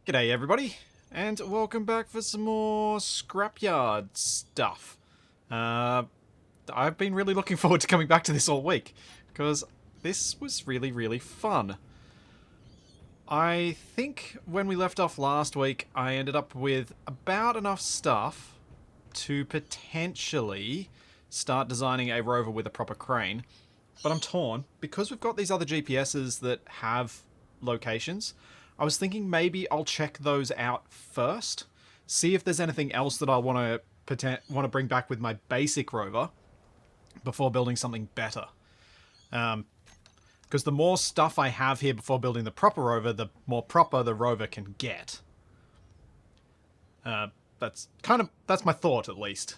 G'day everybody, and welcome back for some more scrapyard stuff. I've been really looking forward to coming back to this all week, because this was really fun. I think when we left off last week, I ended up with about enough stuff to potentially start designing a rover with a proper crane, but I'm torn, because we've got these other GPSs that have locations. I was thinking maybe I'll check those out first, see if there's anything else that I want to bring back with my basic rover before building something better. Because the more stuff I have here before building the proper rover, the more proper the rover can get. That's my thought, at least.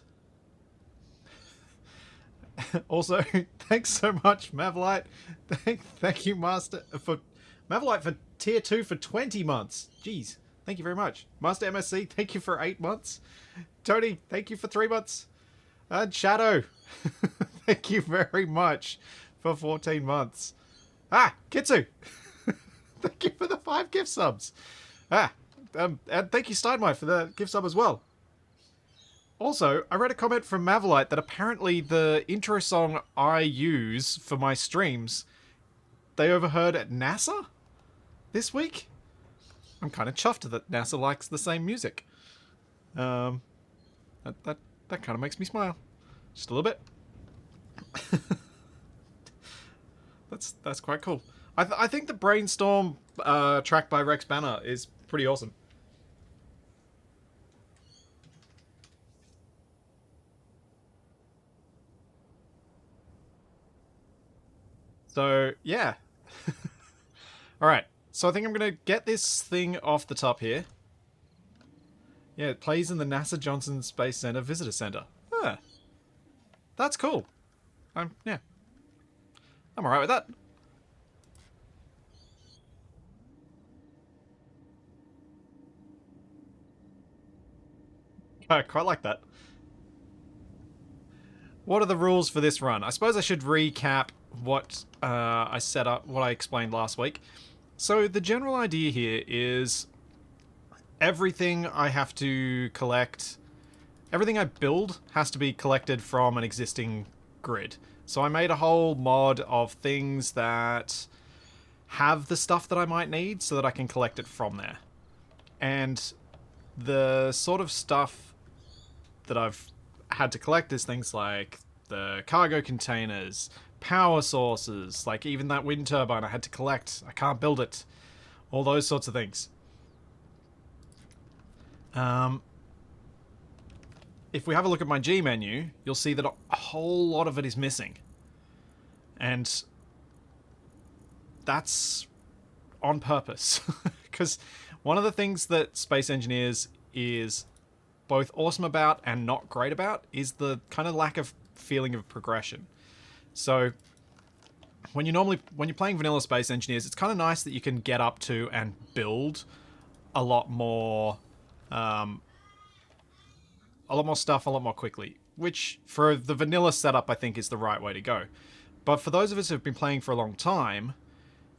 Also, thanks so much, Mavelite. Thank you, Master, for Mavelite for Tier 2 for 20 months. Jeez, thank you very much. Master MSC, thank you for 8 months. Tony, thank you for 3 months. And Shadow, thank you very much for 14 months. Kitsu, thank you for the 5 gift subs. And thank you, Steinmeier, for the gift sub as well. Also, I read a comment from Mavelite that apparently the intro song I use for my streams, they overheard at NASA this week. I'm kind of chuffed that NASA likes the same music. That kind of makes me smile, just a little bit. That's quite cool. I think the Brainstorm track by Rex Banner is pretty awesome. So yeah. Alright, so I think I'm going to get this thing off the top here. Yeah, it plays in the NASA Johnson Space Center Visitor Center. That's cool. I'm alright with that. I quite like that. What are the rules for this run? I suppose I should recap what I set up, what I explained last week. So the general idea here is everything I have to collect, everything I build has to be collected from an existing grid. So I made a whole mod of things that have the stuff that I might need so that I can collect it from there. And the sort of stuff that I've had to collect is things like the cargo containers, power sources, like even that wind turbine I had to collect. I can't build it. All those sorts of things. If we have a look at my G menu, you'll see that a whole lot of it is missing. And that's on purpose. Because one of the things that Space Engineers is both awesome about and not great about is the kind of lack of feeling of progression. So when you're playing vanilla Space Engineers, it's kind of nice that you can get up to and build a lot more stuff a lot more quickly, which for the vanilla setup I think is the right way to go. But for those of us who've been playing for a long time,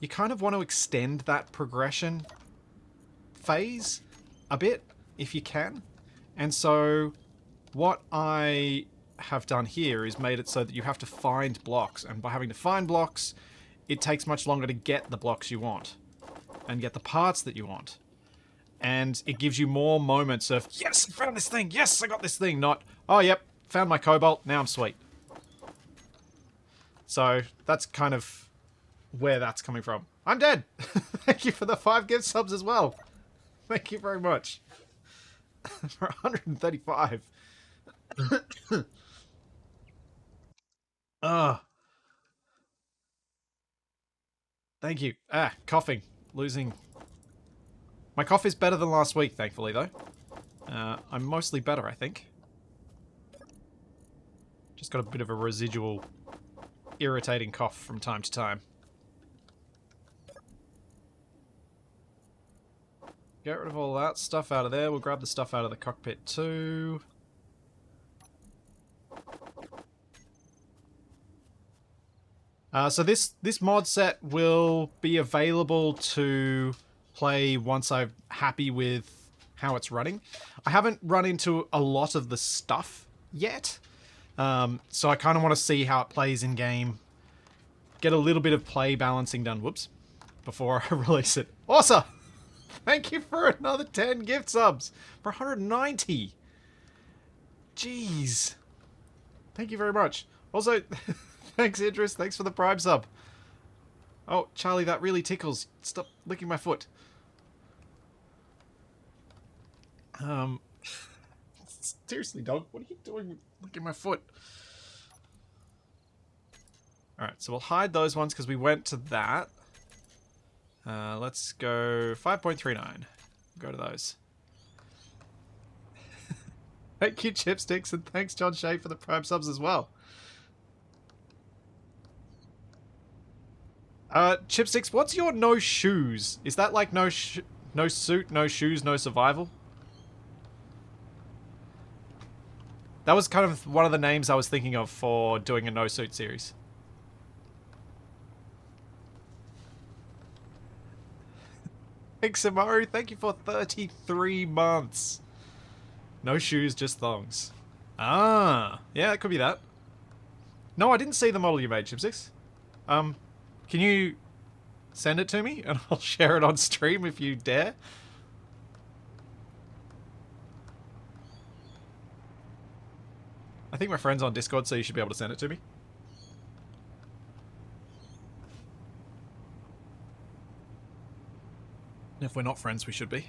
you kind of want to extend that progression phase a bit if you can. And so what I have done here is made it so that you have to find blocks, and by having to find blocks, it takes much longer to get the blocks you want and get the parts that you want. And it gives you more moments of, yes, I found this thing, yes, I got this thing, not, oh yep, found my cobalt, now I'm sweet. So that's kind of where that's coming from. I'm dead. Thank you for the 5 gift subs as well. Thank you very much. For 135. Thank you. Coughing. Losing. My cough is better than last week, thankfully, though. I'm mostly better, I think. Just got a bit of a residual irritating cough from time to time. Get rid of all that stuff out of there. We'll grab the stuff out of the cockpit too. So this mod set will be available to play once I happy with how it's running. I haven't run into a lot of the stuff yet, so I kind of want to see how it plays in game. Get a little bit of play balancing done. Whoops. Before I release it. Awesome! Thank you for another 10 gift subs for 190. Jeez. Thank you very much. Also, thanks Idris. Thanks for the Prime sub. Oh, Charlie, that really tickles. Stop licking my foot. Seriously, dog. What are you doing with licking my foot? Alright, so we'll hide those ones because we went to that. Let's go 5.39. Go to those. Thank you, Chipsticks, and thanks, John Shea, for the Prime subs as well. Chipsticks, what's your no shoes? Is that like no suit, no shoes, no survival? That was kind of one of the names I was thinking of for doing a no suit series. Thanks, Samaru. Thank you for 33 months. No shoes, just thongs. Ah, yeah, it could be that. No, I didn't see the model you made, Chipsticks. Can you send it to me and I'll share it on stream if you dare? I think my friend's on Discord, so you should be able to send it to me. If we're not friends, we should be.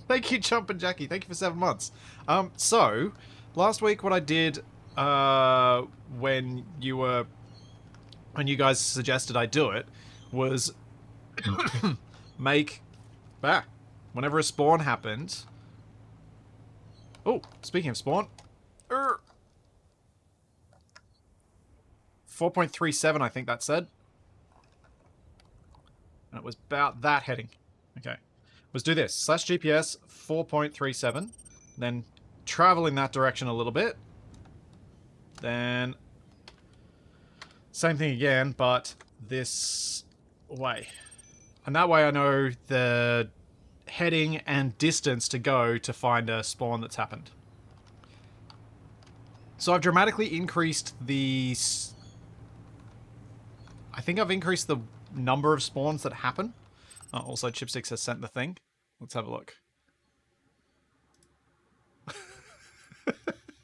Thank you, Chump and Jackie. Thank you for 7 months. So, last week what I did when you guys suggested I do it was make whenever a spawn happened. Oh, speaking of spawn, 4.37 I think that said. And it was about that heading. Okay. Let's do this. / GPS 4.37. Then travel in that direction a little bit. Then same thing again, but this way. And that way I know the heading and distance to go to find a spawn that's happened. So I've dramatically increased the... I think I've increased the number of spawns that happen. Oh, also, Chipsticks has sent the thing. Let's have a look.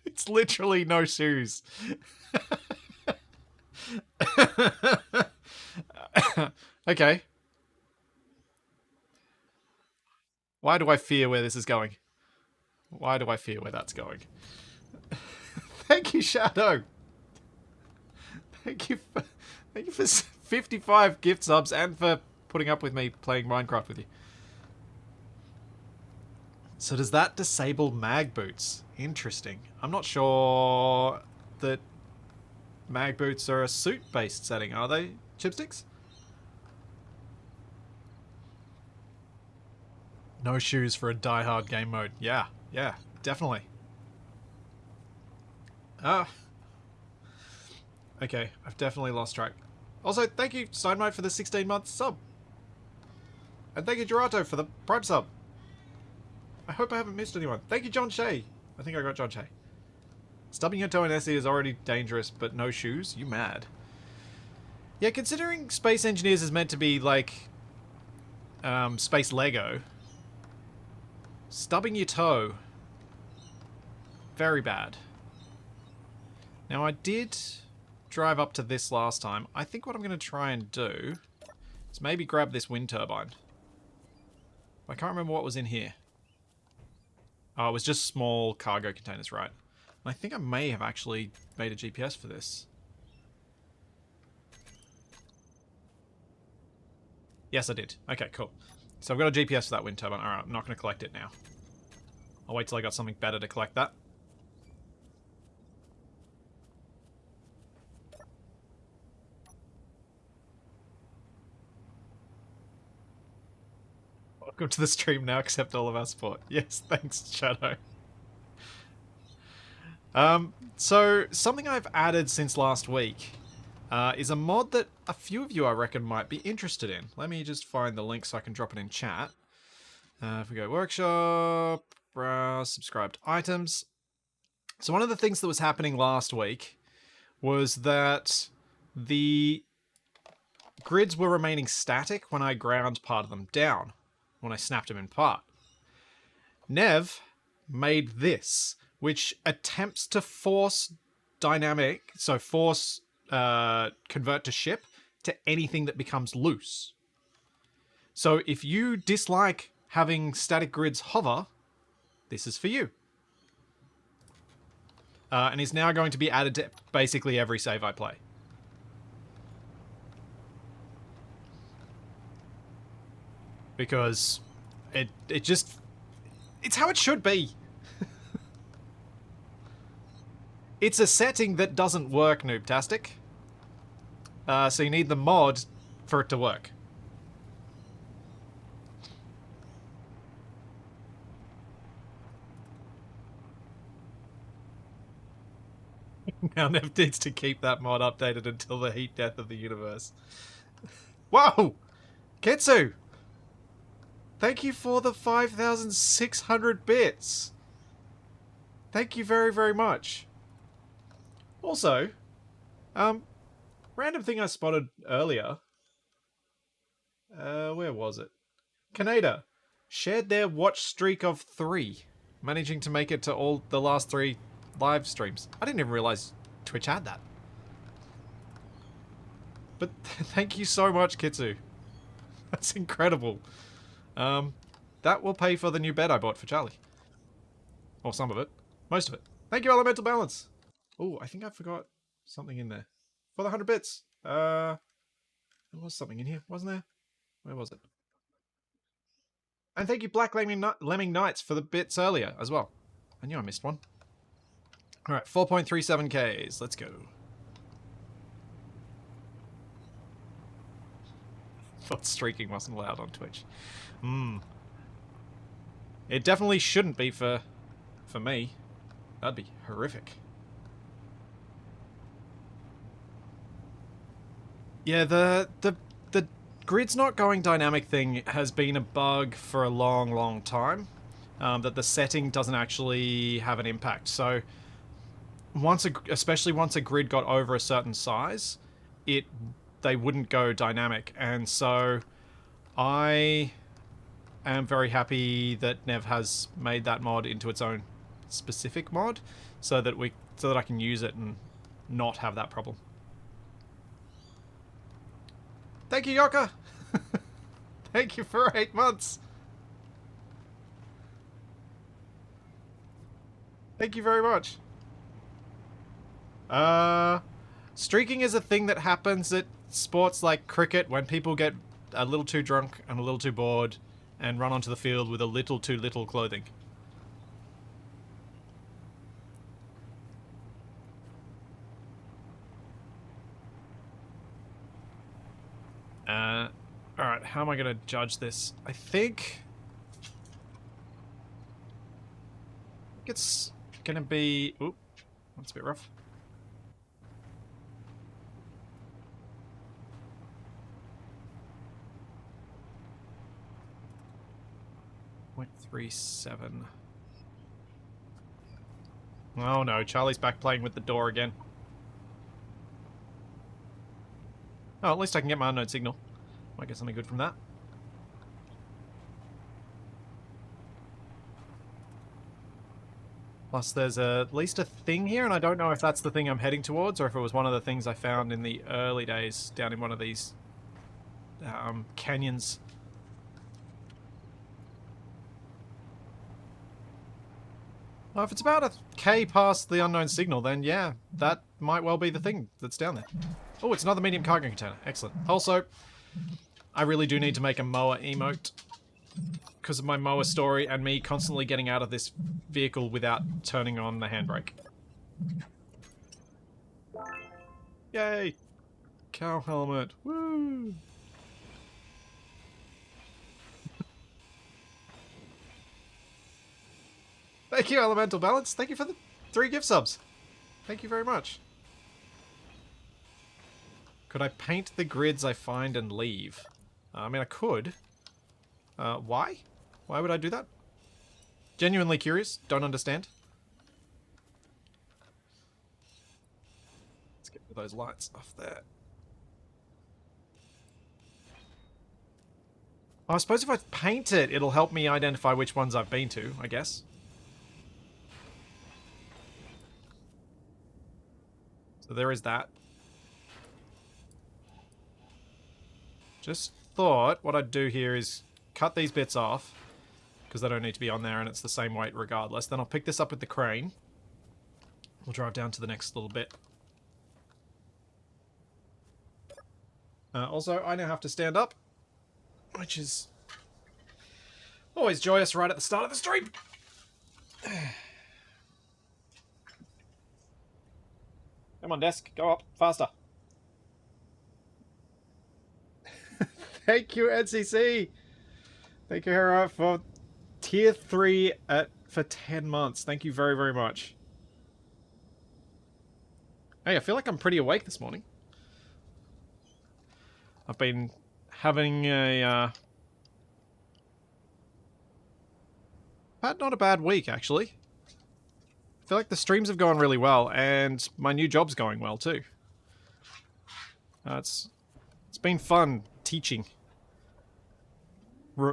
It's literally no shoes. Okay. Why do I fear where this is going? Why do I fear where that's going? Thank you, Shadow. Thank you for 55 gift subs and for putting up with me playing Minecraft with you. So does that disable mag boots? Interesting. I'm not sure that mag boots are a suit-based setting, are they, Chipsticks? No shoes for a die-hard game mode. Yeah, definitely. Okay, I've definitely lost track. Also, thank you, Steinemite, for the 16-month sub. And thank you, Gerato, for the Prime sub. I hope I haven't missed anyone. Thank you, John Shea. I think I got John Shea. Stubbing your toe in SE is already dangerous, but no shoes? You mad? Yeah, considering Space Engineers is meant to be like Space Lego, stubbing your toe, very bad. Now I did drive up to this last time. I think what I'm going to try and do is maybe grab this wind turbine. I can't remember what was in here. Oh, it was just small cargo containers, right? And I think I may have actually made a GPS for this. Yes, I did. Okay, cool. So I've got a GPS for that wind turbine. Alright, I'm not going to collect it now. I'll wait till I got something better to collect that. Welcome to the stream now, accept all of our support. Yes, thanks, Shadow. So, something I've added since last week is a mod that a few of you, I reckon, might be interested in. Let me just find the link so I can drop it in chat. If we go workshop, browse, subscribed items. So one of the things that was happening last week was that the grids were remaining static when I ground part of them down, when I snapped them in part. Nev made this, which attempts to force dynamic, so force convert to ship to anything that becomes loose. So if you dislike having static grids hover, this is for you. And is now going to be added to basically every save I play. Because it's how it should be. It's a setting that doesn't work, Noobtastic. So you need the mod for it to work. Now Nev needs to keep that mod updated until the heat death of the universe. Whoa! Ketsu! Thank you for the 5,600 bits. Thank you very, very much. Also, random thing I spotted earlier. Where was it? Canada shared their watch streak of 3, managing to make it to all the last 3 live streams. I didn't even realize Twitch had that. But thank you so much, Kitsu. That's incredible. That will pay for the new bed I bought for Charlie. Or some of it. Most of it. Thank you, Elemental Balance. Oh, I think I forgot something in there. For the 100 bits. There was something in here, wasn't there? Where was it? And thank you, Black Lemming Knights, for the bits earlier as well. I knew I missed one. Alright, 4.37Ks. Let's go. Thought streaking wasn't allowed on Twitch. It definitely shouldn't be for me. That'd be horrific. Yeah, the grid's not going dynamic thing has been a bug for a long, long time. That the setting doesn't actually have an impact. So especially once a grid got over a certain size, they wouldn't go dynamic. And so I am very happy that Nev has made that mod into its own specific mod so that I can use it and not have that problem. Thank you, Yoka. Thank you for 8 months. Thank you very much. Streaking is a thing that happens at sports like cricket when people get a little too drunk and a little too bored and run onto the field with a little too little clothing. Alright, how am I going to judge this? I think it's going to be... Oop, that's a bit rough. .37. Oh no, Charlie's back playing with the door again. Oh, at least I can get my unknown signal. Might get something good from that. Plus there's at least a thing here, and I don't know if that's the thing I'm heading towards, or if it was one of the things I found in the early days down in one of these canyons. Well, if it's about a K past the unknown signal, then yeah, that might well be the thing that's down there. Oh, it's another medium cargo container. Excellent. Also, I really do need to make a mower emote because of my mower story and me constantly getting out of this vehicle without turning on the handbrake. Yay! Cow helmet. Woo! Thank you, Elemental Balance. Thank you for the 3 gift subs. Thank you very much. Could I paint the grids I find and leave? I mean, I could. Why? Why would I do that? Genuinely curious. Don't understand. Let's get rid of those lights off there. Oh, I suppose if I paint it, it'll help me identify which ones I've been to, I guess. So there is that. Just thought what I'd do here is cut these bits off, because they don't need to be on there and it's the same weight regardless. Then I'll pick this up with the crane. We'll drive down to the next little bit. Also, I now have to stand up, which is always joyous right at the start of the stream. Come on, desk. Go up. Faster. Thank you, NCC. Thank you, Hera, for tier 3 for 10 months. Thank you very, very much. Hey, I feel like I'm pretty awake this morning. I've been having a... not a bad week, actually. I feel like the streams have gone really well, and my new job's going well, too. It's been fun teaching.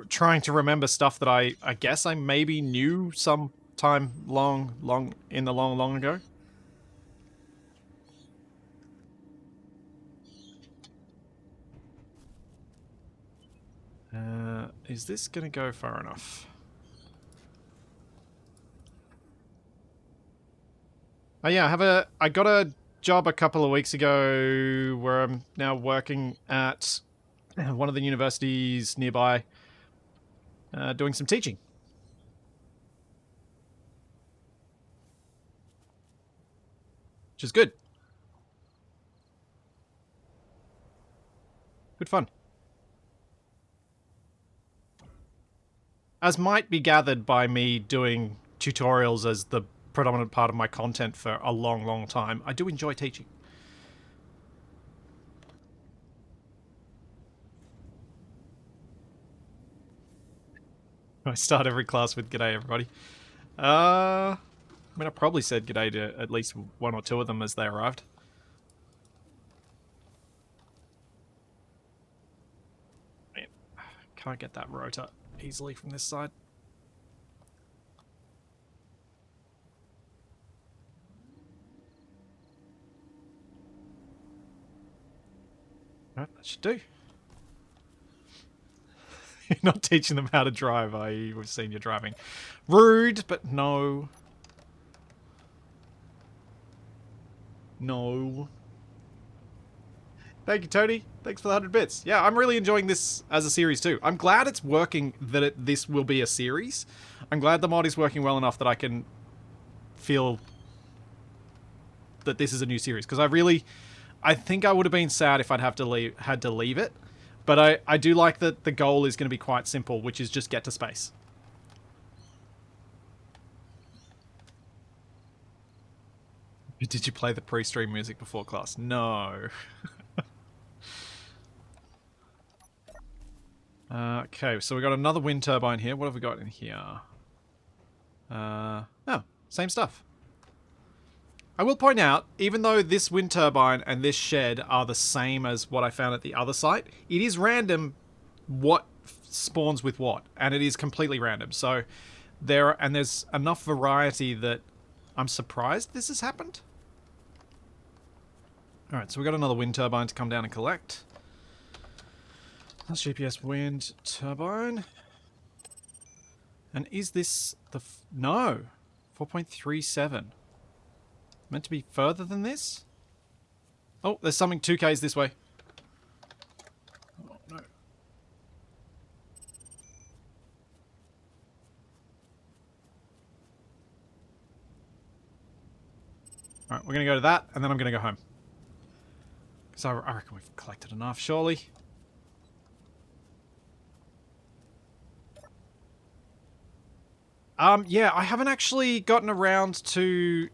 Trying to remember stuff that I guess I maybe knew sometime long ago. Is this gonna go far enough? Oh yeah, I got a job a couple of weeks ago where I'm now working at one of the universities nearby, doing some teaching. Which is good. Good fun. As might be gathered by me doing tutorials as the predominant part of my content for a long, long time, I do enjoy teaching. I start every class with "G'day, everybody." I mean, I probably said g'day to at least one or two of them as they arrived. Man, can't get that rotor easily from this side. Alright, that should do. You're not teaching them how to drive, i.e. we've seen you driving. Rude, but no. No. Thank you, Tony. Thanks for the 100 bits. Yeah, I'm really enjoying this as a series too. I'm glad it's working, that this will be a series. I'm glad the mod is working well enough that I can feel that this is a new series. Because I think I would have been sad if I'd had to leave it. But I do like that the goal is going to be quite simple, which is just get to space. Did you play the pre-stream music before class? No. Okay, so we got another wind turbine here. What have we got in here? Oh, same stuff. I will point out, even though this wind turbine and this shed are the same as what I found at the other site, it is random what spawns with what, and it is completely random. So there's enough variety that I'm surprised this has happened. Alright, so we got another wind turbine to come down and collect. That's GPS wind turbine. And is this the... No! 4.37. Meant to be further than this? Oh, there's something 2Ks this way. Oh, no. Alright, we're going to go to that, and then I'm going to go home. Because I reckon we've collected enough, surely. Yeah, I haven't actually gotten around to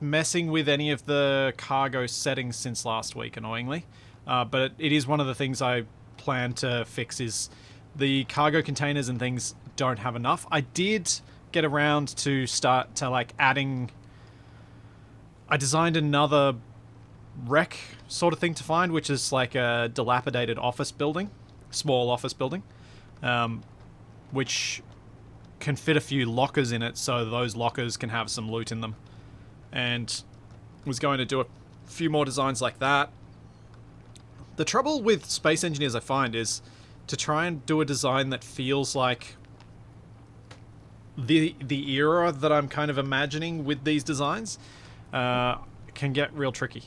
messing with any of the cargo settings since last week, annoyingly. But it is one of the things I plan to fix is the cargo containers and things don't have enough. I did get around to start to like adding... I designed another wreck sort of thing to find, which is like a dilapidated office building, small office building, which can fit a few lockers in it, so those lockers can have some loot in them. And was going to do a few more designs like that. The trouble with Space Engineers, I find, is to try and do a design that feels like the era that I'm kind of imagining with these designs can get real tricky.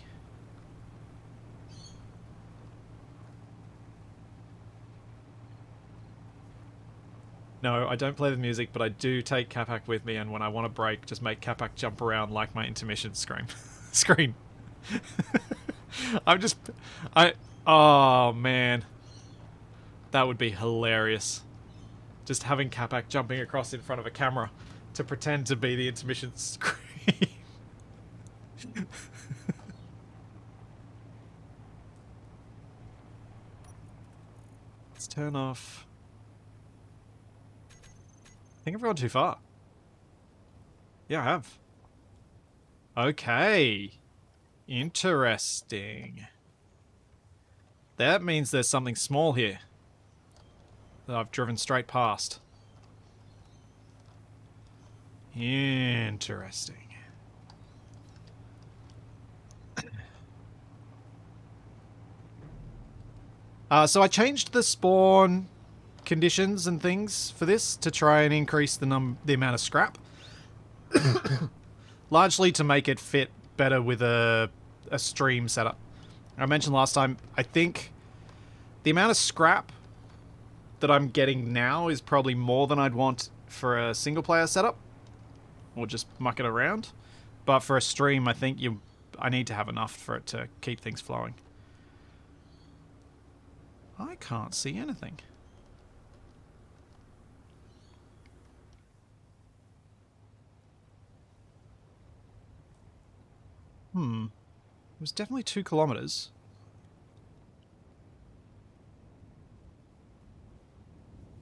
No, I don't play the music, but I do take Capac with me, and when I want to break, just make Capac jump around like my intermission screen. Oh man. That would be hilarious. Just having Capac jumping across in front of a camera to pretend to be the intermission screen. Let's turn off... I think I've gone too far. Yeah, I have. Okay. Interesting. That means there's something small here that I've driven straight past. Interesting. So I changed the spawn conditions and things for this to try and increase the amount of scrap. Largely to make it fit better with a stream setup. I mentioned last time, I think the amount of scrap that I'm getting now is probably more than I'd want for a single player setup. Or just muck it around. But for a stream, I think I need to have enough for it to keep things flowing. I can't see anything. It was definitely 2 kilometers.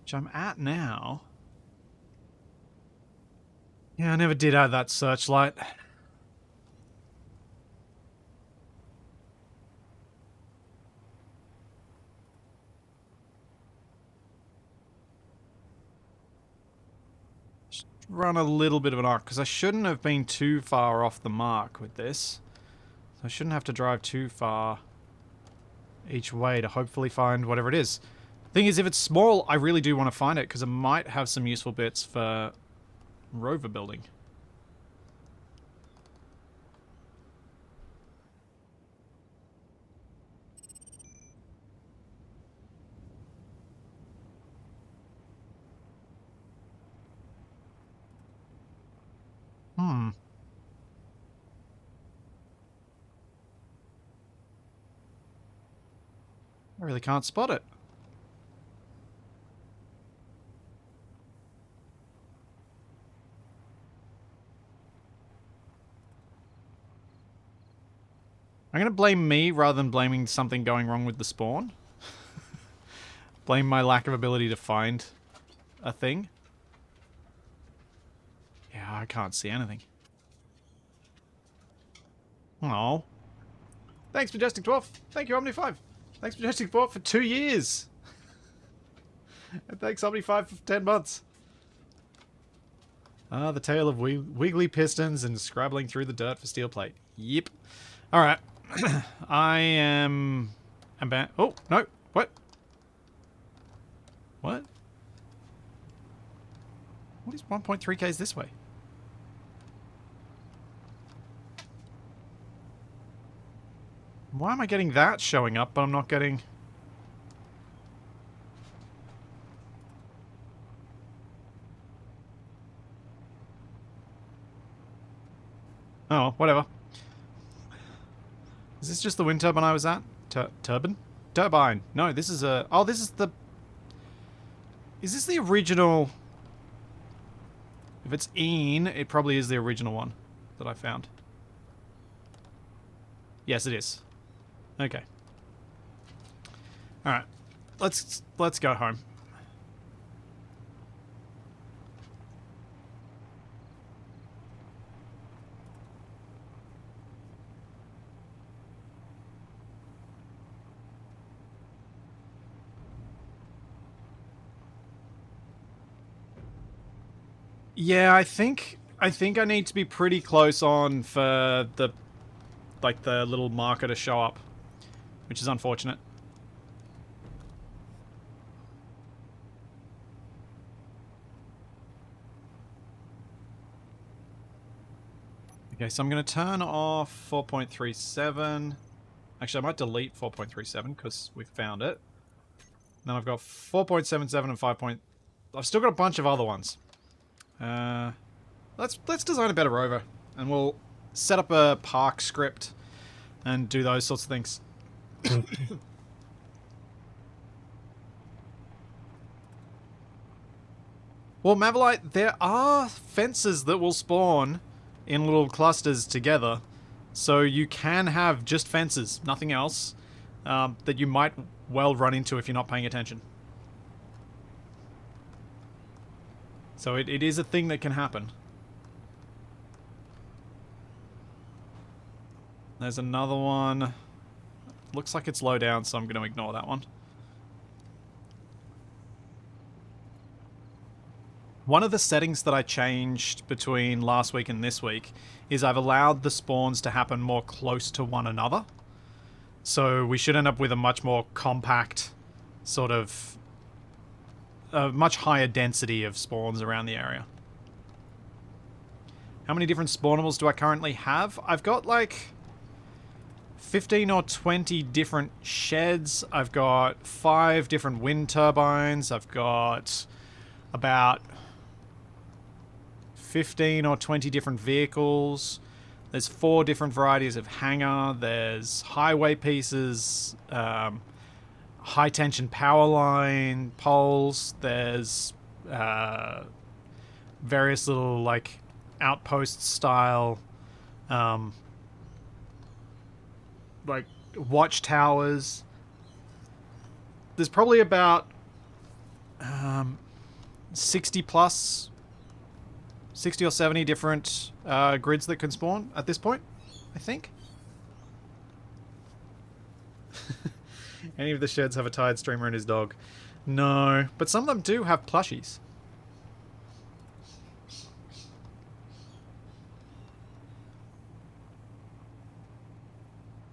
Which I'm at now. Yeah, I never did add that searchlight. Just run a little bit of an arc, because I shouldn't have been too far off the mark with this. I shouldn't have to drive too far each way to hopefully find whatever it is. Thing is, if it's small, I really do want to find it, because it might have some useful bits for rover building. I really can't spot it. I'm going to blame me rather than blaming something going wrong with the spawn. Blame my lack of ability to find a thing. Yeah, I can't see anything. Oh. Thanks, Majestic Dwarf. Thank you, Omni5. Thanks, Majestic Dwarf, for 2 years. And thanks, Omni5, for 10 months. Ah, the tale of wiggly pistons and scrabbling through the dirt for steel plate. Yep. Alright. I'm oh, no. What? What? What is 1.3 Ks this way? Why am I getting that showing up, but I'm not getting... Oh, whatever. Is this just the wind turbine I was at? Turbine? Turbine. No, this is a... Oh, this is the... Is this the original... If it's Ian, it probably is the original one that I found. Yes, it is. Okay. All right. Let's go home. Yeah, I think I need to be pretty close on for the little marker to show up, which is unfortunate. Okay, so I'm going to turn off 4.37. Actually, I might delete 4.37 because we found it. Then I've got 4.77 and 5. I've still got a bunch of other ones. Let's design a better rover, and we'll set up a park script and do those sorts of things. Well, Mavelite, there are fences that will spawn in little clusters together, so you can have just fences, nothing else, that you might well run into if you're not paying attention. So it is a thing that can happen. There's another one. Looks like it's low down, so I'm going to ignore that one. One of the settings that I changed between last week and this week is I've allowed the spawns to happen more close to one another. So we should end up with a much more compact, sort of, a much higher density of spawns around the area. How many different spawnables do I currently have? I've got like 15 or 20 different sheds. I've got 5 different wind turbines. I've got about 15 or 20 different vehicles. There's 4 different varieties of hangar. There's highway pieces, high tension power line poles. There's various little like outpost style like watchtowers. There's probably about 60 or 70 different grids that can spawn at this point, I think. Any of the sheds have a tired streamer and his dog? No, but some of them do have plushies.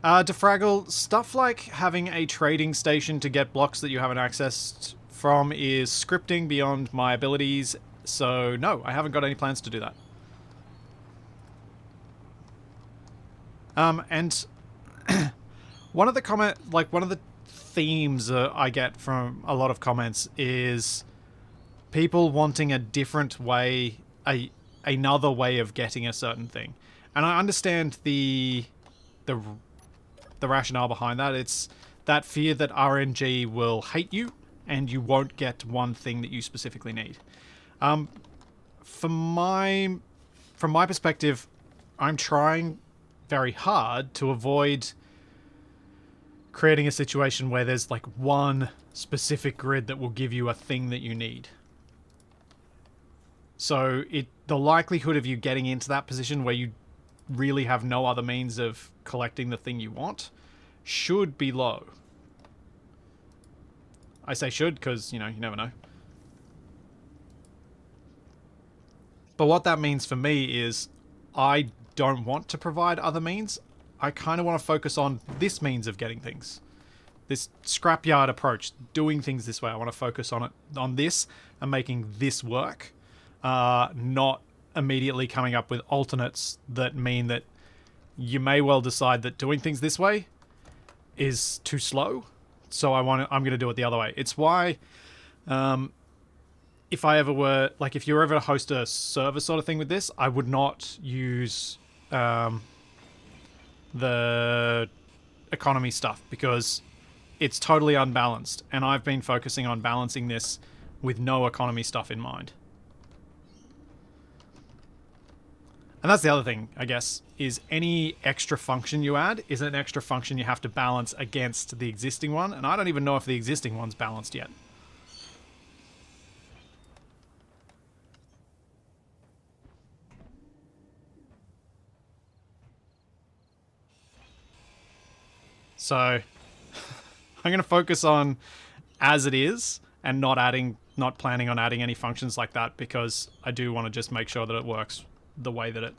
Defraggle, stuff like having a trading station to get blocks that you haven't accessed from is scripting beyond my abilities, so no, I haven't got any plans to do that. And one of the themes I get from a lot of comments is people wanting a different way, another way of getting a certain thing. And I understand the rationale behind that. It's that fear that RNG will hate you and you won't get one thing that you specifically need. From my perspective, I'm trying very hard to avoid creating a situation where there's like one specific grid that will give you a thing that you need. So the likelihood of you getting into that position where you really have no other means of collecting the thing you want should be low. I say should because, you never know. But what that means for me is I don't want to provide other means. I kind of want to focus on this means of getting things. This scrapyard approach, doing things this way. I want to focus on this and making this work. Not immediately coming up with alternates that mean that you may well decide that doing things this way is too slow. So I'm going to do it the other way. It's why if I ever were, like, if you were ever to host a server sort of thing with this, I would not use the economy stuff because it's totally unbalanced. And I've been focusing on balancing this with no economy stuff in mind. And that's the other thing, I guess, is any extra function you add is an extra function you have to balance against the existing one, and I don't even know if the existing one's balanced yet. So I'm going to focus on as it is and not planning on adding any functions like that, because I do want to just make sure that it works the way that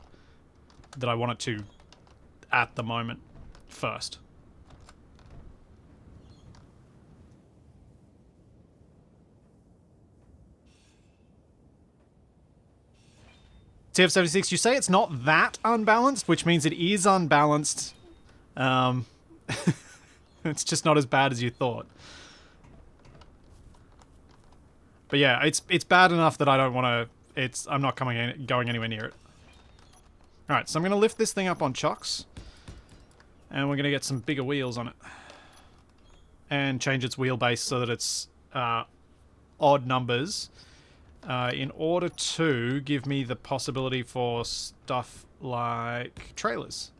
I want it to at the moment first. TF76, you say it's not that unbalanced, which means it is unbalanced. It's just not as bad as you thought. But yeah, it's bad enough that I don't want to. I'm not going anywhere near it. All right, so I'm going to lift this thing up on chocks, and we're going to get some bigger wheels on it, and change its wheelbase so that it's odd numbers, in order to give me the possibility for stuff like trailers.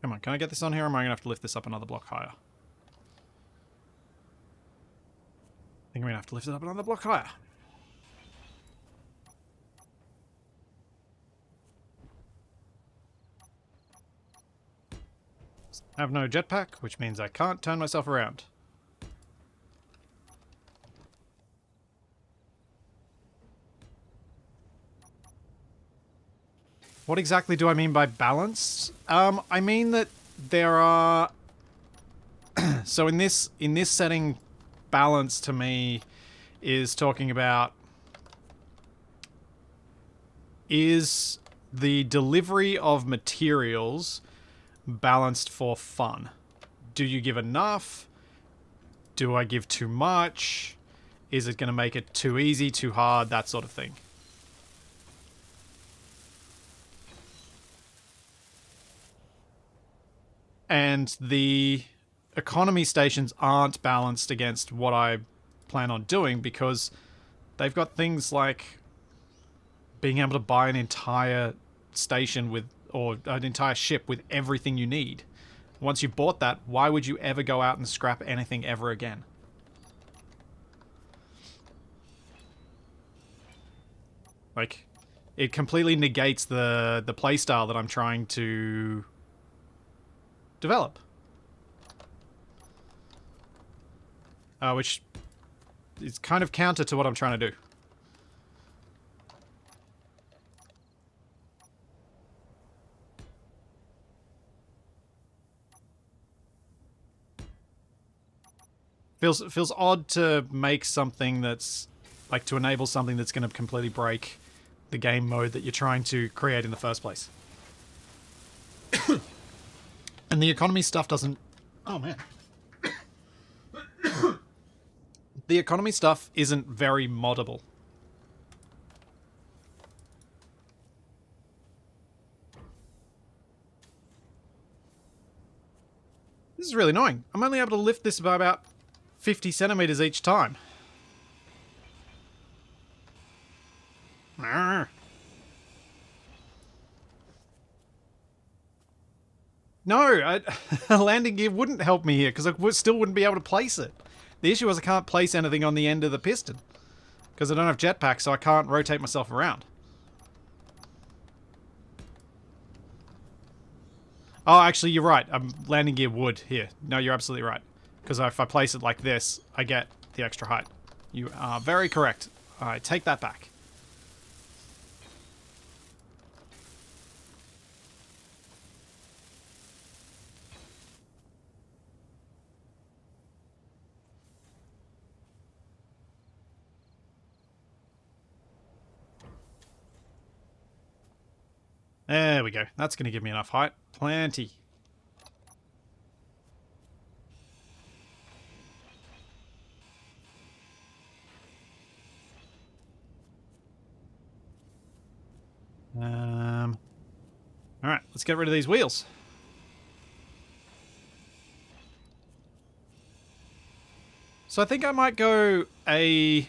Come on, can I get this on here, or am I going to have to lift this up another block higher? I think I'm going to have to lift it up another block higher. I have no jetpack, which means I can't turn myself around. What exactly do I mean by balanced? I mean that there are... So in this setting, balance to me is talking about... Is the delivery of materials balanced for fun? Do you give enough? Do I give too much? Is it going to make it too easy, too hard, that sort of thing? And the economy stations aren't balanced against what I plan on doing, because they've got things like being able to buy an entire station with, or an entire ship with everything you need. Once you bought that, why would you ever go out and scrap anything ever again? Like, it completely negates the playstyle that I'm trying to develop. Which is kind of counter to what I'm trying to do. Feels odd to make something that's, like, to enable something that's going to completely break the game mode that you're trying to create in the first place. And the economy stuff doesn't... Oh, man. The economy stuff isn't very moddable. This is really annoying. I'm only able to lift this by about 50 centimeters each time. No, a landing gear wouldn't help me here, because I still wouldn't be able to place it. The issue is I can't place anything on the end of the piston, because I don't have jetpack, so I can't rotate myself around. Oh, actually, you're right. Landing gear would here. No, you're absolutely right. Because if I place it like this, I get the extra height. You are very correct. I take that back. There we go. That's going to give me enough height. Plenty. Alright, let's get rid of these wheels. So I think I might go an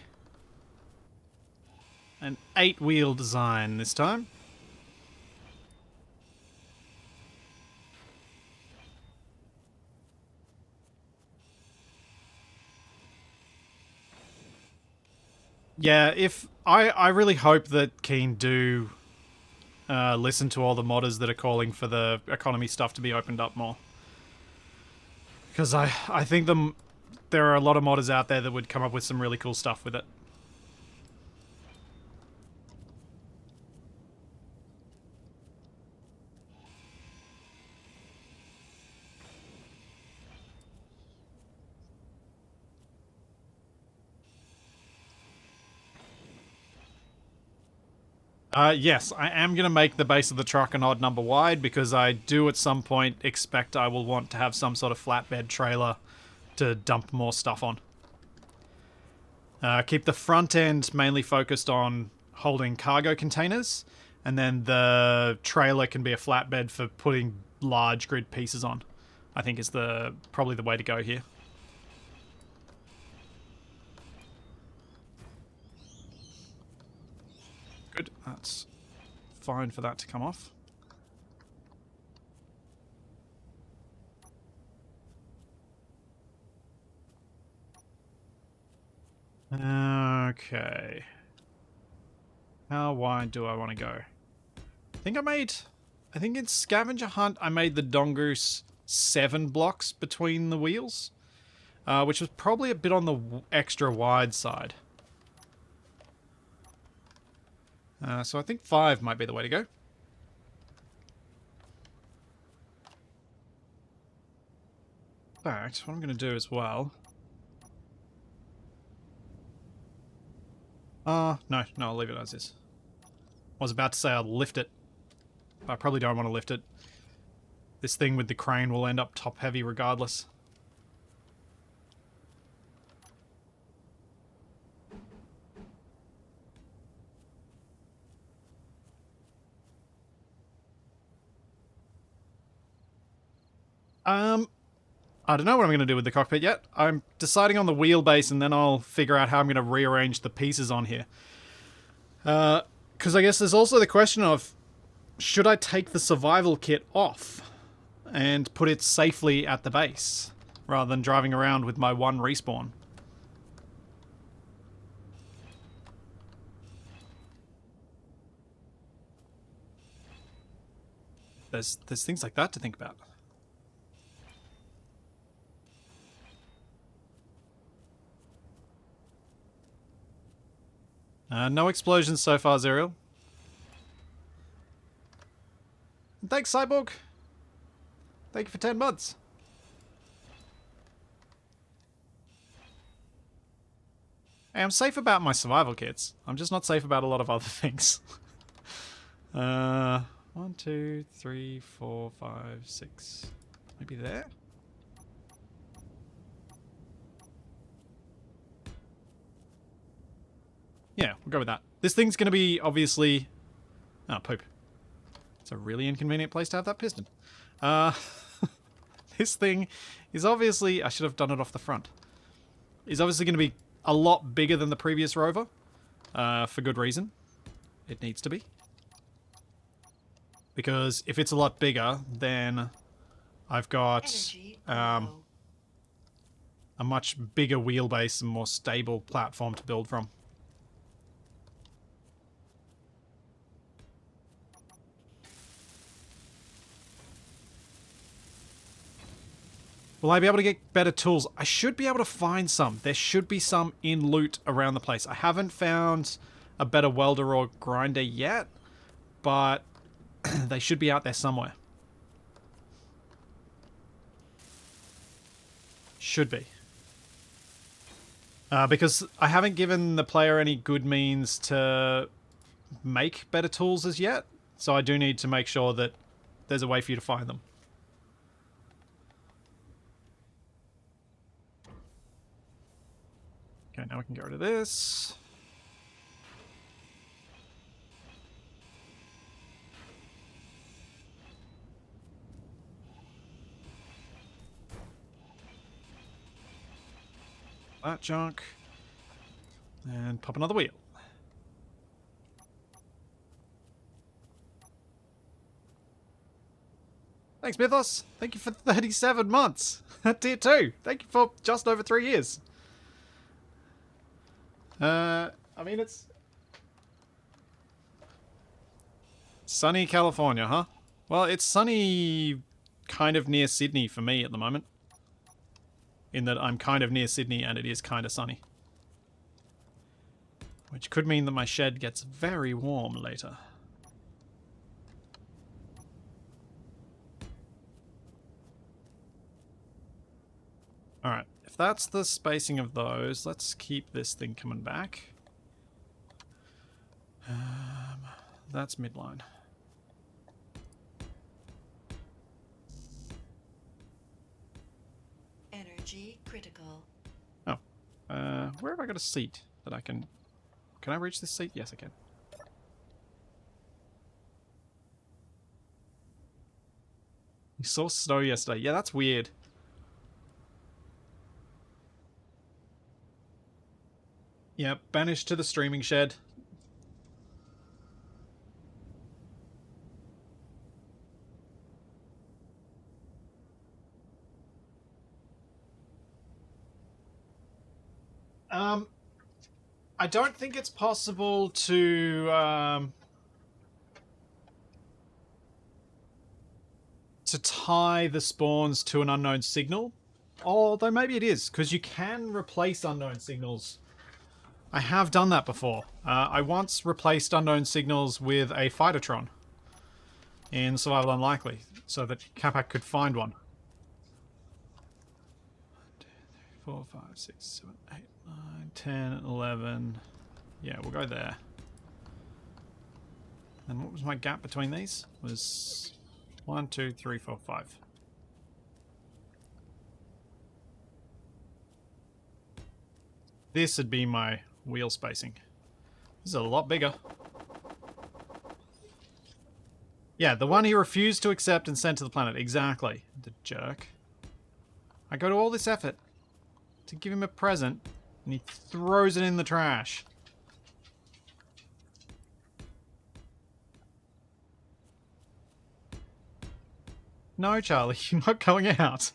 8-wheel design this time. Yeah, if I really hope that Keen do listen to all the modders that are calling for the economy stuff to be opened up more. Because I think there are a lot of modders out there that would come up with some really cool stuff with it. Yes, I am going to make the base of the truck an odd number wide because I do at some point expect I will want to have some sort of flatbed trailer to dump more stuff on. Keep the front end mainly focused on holding cargo containers, and then the trailer can be a flatbed for putting large grid pieces on. I think is probably the way to go here. Good, that's fine for that to come off. Okay. How wide do I want to go? I think in Scavenger Hunt I made the Dongoose 7 blocks between the wheels, which was probably a bit on the extra wide side. So I think 5 might be the way to go. In fact, what I'm going to do as well... no, I'll leave it as is. I was about to say I'll lift it. But I probably don't want to lift it. This thing with the crane will end up top heavy regardless. I don't know what I'm going to do with the cockpit yet. I'm deciding on the wheelbase and then I'll figure out how I'm going to rearrange the pieces on here. Because I guess there's also the question of, should I take the survival kit off and put it safely at the base rather than driving around with my one respawn? There's things like that to think about. No explosions so far, Zerial. Thanks, Cyborg. Thank you for 10 months. Hey, I'm safe about my survival kits. I'm just not safe about a lot of other things. 1, 2, 3, 4, 5, 6. Maybe there? Yeah, we'll go with that. This thing's going to be, obviously... Oh, poop. It's a really inconvenient place to have that piston. This thing is obviously... I should have done it off the front. Is obviously going to be a lot bigger than the previous rover. For good reason. It needs to be. Because if it's a lot bigger, then I've got a much bigger wheelbase and more stable platform to build from. Will I be able to get better tools? I should be able to find some. There should be some in loot around the place. I haven't found a better welder or grinder yet, but they should be out there somewhere. Should be. Because I haven't given the player any good means to make better tools as yet, so I do need to make sure that there's a way for you to find them. Okay, now we can get rid of this. that junk. And pop another wheel. Thanks, Mythos. Thank you for 37 months. Tier 2. Thank you for just over 3 years. I mean, it's... Sunny California, huh? Well, it's sunny kind of near Sydney for me at the moment. In that I'm kind of near Sydney and it is kind of sunny. Which could mean that my shed gets very warm later. Alright, if that's the spacing of those, let's keep this thing coming back. That's midline. Energy critical. Oh. Where have I got a seat that I can... Can I reach this seat? Yes, I can. You saw snow yesterday. Yeah, that's weird. Yeah, banished to the streaming shed. I don't think it's possible to tie the spawns to an unknown signal. Although maybe it is, because you can replace unknown signals. I have done that before. I once replaced unknown signals with a Phytotron in Survival Unlikely, so that Capac could find one. 1, 2, 3, 4, 5, 6, 7, 8, 9, 10, 11. Yeah, we'll go there. And what was my gap between these? Was 1, 2, 3, 4, 5. This would be my wheel spacing. This is a lot bigger. Yeah, the one he refused to accept and sent to the planet. Exactly. The jerk. I go to all this effort to give him a present, and he throws it in the trash. No, Charlie, you're not going out.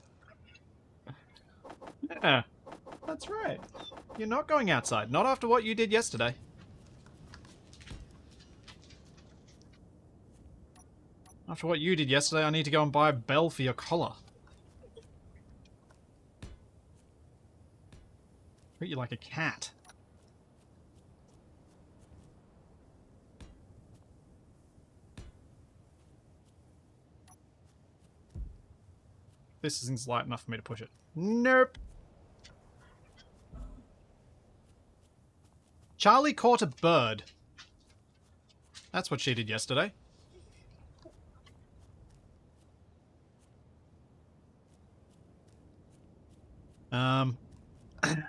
Yeah, that's right. You're not going outside. Not after what you did yesterday. After what you did yesterday, I need to go and buy a bell for your collar. Treat you like a cat. This isn't light enough for me to push it. Nope. Charlie caught a bird. That's what she did yesterday.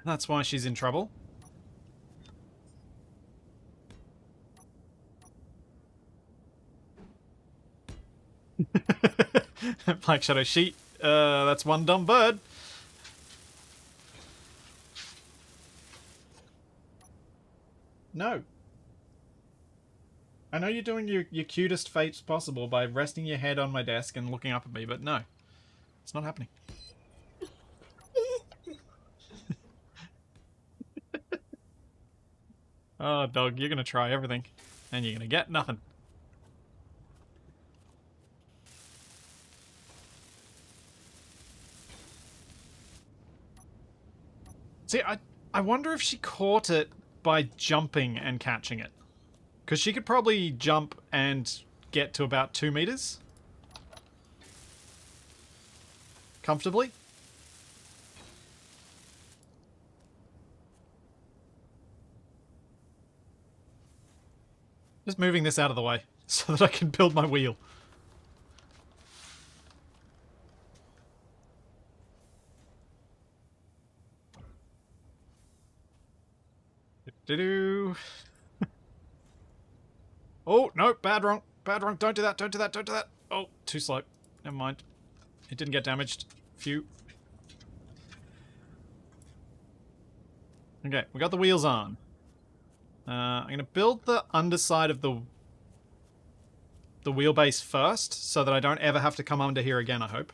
That's why she's in trouble. Black Shadow Sheet. That's one dumb bird. No. I know you're doing your cutest fates possible by resting your head on my desk and looking up at me, but no. It's not happening. Oh, dog, you're gonna try everything. And you're gonna get nothing. See, I wonder if she caught it by jumping and catching it. Because she could probably jump and get to about 2 meters. Comfortably. Just moving this out of the way so that I can build my wheel. Do-do. Oh, no, bad wrong. Bad wrong. Don't do that, don't do that, don't do that. Oh, too slow. Never mind. It didn't get damaged. Phew. Okay, we got the wheels on. I'm going to build the underside of the wheelbase first, so that I don't ever have to come under here again, I hope.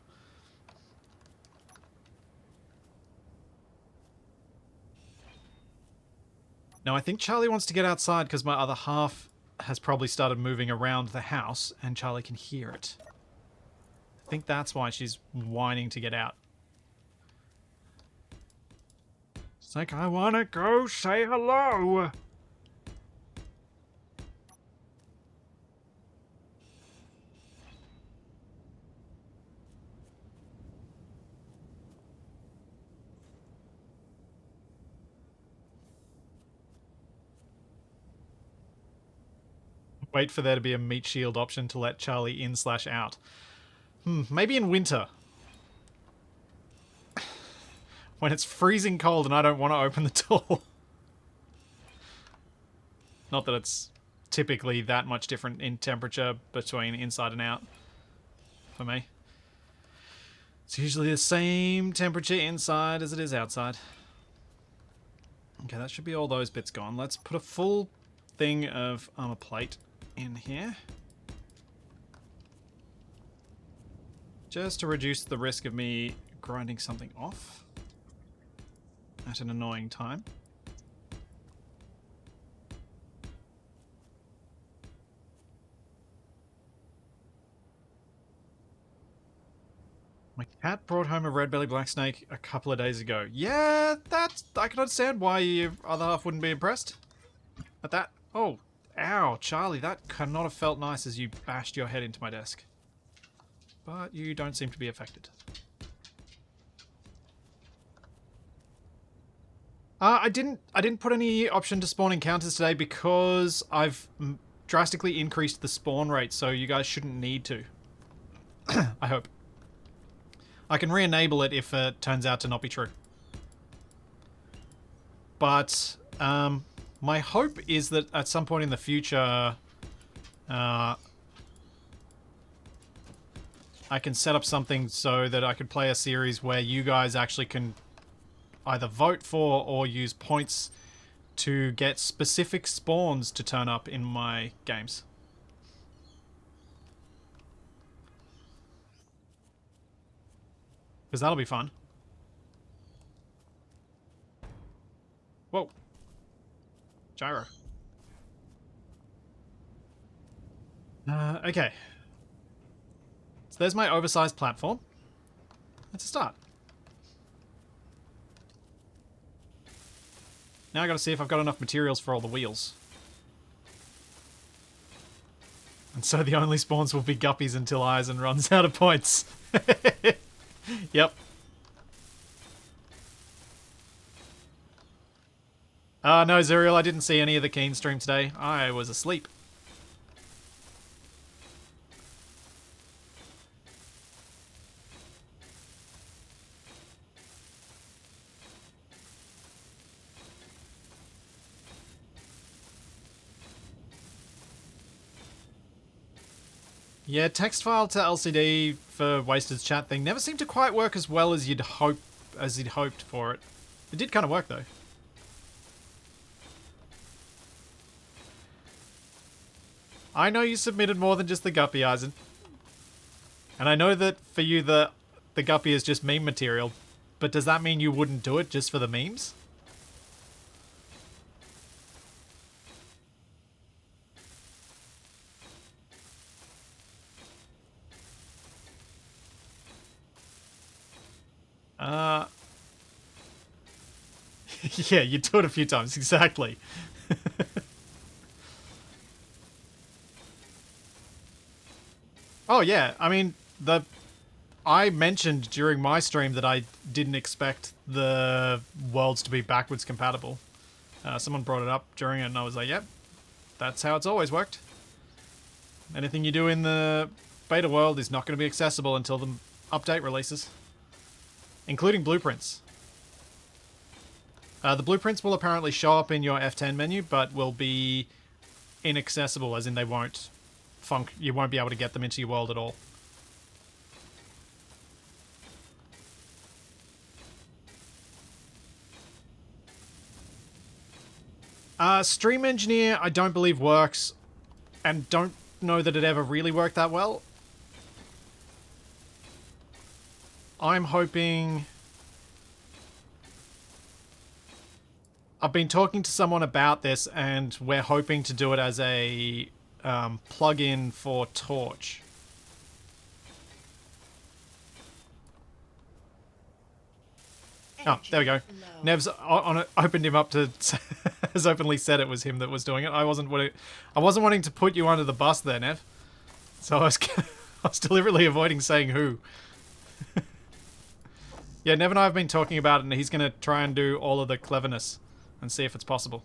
Now, I think Charlie wants to get outside because my other half has probably started moving around the house, and Charlie can hear it. I think that's why she's whining to get out. It's like, I want to go say hello. Wait for there to be a meat shield option to let Charlie in/out. Maybe in winter. When it's freezing cold and I don't want to open the door. Not that it's typically that much different in temperature between inside and out for me. It's usually the same temperature inside as it is outside. Okay, that should be all those bits gone. Let's put a full thing of armor plate in here. Just to reduce the risk of me grinding something off at an annoying time. My cat brought home a red-bellied black snake a couple of days ago. Yeah, I can understand why your other half wouldn't be impressed at that. Oh, ow, Charlie, that could not have felt nice as you bashed your head into my desk. But you don't seem to be affected. I didn't put any option to spawn encounters today because I've drastically increased the spawn rate, so you guys shouldn't need to. I hope. I can re-enable it if it turns out to not be true. But my hope is that at some point in the future, I can set up something so that I could play a series where you guys actually can either vote for or use points to get specific spawns to turn up in my games. Because that'll be fun. Whoa. Gyro. Okay. So there's my oversized platform. Let's start. Now I gotta see if I've got enough materials for all the wheels. And so the only spawns will be guppies until Eisen runs out of points. Yep. No, Zuriel, I didn't see any of the Keen stream today. I was asleep. Yeah, text file to LCD for Wasted's chat thing never seemed to quite work as well as you'd hoped for it. It did kind of work though. I know you submitted more than just the guppy, Eisen. And I know that for you the guppy is just meme material, but does that mean you wouldn't do it just for the memes? Yeah, you do it a few times, exactly. Oh yeah, I mean, I mentioned during my stream that I didn't expect the worlds to be backwards compatible. Someone brought it up during it and I was like, yep, that's how it's always worked. Anything you do in the beta world is not going to be accessible until the update releases. Including blueprints. The blueprints will apparently show up in your F10 menu, but will be inaccessible, as in they won't you won't be able to get them into your world at all. Stream Engineer, I don't believe works, and don't know that it ever really worked that well. I'm hoping... I've been talking to someone about this, and we're hoping to do it as a plug-in for Torch. Oh, there we go. Nev's opened him up to has openly said it was him that was doing it. I wasn't wanting to put you under the bus there, Nev. So I was deliberately avoiding saying who. Yeah, Nev and I have been talking about it, and he's going to try and do all of the cleverness and see if it's possible.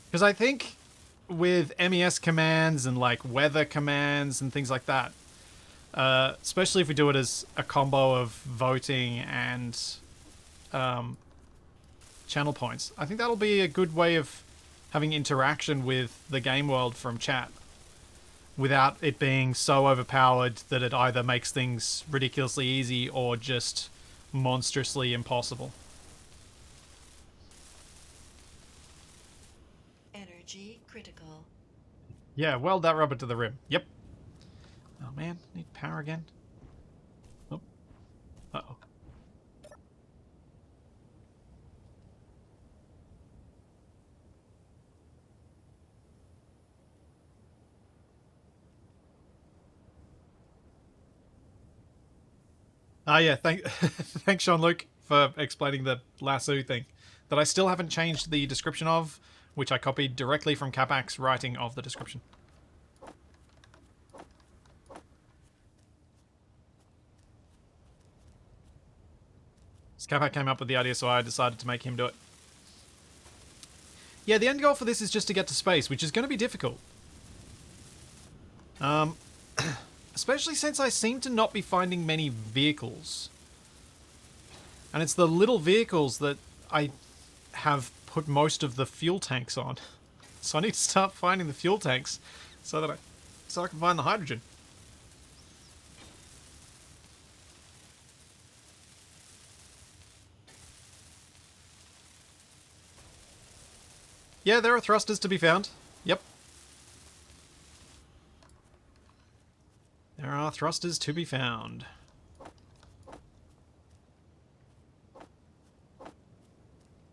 Because I think with MES commands and like weather commands and things like that, especially if we do it as a combo of voting and channel points, I think that'll be a good way of having interaction with the game world from chat without it being so overpowered that it either makes things ridiculously easy or just monstrously impossible. Energy critical. Yeah, weld that rubber to the rim. Yep. Oh man, need power again. Oh. Uh-oh. Ah, yeah, thanks, Sean Luke, for explaining the lasso thing that I still haven't changed the description of, which I copied directly from Capac's writing of the description. Capac came up with the idea, so I decided to make him do it. Yeah, the end goal for this is just to get to space, which is going to be difficult. Especially since I seem to not be finding many vehicles. And it's the little vehicles that I have put most of the fuel tanks on. So I need to start finding the fuel tanks so I can find the hydrogen. Yeah, there are thrusters to be found. Yep. There are thrusters to be found.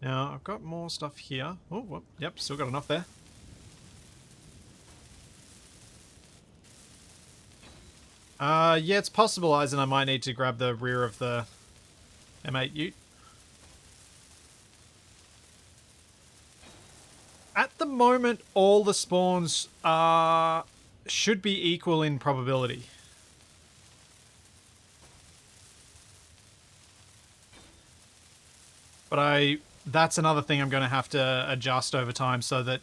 Now, I've got more stuff here. Oh, well, yep, still got enough there. Yeah, it's possible, Eisen, I might need to grab the rear of the M8 Ute. At the moment, all the spawns should be equal in probability. But that's another thing I'm going to have to adjust over time so that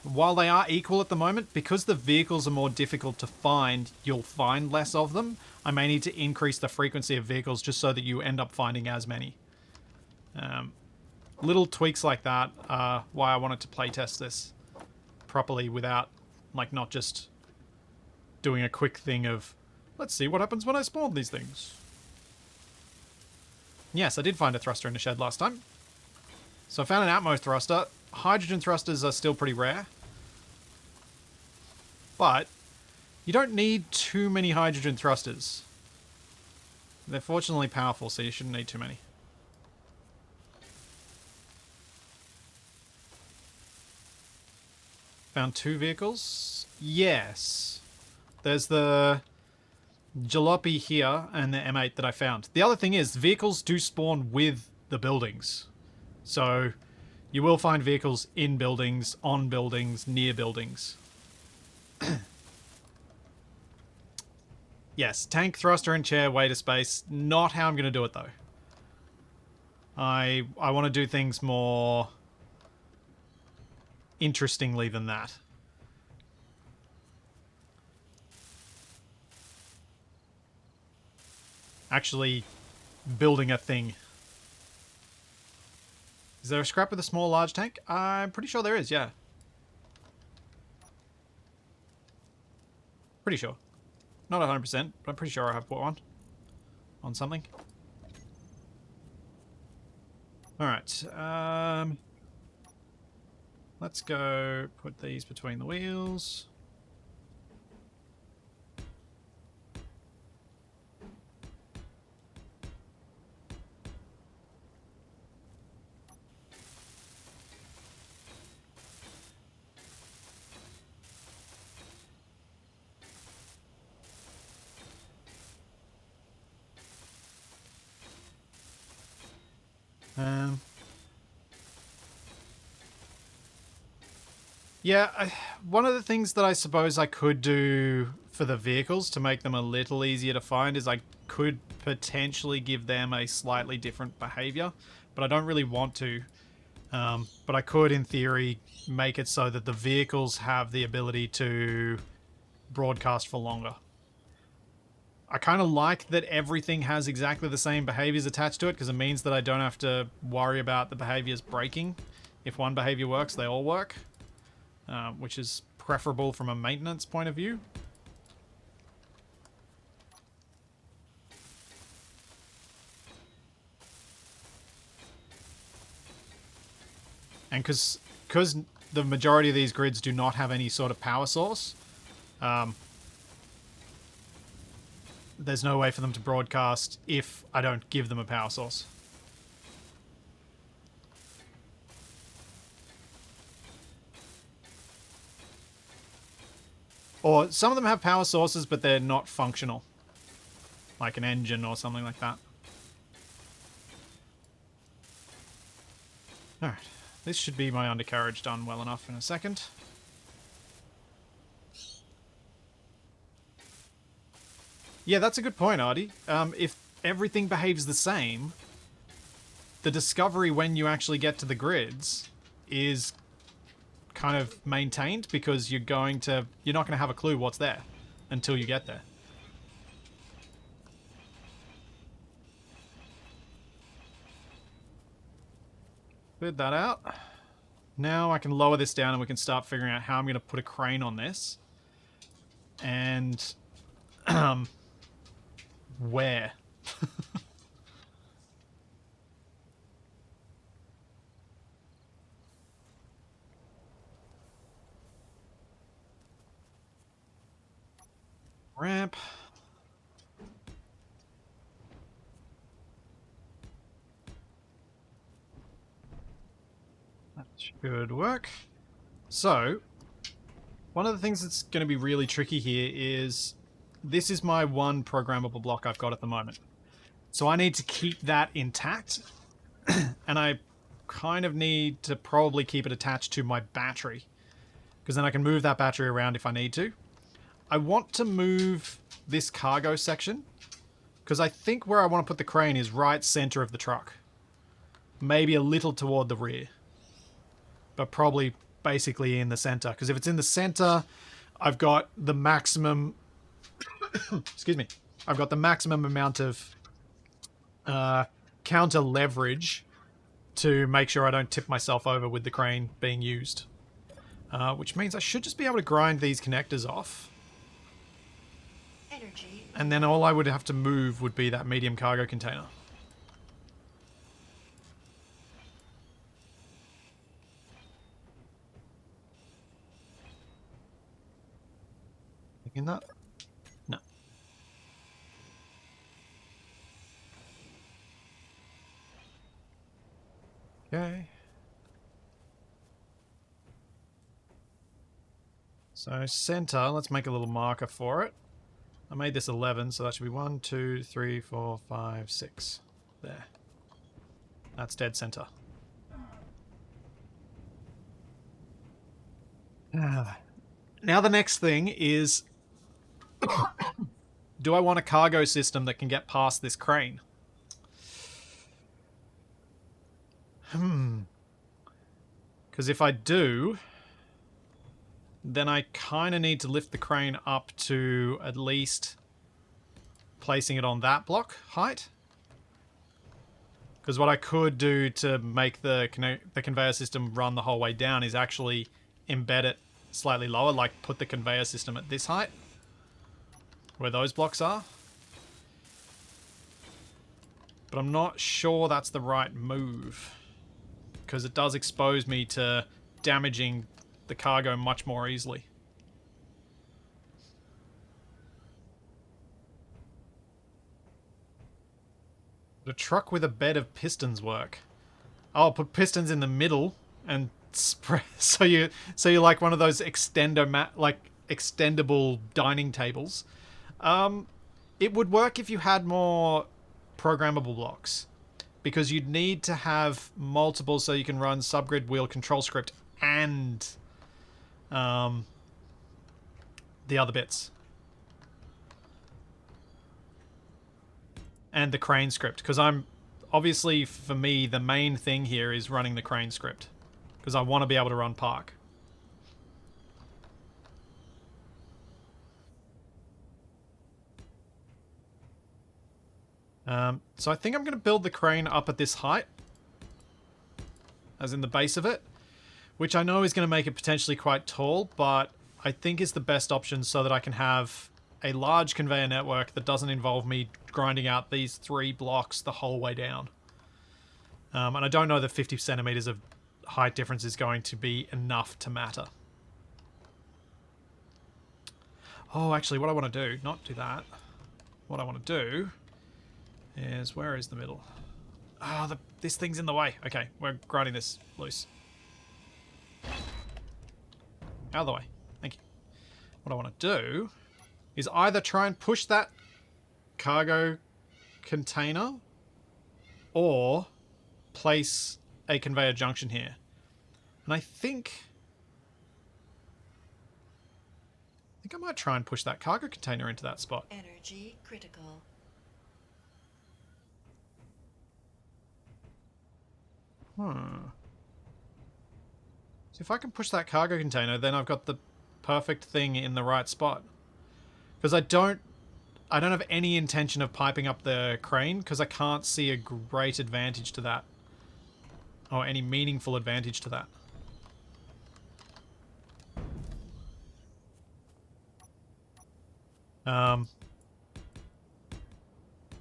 while they are equal at the moment, because the vehicles are more difficult to find, you'll find less of them. I may need to increase the frequency of vehicles just so that you end up finding as many. Little tweaks like that are why I wanted to playtest this properly without, like, not just doing a quick thing of, let's see what happens when I spawn these things. Yes, I did find a thruster in the shed last time. So I found an Atmo thruster. Hydrogen thrusters are still pretty rare. But you don't need too many hydrogen thrusters. They're fortunately powerful, so you shouldn't need too many. Found 2 vehicles? Yes. There's the Jalopy here and the M8 that I found. The other thing is, vehicles do spawn with the buildings. So you will find vehicles in buildings, on buildings, near buildings. Yes, tank, thruster, and chair, way to space. Not how I'm going to do it, though. I want to do things more interestingly than that. Actually building a thing. Is there a scrap with a small large tank? I'm pretty sure there is, yeah. Pretty sure. Not 100%, but I'm pretty sure I have put one on something. Alright, let's go put these between the wheels. Yeah, one of the things that I suppose I could do for the vehicles to make them a little easier to find is I could potentially give them a slightly different behavior, but I don't really want to. But I could, in theory, make it so that the vehicles have the ability to broadcast for longer. I kind of like that everything has exactly the same behaviors attached to it because it means that I don't have to worry about the behaviors breaking. If one behavior works, they all work, which is preferable from a maintenance point of view. And because the majority of these grids do not have any sort of power source, there's no way for them to broadcast if I don't give them a power source. Or some of them have power sources, but they're not functional. Like an engine or something like that. Alright. This should be my undercarriage done well enough in a second. Yeah, that's a good point, Artie. If everything behaves the same, the discovery when you actually get to the grids is kind of maintained because you're not going to have a clue what's there until you get there. Cleared that out. Now I can lower this down and we can start figuring out how I'm going to put a crane on this. And where? Ramp. That should work. So, one of the things that's going to be really tricky here is this is my one programmable block I've got at the moment. So I need to keep that intact, and I kind of need to probably keep it attached to my battery, because then I can move that battery around if I need to. I want to move this cargo section, because I think where I want to put the crane is right center of the truck. Maybe a little toward the rear, but probably basically in the center, because if it's in the center, I've got the maximum excuse me, I've got the maximum amount of counter leverage to make sure I don't tip myself over with the crane being used. Which means I should just be able to grind these connectors off. Energy. And then all I would have to move would be that medium cargo container. Thinking that? No. Okay. So center, let's make a little marker for it. I made this 11, so that should be 1, 2, 3, 4, 5, 6. There. That's dead center. Now the next thing is, do I want a cargo system that can get past this crane? Because if I do, then I kind of need to lift the crane up to at least placing it on that block height. Because what I could do to make the conveyor system run the whole way down is actually embed it slightly lower, like put the conveyor system at this height, where those blocks are. But I'm not sure that's the right move. because it does expose me to damaging the cargo much more easily. Would a truck with a bed of pistons work? I'll put pistons in the middle and spread so you're like one of those extendable dining tables. It would work if you had more programmable blocks, because you'd need to have multiple so you can run subgrid wheel control script and the other bits. And the crane script, because obviously for me the main thing here is running the crane script, because I want to be able to run park. So I think I'm going to build the crane up at this height, as in the base of it, which I know is going to make it potentially quite tall, but I think is the best option so that I can have a large conveyor network that doesn't involve me grinding out these 3 blocks the whole way down. And I don't know that 50 centimeters of height difference is going to be enough to matter. Oh, actually, what I want to do, not do that. What I want to do is, where is the middle? Ah, oh, this thing's in the way. Okay, we're grinding this loose. Out of the way. Thank you. What I want to do is either try and push that cargo container or place a conveyor junction here. And I think I might try and push that cargo container into that spot. Energy critical. So if I can push that cargo container, then I've got the perfect thing in the right spot. Because I don't have any intention of piping up the crane, because I can't see a great advantage to that. Or any meaningful advantage to that.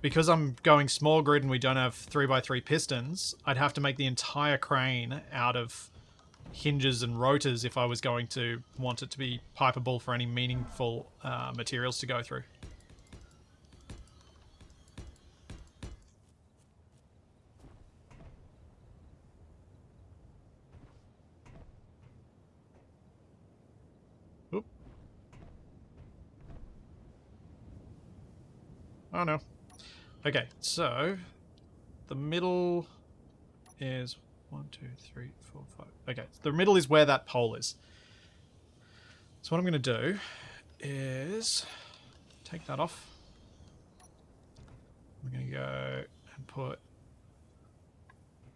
Because I'm going small grid and we don't have 3x3 pistons, I'd have to make the entire crane out of hinges and rotors if I was going to want it to be pipeable for any meaningful materials to go through. Oop. Oh no. Okay, so the middle is 1, 2, 3, 4, 5. Okay, the middle is where that pole is. So what I'm going to do is take that off. I'm going to go and put...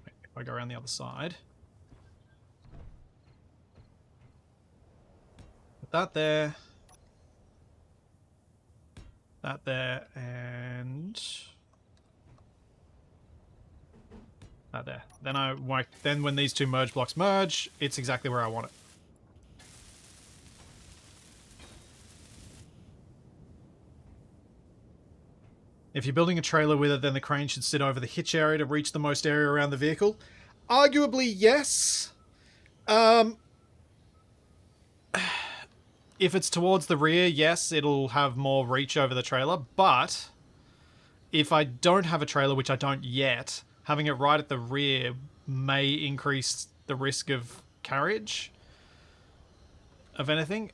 Wait, if I go around the other side. Put that there. That there, and... that there. Then when these 2 merge blocks merge, it's exactly where I want it. If you're building a trailer with it, then the crane should sit over the hitch area to reach the most area around the vehicle. Arguably, yes. If it's towards the rear, yes, it'll have more reach over the trailer. But if I don't have a trailer, which I don't yet, having it right at the rear may increase the risk of carriage of anything.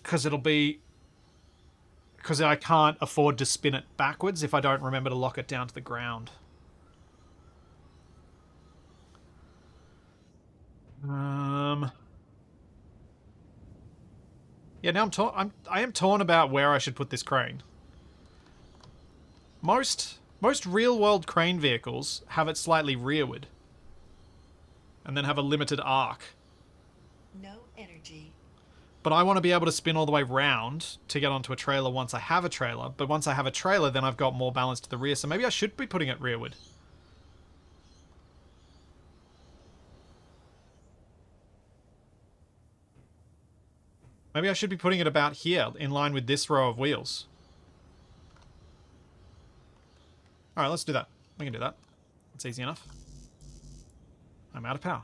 Because I can't afford to spin it backwards if I don't remember to lock it down to the ground. Yeah, now I am torn about where I should put this crane. Most real-world crane vehicles have it slightly rearward, and then have a limited arc. No energy. But I want to be able to spin all the way round to get onto a trailer once I have a trailer. But once I have a trailer, then I've got more balance to the rear. So maybe I should be putting it rearward. Maybe I should be putting it about here, in line with this row of wheels. Alright, let's do that. We can do that. It's easy enough. I'm out of power.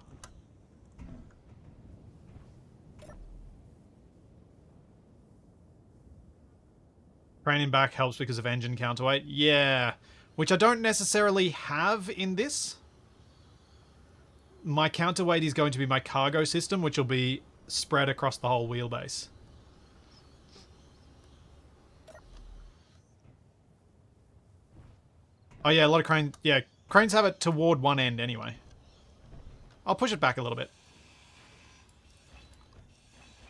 Craning back helps because of engine counterweight. Yeah, which I don't necessarily have in this. My counterweight is going to be my cargo system, which will be spread across the whole wheelbase. Oh yeah, a lot of cranes. Yeah, cranes have it toward one end anyway. I'll push it back a little bit.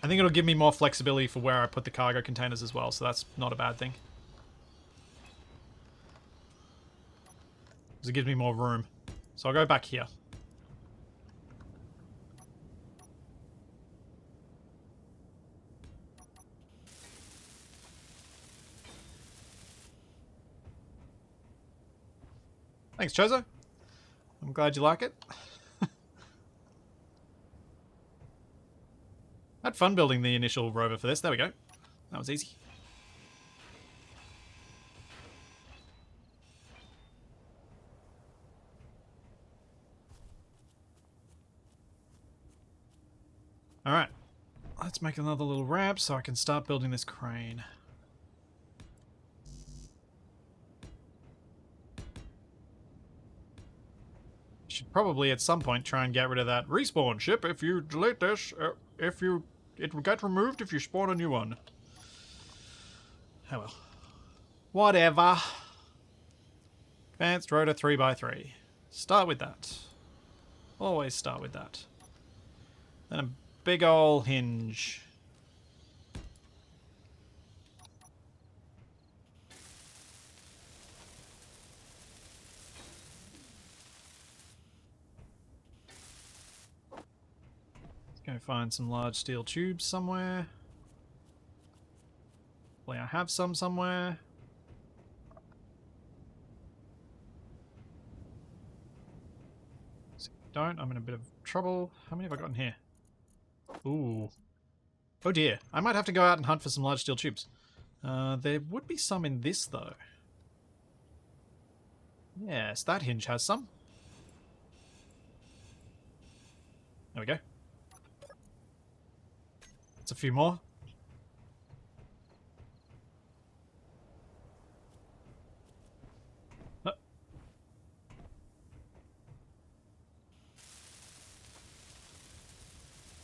I think it'll give me more flexibility for where I put the cargo containers as well, so that's not a bad thing. Because it gives me more room. So I'll go back here. Thanks, Chozo. I'm glad you like it. I had fun building the initial rover for this. There we go. That was easy. Alright. Let's make another little ramp so I can start building this crane. Should probably at some point try and get rid of that respawn ship if you delete this. It will get removed if you spawn a new one. Oh well. Whatever. Advanced rotor 3x3. Start with that. Always start with that. Then a big ol' hinge. Let's go find some large steel tubes somewhere. Hopefully I have some somewhere. So if I don't, I'm in a bit of trouble. How many have I got in here? Ooh. Oh dear. I might have to go out and hunt for some large steel tubes. There would be some in this, though. Yes, that hinge has some. There we go. That's a few more.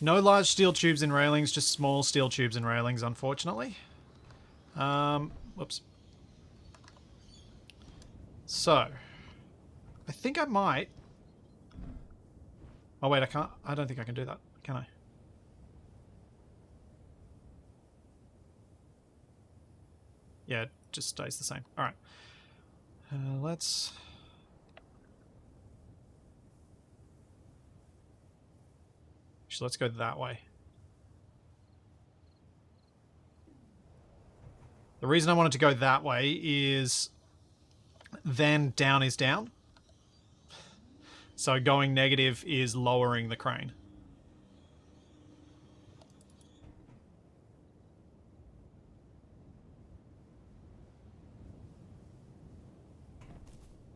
No large steel tubes in railings, just small steel tubes in railings, unfortunately. Whoops. So, I think I might... Oh wait, I can't... I don't think I can do that, can I? Yeah, it just stays the same. Alright. Let's... Actually, let's go that way. The reason I wanted to go that way is then down is down. So going negative is lowering the crane.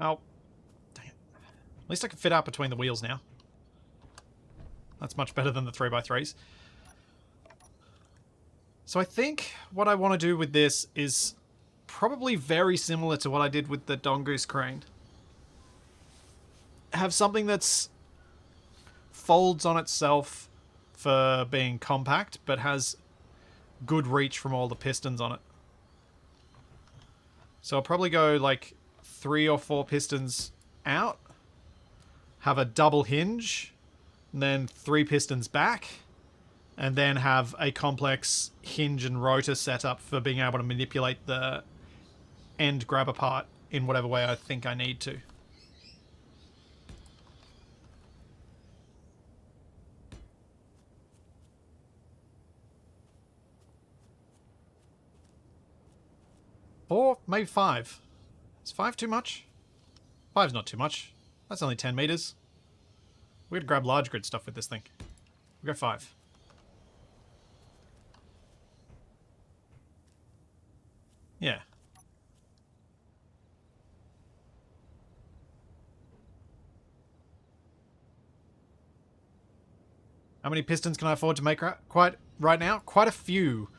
Oh, dang it. At least I can fit out between the wheels now. That's much better than the 3x3s. So I think what I want to do with this is probably very similar to what I did with the Dongoose crane. Have something that's folds on itself for being compact, but has good reach from all the pistons on it. So I'll probably go like 3 or 4 pistons out, have a double hinge, and then 3 pistons back, and then have a complex hinge and rotor setup for being able to manipulate the end grabber part in whatever way I think I need to. Or maybe 5. Is 5 too much? 5's not too much. That's only 10 meters. We're gonna grab large grid stuff with this thing. We'll go 5. Yeah. How many pistons can I afford to make quite right now? Quite a few.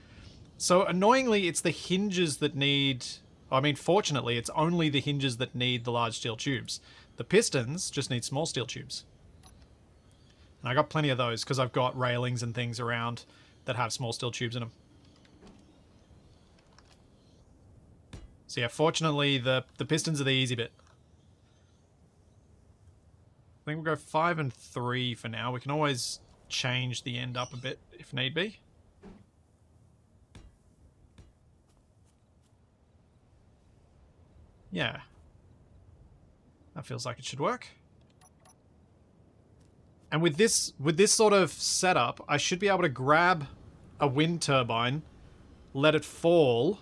So annoyingly, it's the hinges that need... I mean, fortunately, it's only the hinges that need the large steel tubes. The pistons just need small steel tubes. And I got plenty of those because I've got railings and things around that have small steel tubes in them. So yeah, fortunately, the pistons are the easy bit. I think we'll go 5 and 3 for now. We can always change the end up a bit if need be. Yeah. That feels like it should work. And with this sort of setup, I should be able to grab a wind turbine, let it fall,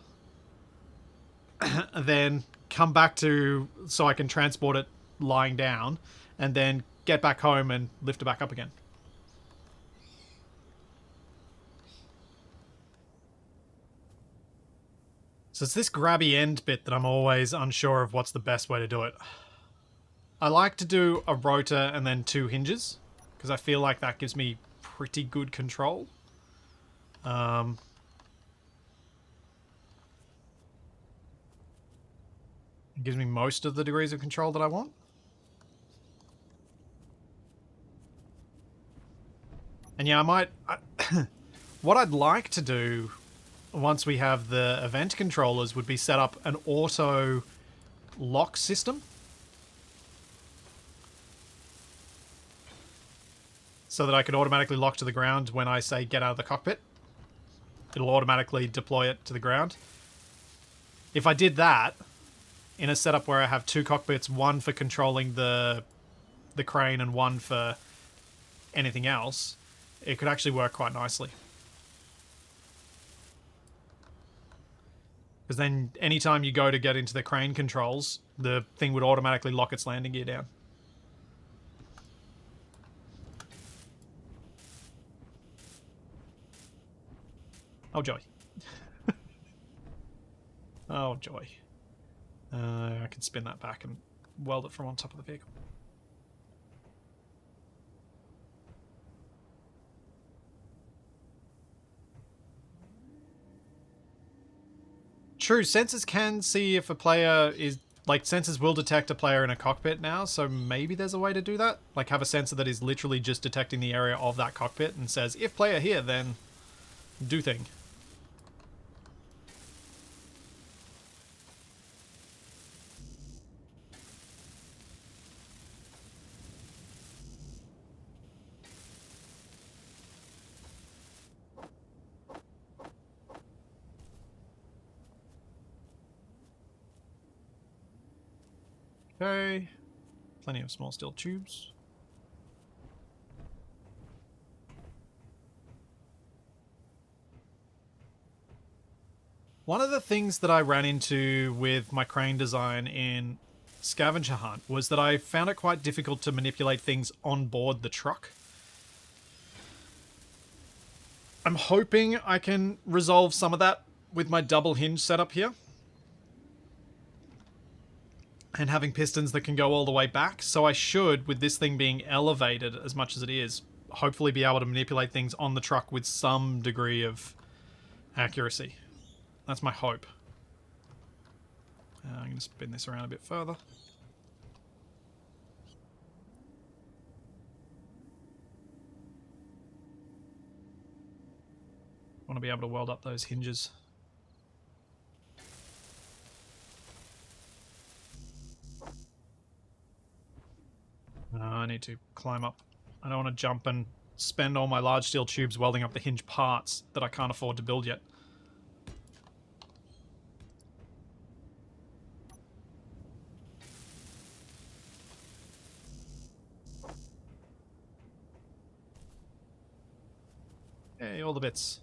then come back to so I can transport it lying down, and then get back home and lift it back up again. So it's this grabby end bit that I'm always unsure of what's the best way to do it. I like to do a rotor and then 2 hinges, because I feel like that gives me pretty good control. It gives me most of the degrees of control that I want. And yeah, what I'd like to do once we have the event controllers would be set up an auto lock system. So that I could automatically lock to the ground when I say get out of the cockpit. It'll automatically deploy it to the ground. If I did that in a setup where I have 2 cockpits, one for controlling the crane and one for anything else, it could actually work quite nicely. Because then anytime you go to get into the crane controls, the thing would automatically lock its landing gear down. Oh, joy. Oh, joy. I can spin that back and weld it from on top of the vehicle. True, sensors can see if a player is... Like, sensors will detect a player in a cockpit now, so maybe there's a way to do that. Like, have a sensor that is literally just detecting the area of that cockpit and says, if player here, then do thing. Okay. Plenty of small steel tubes. One of the things that I ran into with my crane design in Scavenger Hunt was that I found it quite difficult to manipulate things on board the truck. I'm hoping I can resolve some of that with my double hinge setup here. And having pistons that can go all the way back. So I should, with this thing being elevated as much as it is, hopefully be able to manipulate things on the truck with some degree of accuracy. That's my hope. I'm going to spin this around a bit further. I want to be able to weld up those hinges. I need to climb up. I don't want to jump and spend all my large steel tubes welding up the hinge parts that I can't afford to build yet. Hey, all the bits.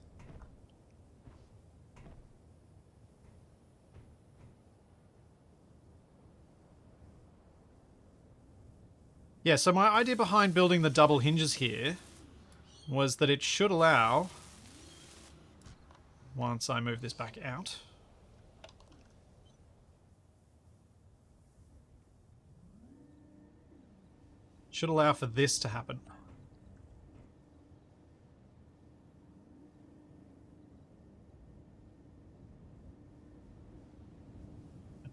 Yeah, so my idea behind building the double hinges here was that it should allow, once I move this back out, should allow for this to happen.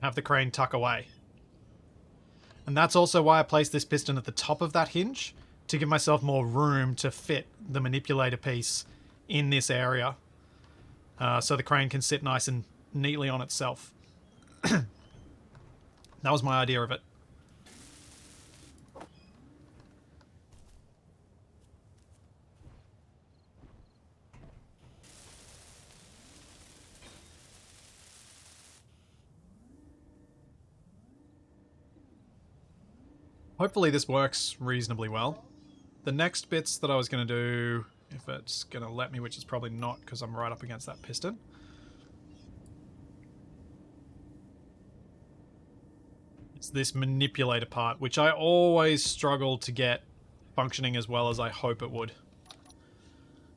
Have the crane tuck away. And that's also why I placed this piston at the top of that hinge, to give myself more room to fit the manipulator piece in this area. So the crane can sit nice and neatly on itself. That was my idea of it. Hopefully this works reasonably well. The next bits that I was going to do, if it's going to let me, which is probably not because I'm right up against that piston. It's this manipulator part, which I always struggle to get functioning as well as I hope it would.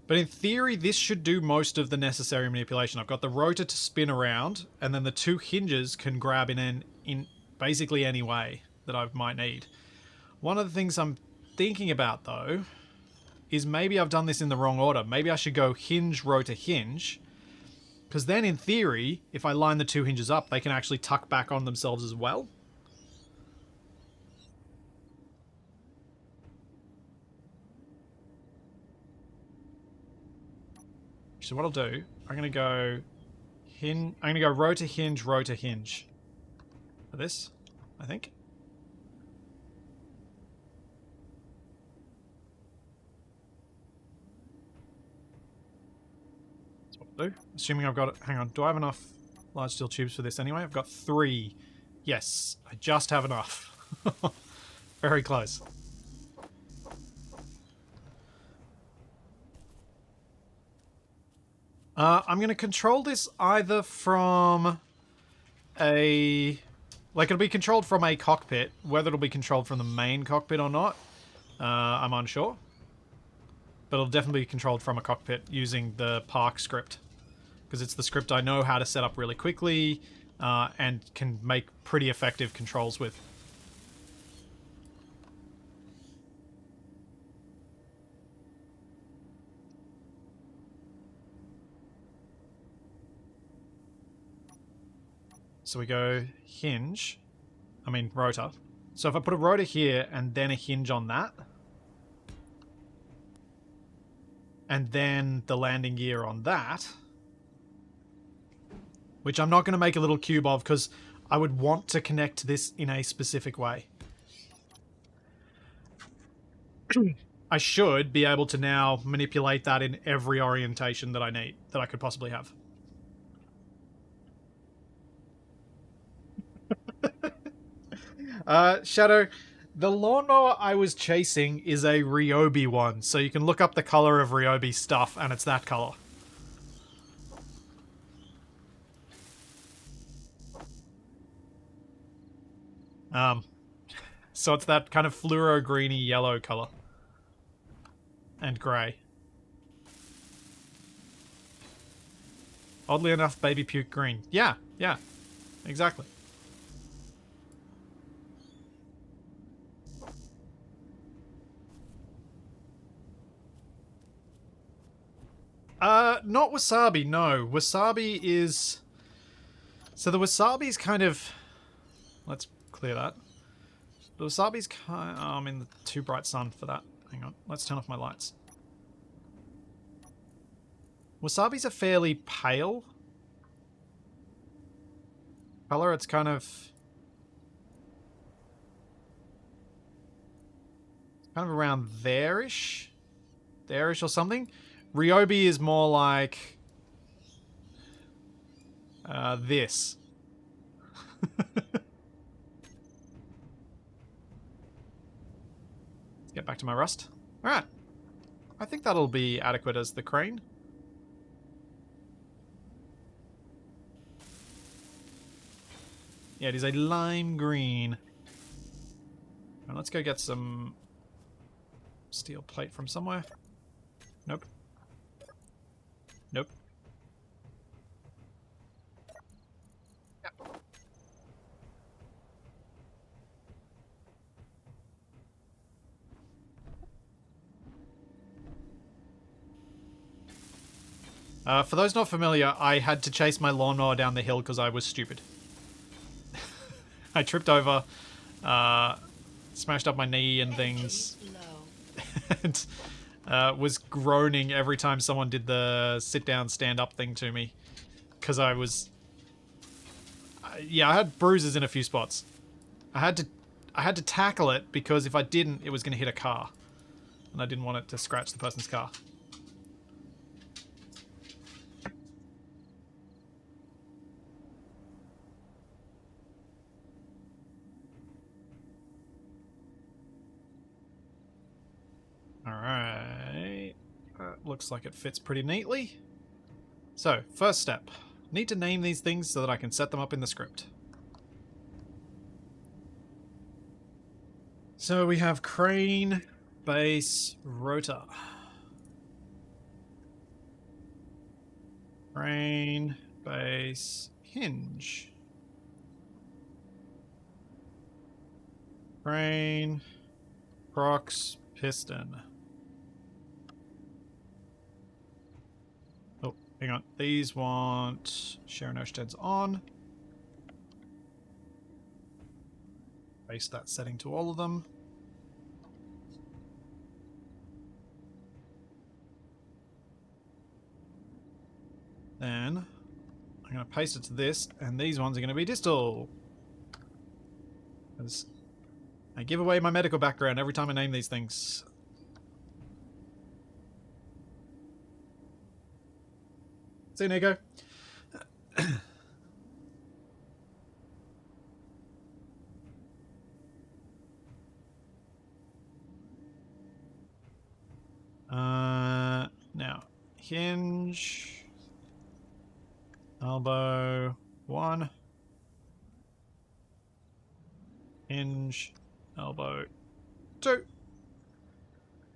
But in theory, this should do most of the necessary manipulation. I've got the rotor to spin around, and then the two hinges can grab in basically any way that I might need. One of the things I'm thinking about, though, is maybe I've done this in the wrong order. Maybe I should go hinge, rotor, hinge. Because then, in theory, if I line the two hinges up, they can actually tuck back on themselves as well. So what I'll do, I'm going to go rotor, hinge, rotor, hinge. For this, I think. Assuming I've got it. Hang on. Do I have enough large steel tubes for this anyway? I've got 3. Yes, I just have enough. Very close. I'm going to control this either from a... Like, it'll be controlled from a cockpit. Whether it'll be controlled from the main cockpit or not, I'm unsure. But it'll definitely be controlled from a cockpit using the Park script. Because it's the script I know how to set up really quickly and can make pretty effective controls with. So we go rotor. So if I put a rotor here and then a hinge on that, and then the landing gear on that, which I'm not going to make a little cube of because I would want to connect this in a specific way. I should be able to now manipulate that in every orientation that I need, that I could possibly have. Shadow, the lawnmower I was chasing is a Ryobi one, so you can look up the color of Ryobi stuff, and it's that color. So it's that kind of fluoro greeny yellow color. And grey. Oddly enough, baby puke green. Yeah, exactly. Not wasabi, no. Wasabi is... So the wasabi's kind of... Let's clear that. The wasabi's kind of... I'm in the too bright sun for that. Hang on, let's turn off my lights. Wasabi's a fairly pale color. It's kind of around there-ish or something. Ryobi is more like this. Let's get back to my rust. Alright. I think that'll be adequate as the crane. Yeah, it is a lime green. Right, let's go get some steel plate from somewhere. Nope. Nope. Yep. For those not familiar, I had to chase my lawnmower down the hill because I was stupid. I tripped over, smashed up my knee and Energy things, low. and was groaning every time someone did the sit down, stand up thing to me, because I was, yeah, I had bruises in a few spots. I had to tackle it because if I didn't, it was going to hit a car, and I didn't want it to scratch the person's car. Alright. Looks like it fits pretty neatly. So, first step. Need to name these things so that I can set them up in the script. So we have crane, base, rotor. Crane, base, hinge. Crane, prox, piston. Oh, hang on. These want share no sheds on. Base that setting to all of them. Then I'm going to paste it to this, and these ones are going to be distal. Because I give away my medical background every time I name these things. See you, Nico. Now, hinge, elbow, 1, hinge, elbow, 2.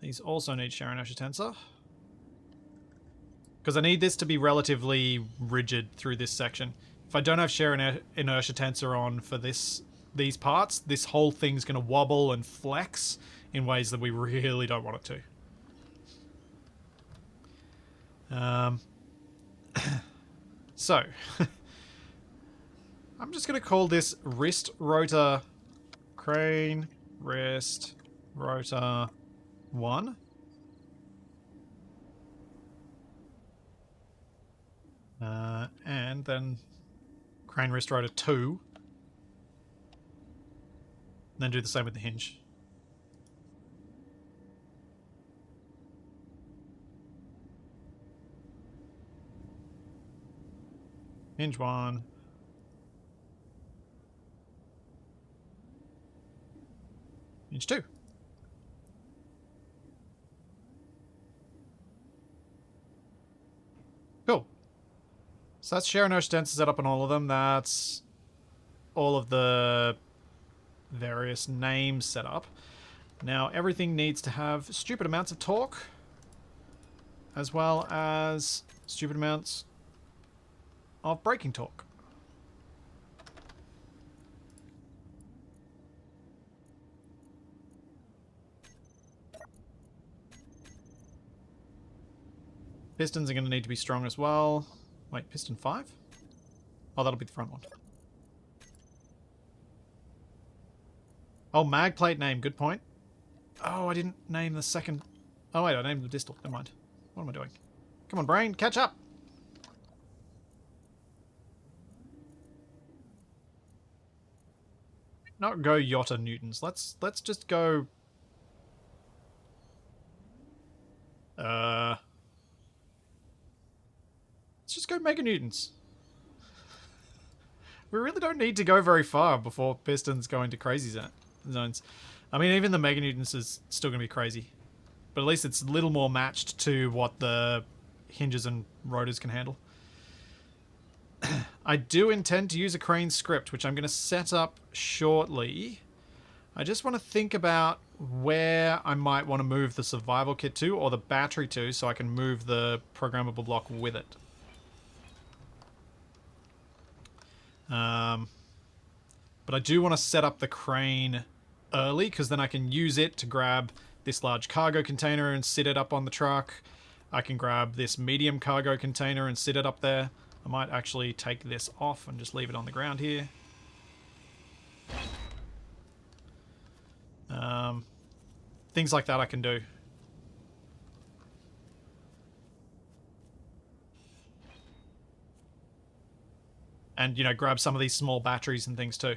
These also need share inertia tensor. Because I need this to be relatively rigid through this section. If I don't have share inertia tensor on for these parts, this whole thing's going to wobble and flex in ways that we really don't want it to. So, I'm just going to call this wrist rotor crane wrist rotor 1. And then crane wrist rotor 2. And then do the same with the hinge. Hinge 1. Hinge 2. Cool. So that's share inertia tensor set up on all of them. That's all of the various names set up. Now everything needs to have stupid amounts of torque, as well as stupid amounts of braking torque. Pistons are going to need to be strong as well. Wait, piston 5? Oh, that'll be the front one. Oh, mag plate name. Good point. Oh, I didn't name the second... Oh, wait, I named the distal. Never mind. What am I doing? Come on, brain. Catch up. Not go Yotta Newtons. Let's just go... Let's just go meganewtons. We really don't need to go very far before pistons go into crazy zones. I mean, even the meganewtons is still going to be crazy. But at least it's a little more matched to what the hinges and rotors can handle. I do intend to use a crane script, which I'm going to set up shortly. I just want to think about where I might want to move the survival kit to, or the battery to, so I can move the programmable block with it. But I do want to set up the crane early, because then I can use it to grab this large cargo container and sit it up on the truck. I can grab this medium cargo container and sit it up there. I might actually take this off and just leave it on the ground here. Things like that I can do. And, you know, grab some of these small batteries and things too.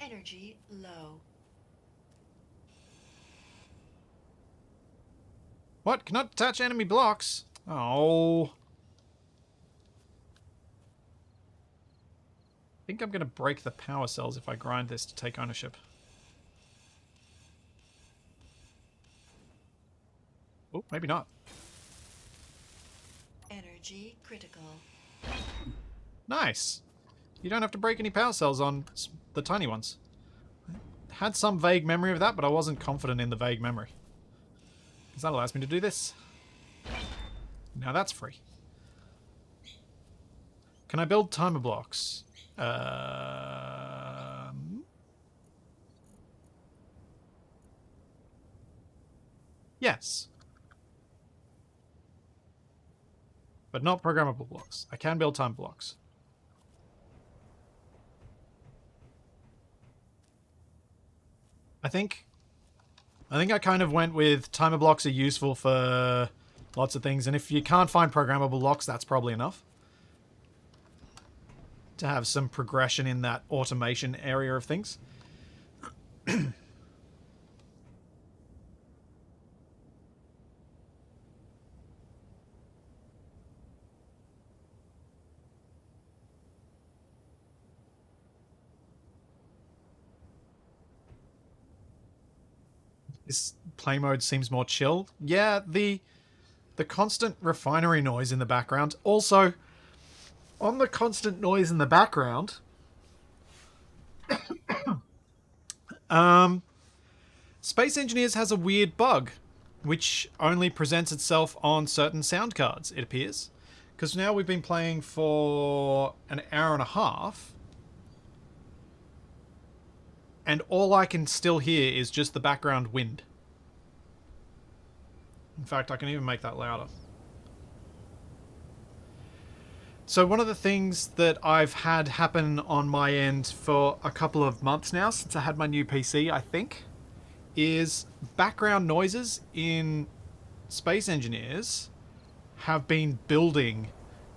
Energy low. What? Cannot detach enemy blocks? Oh. I think I'm going to break the power cells if I grind this to take ownership. Oh, maybe not. Energy critical. Nice. You don't have to break any power cells on the tiny ones. I had some vague memory of that, but I wasn't confident in the vague memory. Because that allows me to do this. Now that's free. Can I build timer blocks? Yes. But not programmable blocks. I can build time blocks. I think I kind of went with timer blocks are useful for lots of things, and if you can't find programmable blocks, that's probably enough. To have some progression in that automation area of things. This play mode seems more chill. Yeah, the constant refinery noise in the background. Also, on the constant noise in the background, Space Engineers has a weird bug, which only presents itself on certain sound cards, it appears. Because now we've been playing for an hour and a half, and all I can still hear is just the background wind. In fact, I can even make that louder. So one of the things that I've had happen on my end for a couple of months now, since I had my new PC, I think, is background noises in Space Engineers have been building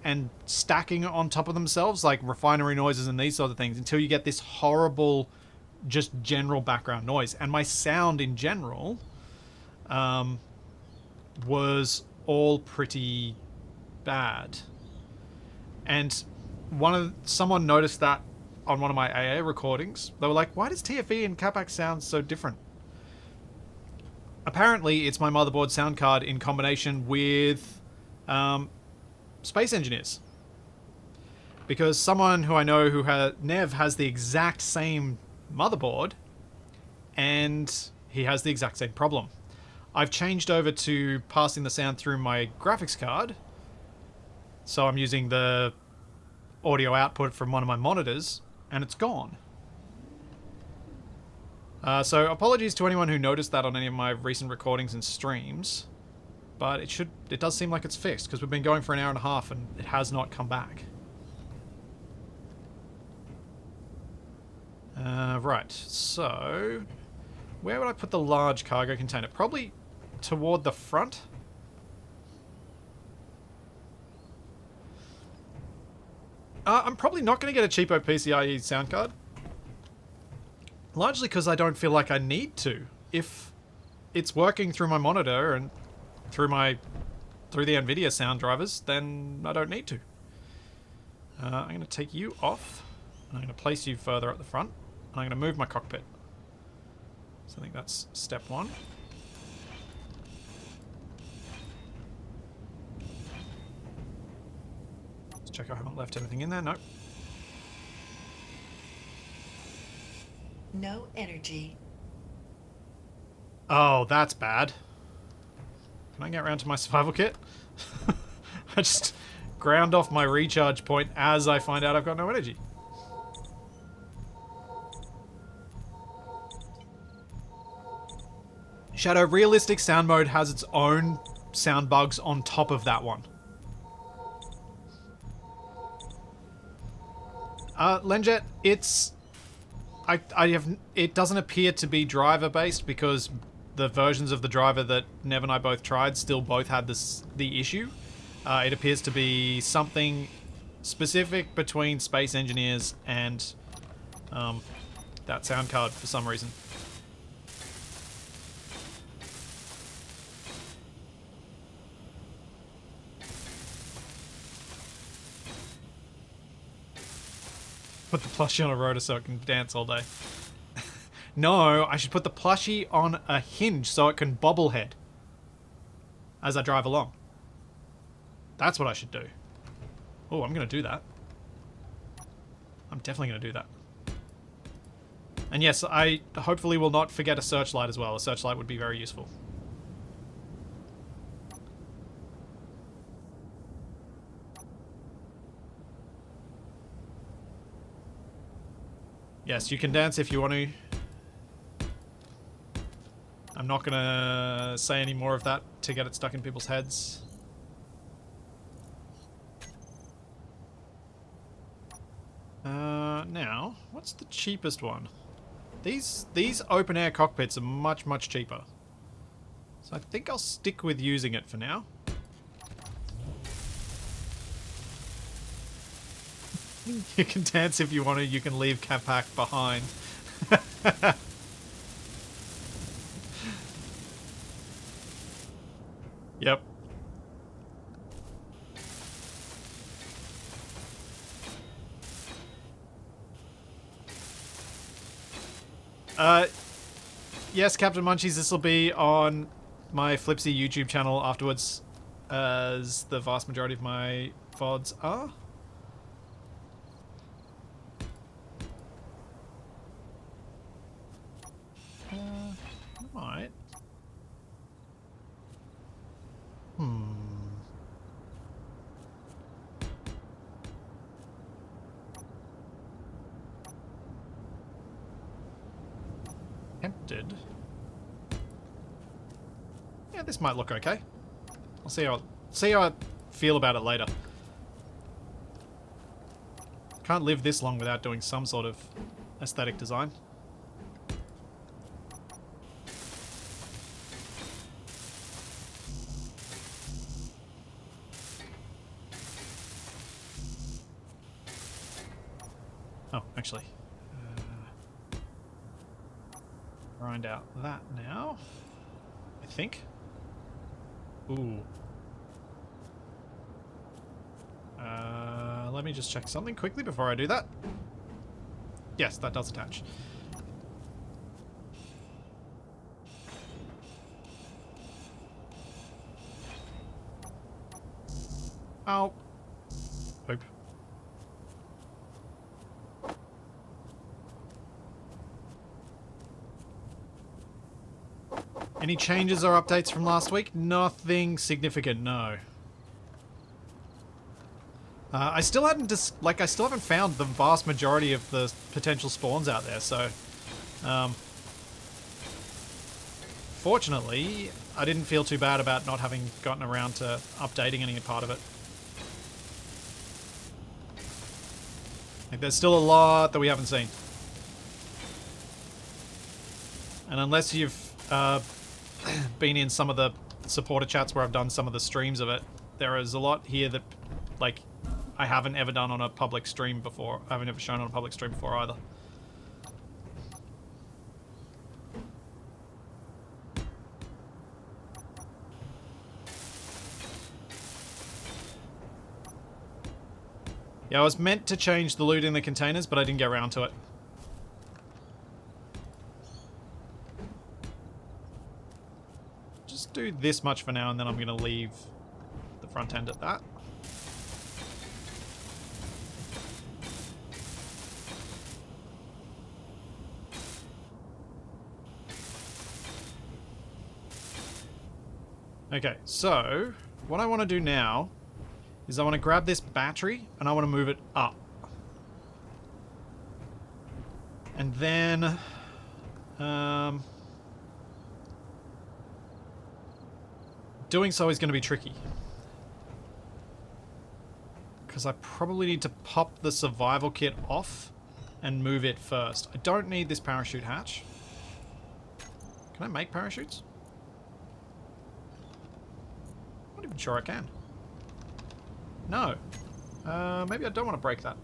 and stacking on top of themselves, like refinery noises and these sort of things, until you get this horrible, just general background noise. And my sound in general was all pretty bad. And someone noticed that on one of my AA recordings. They were like, why does TFE and Capac sound so different? Apparently, it's my motherboard sound card in combination with Space Engineers. Because someone who I know Nev has the exact same motherboard, and he has the exact same problem. I've changed over to passing the sound through my graphics card, so I'm using the audio output from one of my monitors, and it's gone. So apologies to anyone who noticed that on any of my recent recordings and streams, but it does seem like it's fixed, because we've been going for an hour and a half and it has not come back. Right, so where would I put the large cargo container? Probably toward the front. I'm probably not going to get a cheapo PCIe sound card. Largely because I don't feel like I need to. If it's working through my monitor and through the NVIDIA sound drivers, then I don't need to. I'm going to take you off, and I'm going to place you further at the front, and I'm going to move my cockpit. So I think that's step one. Let's check I haven't left anything in there. Nope. No energy. Oh, that's bad. Can I get around to my survival kit? I just ground off my recharge point as I find out I've got no energy. Shadow, realistic sound mode has its own sound bugs on top of that one. Lenjet, it doesn't appear to be driver based because the versions of the driver that Nev and I both tried still both had the issue. It appears to be something specific between Space Engineers and that sound card for some reason. Put the plushie on a rotor so it can dance all day. No, I should put the plushie on a hinge so it can bobblehead as I drive along. That's what I should do. Oh, I'm going to do that. I'm definitely going to do that. And yes, I hopefully will not forget a searchlight as well. A searchlight would be very useful. Yes, you can dance if you want to. I'm not going to say any more of that to get it stuck in people's heads. Now, what's the cheapest one? These open air cockpits are much, much cheaper. So I think I'll stick with using it for now. You can dance if you want to, you can leave Capac behind. Yep. Yes, Captain Munchies, this will be on my Flipsy YouTube channel afterwards, as the vast majority of my VODs are. Might. Tempted. Yeah, this might look okay. I'll see how I feel about it later. Can't live this long without doing some sort of aesthetic design. Oh, actually. Grind out that now, I think. Ooh. Let me just check something quickly before I do that. Yes, that does attach. Oh. Hope. Any changes or updates from last week? Nothing significant, no. I still haven't I still haven't found the vast majority of the potential spawns out there, so fortunately, I didn't feel too bad about not having gotten around to updating any part of it. Like, there's still a lot that we haven't seen. And unless you've been in some of the supporter chats where I've done some of the streams of it, there is a lot here that, like, I haven't ever done on a public stream before. I haven't ever shown on a public stream before either. Yeah, I was meant to change the loot in the containers, but I didn't get around to it. Just do this much for now, and then I'm going to leave the front end at that. Okay, so what I want to do now is I want to grab this battery and I want to move it up. And then doing so is going to be tricky. because I probably need to pop the survival kit off and move it first. I don't need this parachute hatch. Can I make parachutes? Not even sure I can. No. Maybe I don't want to break that.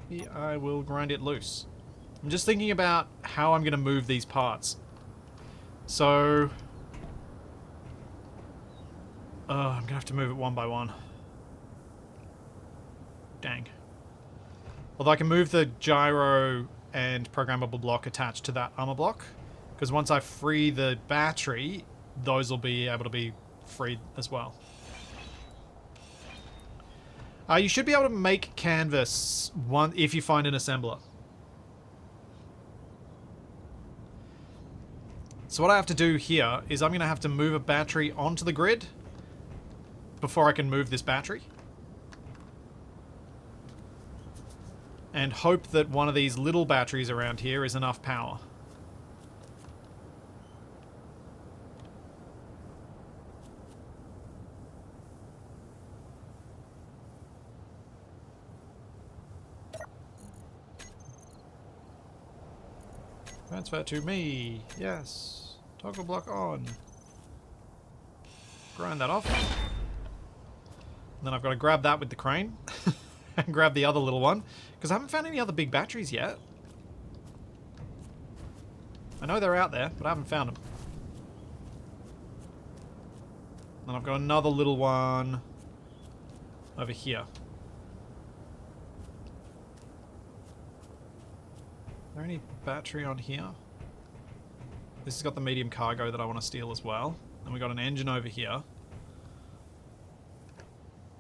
Maybe I will grind it loose. I'm just thinking about how I'm going to move these parts. So... I'm going to have to move it one by one. Dang. Although I can move the gyro and programmable block attached to that armor block. Because once I free the battery, those will be able to be freed as well. You should be able to make canvas if you find an assembler. So what I have to do here is I'm going to have to move a battery onto the grid before I can move this battery. And hope that one of these little batteries around here is enough power. Transfer to me. Yes. Toggle block on. Grind that off. And then I've got to grab that with the crane. And grab the other little one. Because I haven't found any other big batteries yet. I know they're out there, but I haven't found them. Then I've got another little one over here. Is there any battery on here? This has got the medium cargo that I want to steal as well. And we got an engine over here.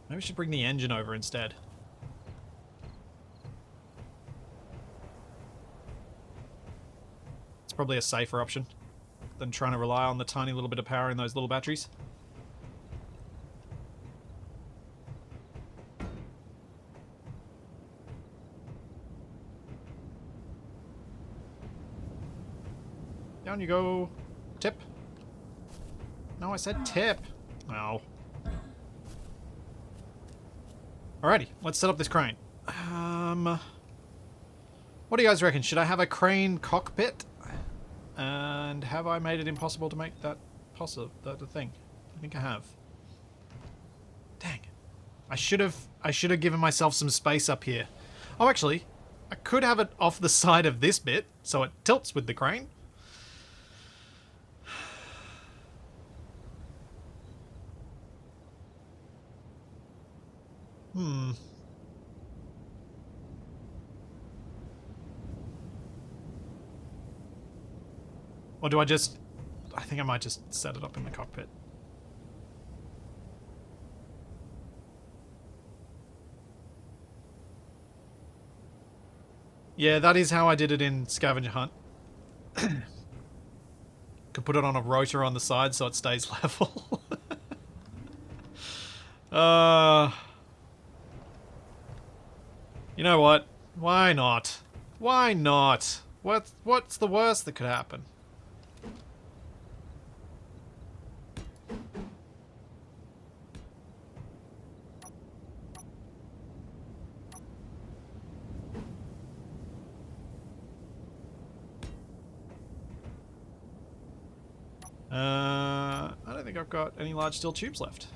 Maybe we should bring the engine over instead. It's probably a safer option than trying to rely on the tiny little bit of power in those little batteries. Down you go. Tip. No, I said tip. Oh. Alrighty, let's set up this crane. What do you guys reckon? Should I have a crane cockpit? And have I made it impossible to make that the thing? I think I have. Dang. I should have given myself some space up here. Oh, actually, I could have it off the side of this bit, so it tilts with the crane. Or do I just... I think I might just set it up in the cockpit. Yeah, that is how I did it in Scavenger Hunt. Could put it on a rotor on the side so it stays level. You know what? Why not? Why not? What's the worst that could happen? I don't think I've got any large steel tubes left.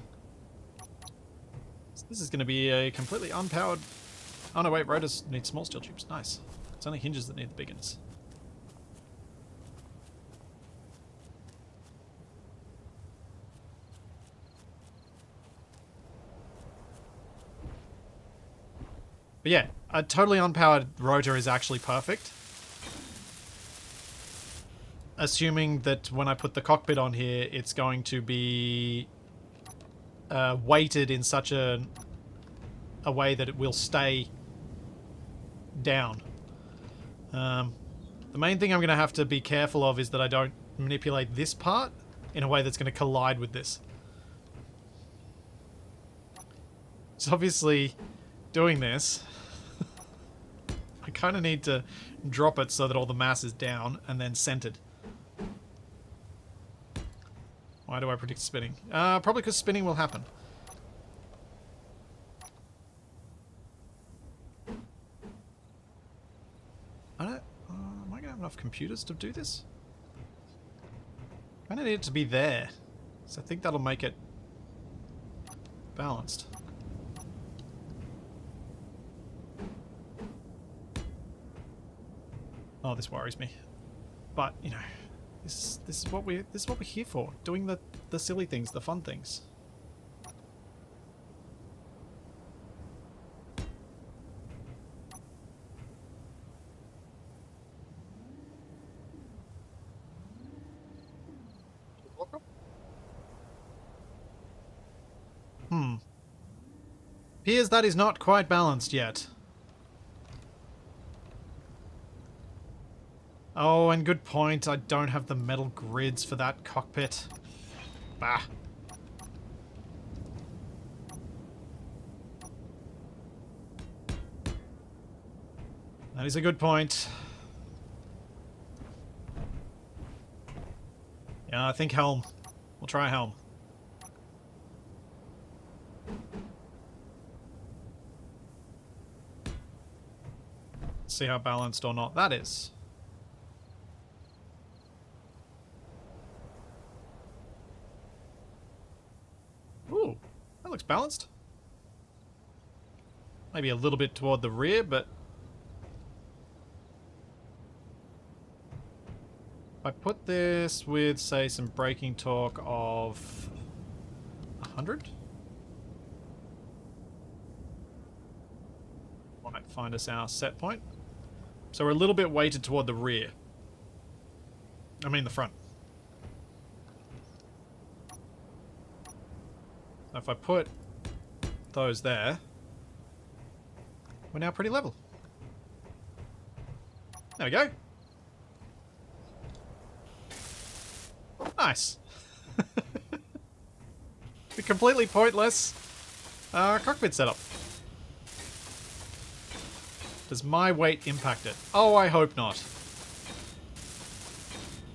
So this is going to be a completely unpowered... Oh no, wait, rotors need small steel tubes. Nice. It's only hinges that need the big ones. But yeah, a totally unpowered rotor is actually perfect. Assuming that when I put the cockpit on here, it's going to be weighted in such a way that it will stay down. The main thing I'm going to have to be careful of is that I don't manipulate this part in a way that's going to collide with this. So obviously, doing this, I kind of need to drop it so that all the mass is down and then centered. Why do I predict spinning? Probably because spinning will happen. I don't... am I going to have enough computers to do this? I need it to be there. So I think that'll make it balanced. Oh, this worries me. But, you know, this is what we're here for. Doing the silly things, the fun things. Appears that is not quite balanced yet. Oh, and good point. I don't have the metal grids for that cockpit. Bah. That is a good point. Yeah, I think helm. We'll try helm. See how balanced or not that is. Ooh, that looks balanced. Maybe a little bit toward the rear, but if I put this with, say, some braking torque of 100? Might find us our set point. So we're a little bit weighted toward the rear. I mean the front. So if I put those there, we're now pretty level. There we go. Nice. The completely pointless cockpit setup. Does my weight impact it? Oh, I hope not.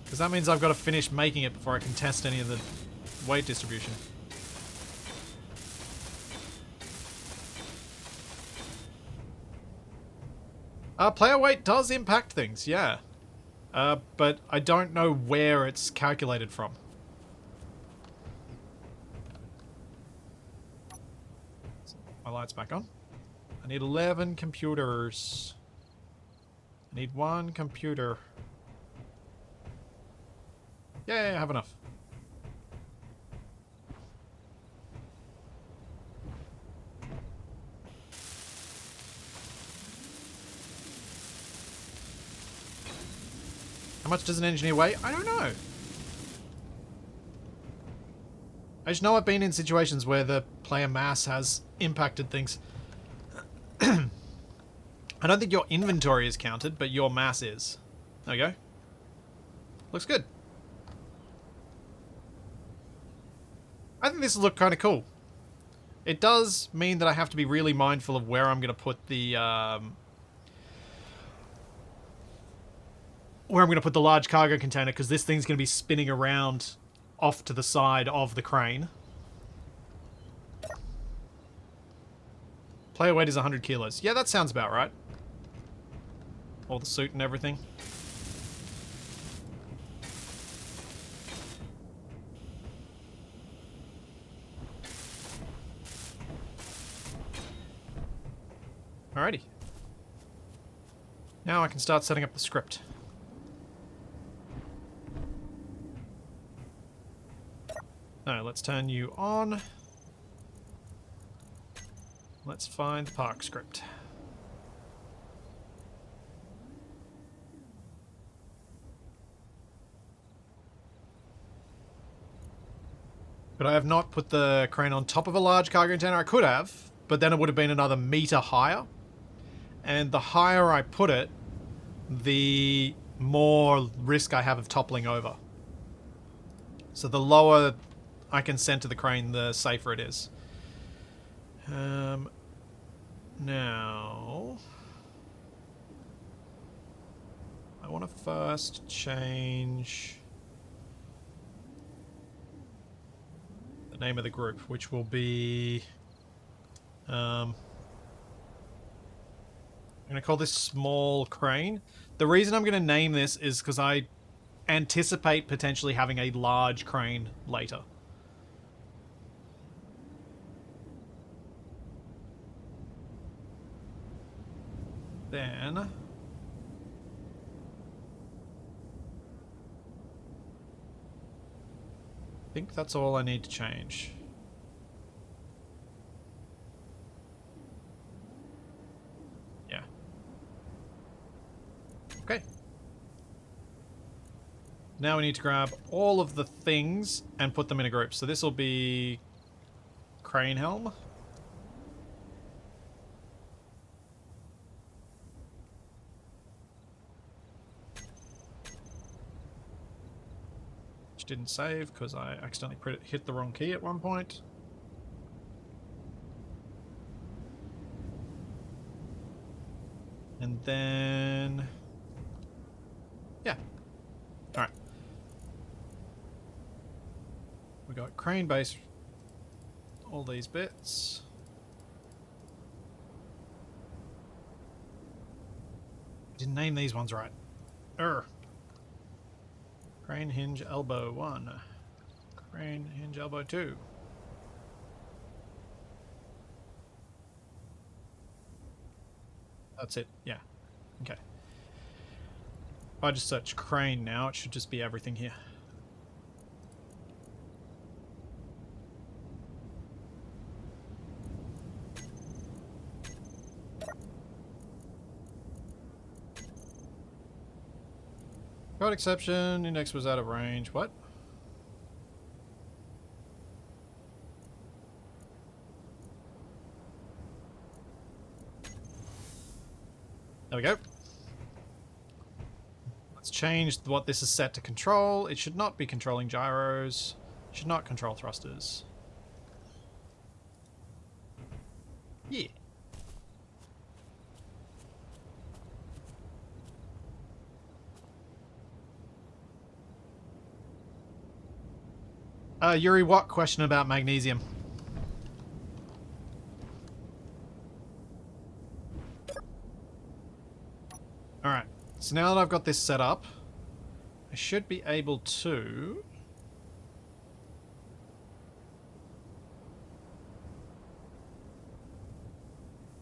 Because that means I've got to finish making it before I can test any of the weight distribution. Player weight does impact things, yeah. But I don't know where it's calculated from. My light's back on. I need 11 computers. I need 1 computer. Yay, I have enough. How much does an engineer weigh? I don't know. I just know I've been in situations where the player mass has impacted things. I don't think your inventory is counted, but your mass is. There we go. Looks good. I think this will look kind of cool. It does mean that I have to be really mindful of where I'm going to put the large cargo container, because this thing's going to be spinning around off to the side of the crane. Player weight is 100 kilos. Yeah, that sounds about right. All the suit and everything. Alrighty. Now I can start setting up the script. No, let's turn you on. Let's find the park script. But I have not put the crane on top of a large cargo container. I could have, but then it would have been another meter higher. And the higher I put it, the more risk I have of toppling over. So the lower I can center the crane, the safer it is. Now, I want to first change the name of the group, which will be... I'm going to call this Small Crane. The reason I'm going to name this is because I anticipate potentially having a large crane later. Then... I think that's all I need to change. Yeah. Okay. Now we need to grab all of the things and put them in a group. So this will be crane helm. Which didn't save because I accidentally hit the wrong key at one point. And then... yeah. Alright. We got crane base, all these bits. Didn't name these ones right. Crane hinge elbow 1. Crane hinge elbow 2. That's it, yeah. Okay. If I just search crane now, it should just be everything here. Code exception, index was out of range. What? There we go. Let's change what this is set to control. It should not be controlling gyros. It should not control thrusters. Yeah. Yuri, what question about magnesium? Alright, so now that I've got this set up, I should be able to...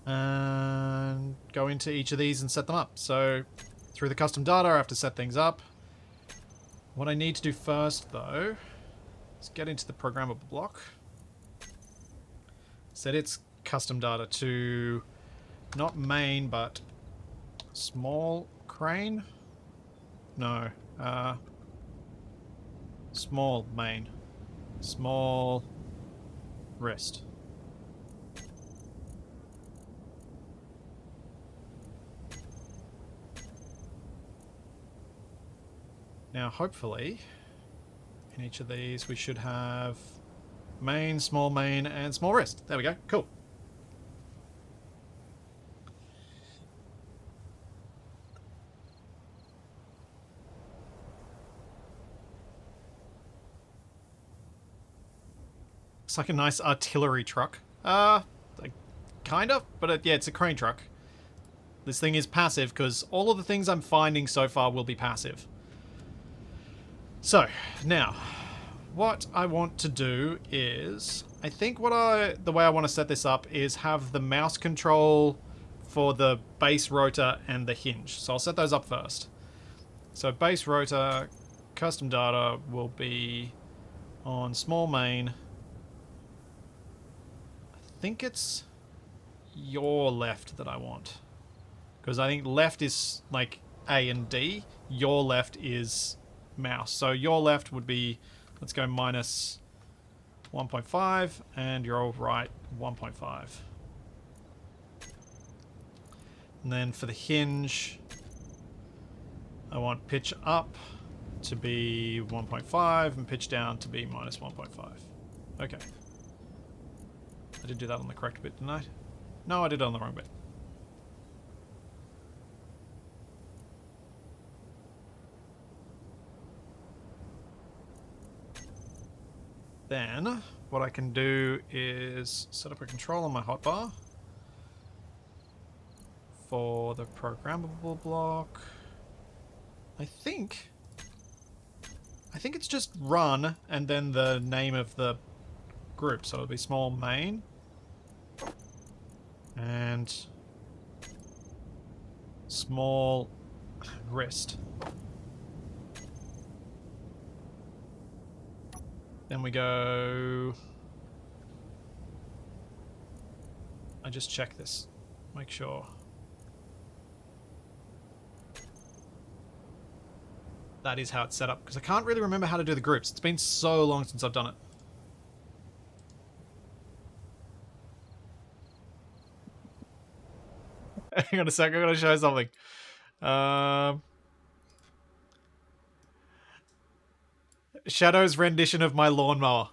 and go into each of these and set them up. So, through the custom data, I have to set things up. What I need to do first, though... let's get into the programmable block. Set its custom data to not main, but small crane? No. Small main. Small wrist. Now, hopefully... in each of these, we should have main, and small wrist. There we go. Cool. It's like a nice artillery truck. Like, kind of, but yeah, it's a crane truck. This thing is passive because all of the things I'm finding so far will be passive. So, now, what I want to do is, I think the way I want to set this up is have the mouse control for the base rotor and the hinge. So I'll set those up first. So base rotor, custom data will be on small main. I think it's your left that I want. Because I think left is like A and D, your left is mouse. So your left would be, let's go minus 1.5, and your right 1.5. And then for the hinge, I want pitch up to be 1.5 and pitch down to be minus 1.5. Okay. I did do that on the correct bit, didn't I? No, I did it on the wrong bit. Then, what I can do is set up a control on my hotbar for the programmable block. I think it's just run and then the name of the group. So it'll be small main and small wrist. Then we go... I just check this. Make sure. That is how it's set up, because I can't really remember how to do the groups. It's been so long since I've done it. Hang on a sec, I'm going to show something. Shadow's rendition of my lawnmower.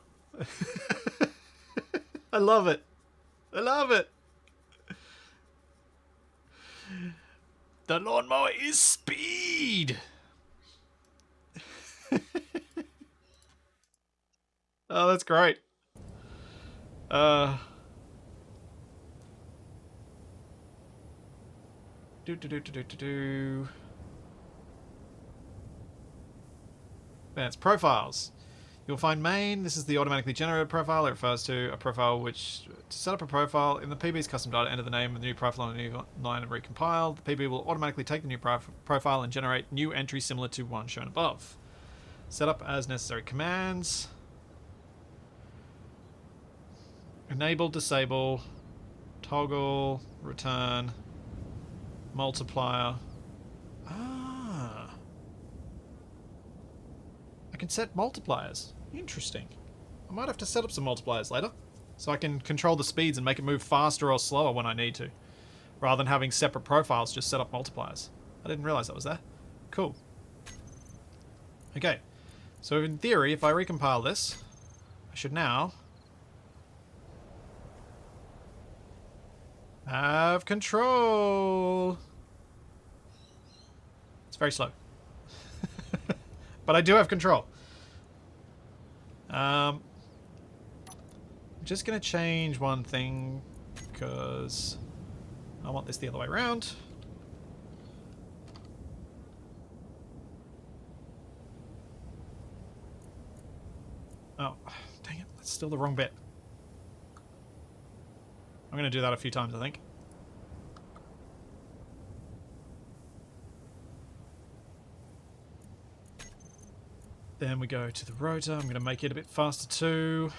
I love it. I love it. The lawnmower is speed. Oh, that's great. That's profiles. You'll find main. This is the automatically generated profile. It refers to a profile which, to set up a profile in the PB's custom data, enter the name of the new profile on a new line and recompile. The PB will automatically take the new profile and generate new entries similar to one shown above. Set up as necessary commands. Enable, disable, toggle, return, multiplier. Ah. I can set multipliers. Interesting. I might have to set up some multipliers later, so I can control the speeds and make it move faster or slower when I need to, rather than having separate profiles, just set up multipliers. I didn't realize that was there. Cool. Okay, so in theory, if I recompile this, I should now have control. It's very slow. But I do have control. I'm just going to change one thing because I want this the other way around. Oh, dang it. That's still the wrong bit. I'm going to do that a few times, I think. Then we go to the rotor. I'm going to make it a bit faster too.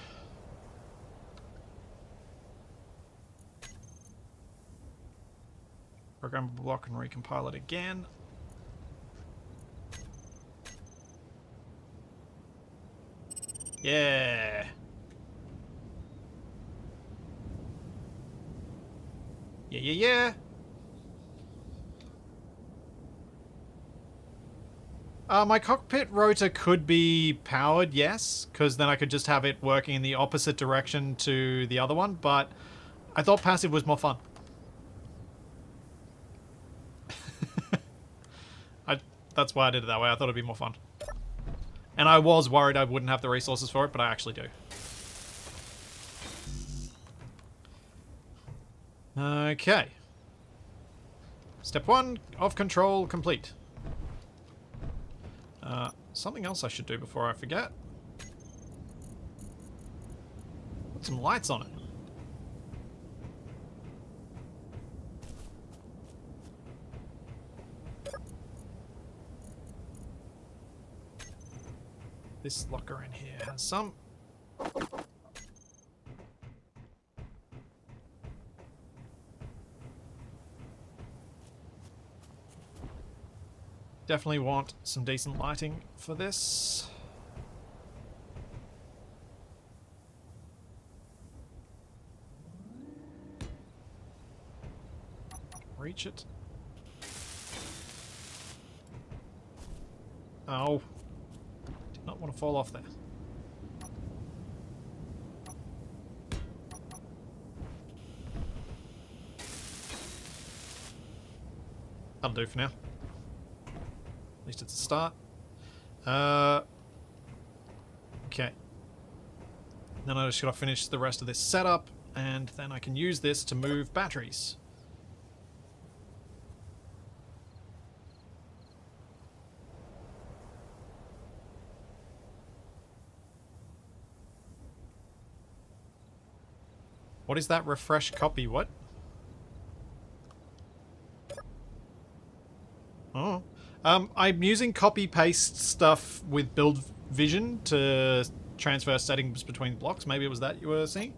Programmable block and recompile it again. Yeah. Yeah. My cockpit rotor could be powered, yes, because then I could just have it working in the opposite direction to the other one, but I thought passive was more fun. That's why I did it that way. I thought it'd be more fun. And I was worried I wouldn't have the resources for it, but I actually do. Okay. Step 1 of control complete. Something else I should do before I forget. Put some lights on it. This locker in here has some. Definitely want some decent lighting for this. Reach it. Oh. Did not want to fall off there. That'll do for now. At least it's a start. Okay. Then I just gotta finish the rest of this setup, and then I can use this to move batteries. What is that refresh copy? What? Oh. I'm using copy-paste stuff with build vision to transfer settings between blocks. Maybe it was that you were seeing?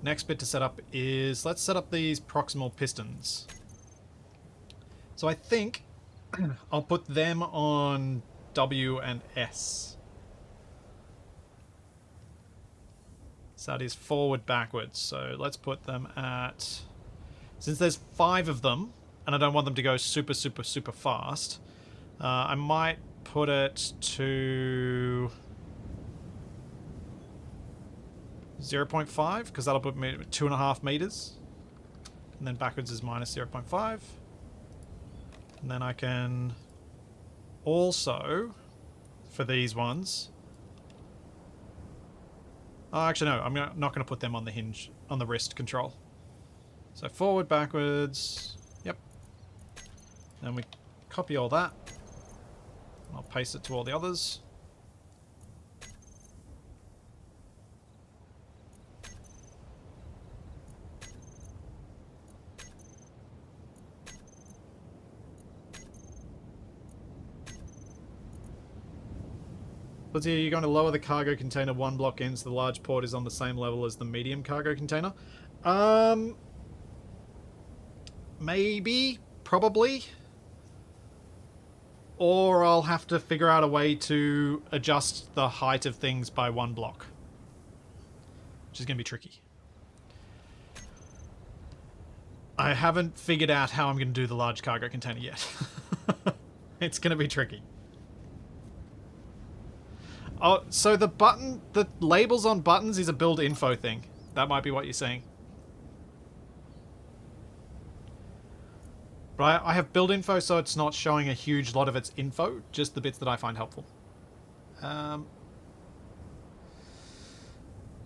Next bit to set up is, let's set up these proximal pistons. So I think I'll put them on W and S. So that is forward, backwards. So let's put them at... Since there's 5 of them, and I don't want them to go super, super, super fast, I might put it to 0.5, because that'll put me at 2.5 meters. And then backwards is minus 0.5. And then I can also, for these ones... Oh, actually, no, I'm not going to put them on the hinge, on the wrist control. So forward, backwards, yep. Then we copy all that. I'll paste it to all the others. Let's see, you're going to lower the cargo container 1 block in so the large port is on the same level as the medium cargo container. Maybe, probably. Or I'll have to figure out a way to adjust the height of things by 1 block. Which is going to be tricky. I haven't figured out how I'm going to do the large cargo container yet. It's going to be tricky. Oh, so the labels on buttons is a build info thing. That might be what you're saying. But I have build info, so it's not showing a huge lot of its info, just the bits that I find helpful.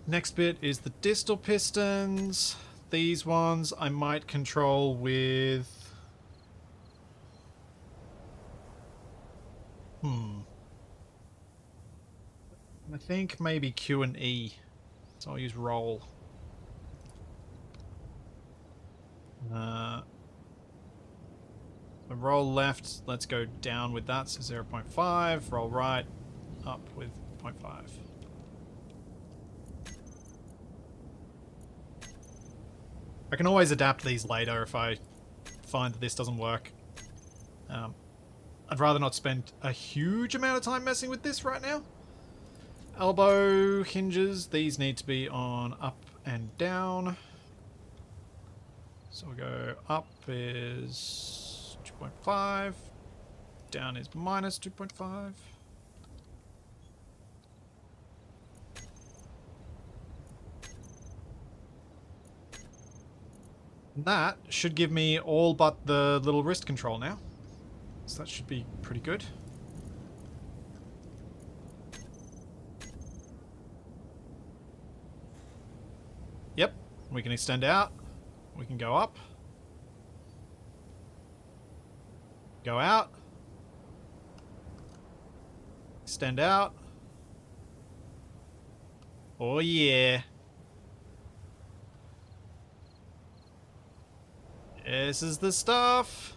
Next bit is the distal pistons. These ones I might control with... I think maybe Q and E. So I'll use roll. Roll left, let's go down with that, so 0.5. Roll right, up with 0.5. I can always adapt these later if I find that this doesn't work. I'd rather not spend a huge amount of time messing with this right now. Elbow hinges, these need to be on up and down. So we'll go up is 2.5, down is minus 2.5. That should give me all but the little wrist control now. So that should be pretty good. Yep, we can extend out. We can go up. Go out. Extend out. Oh yeah. This is the stuff.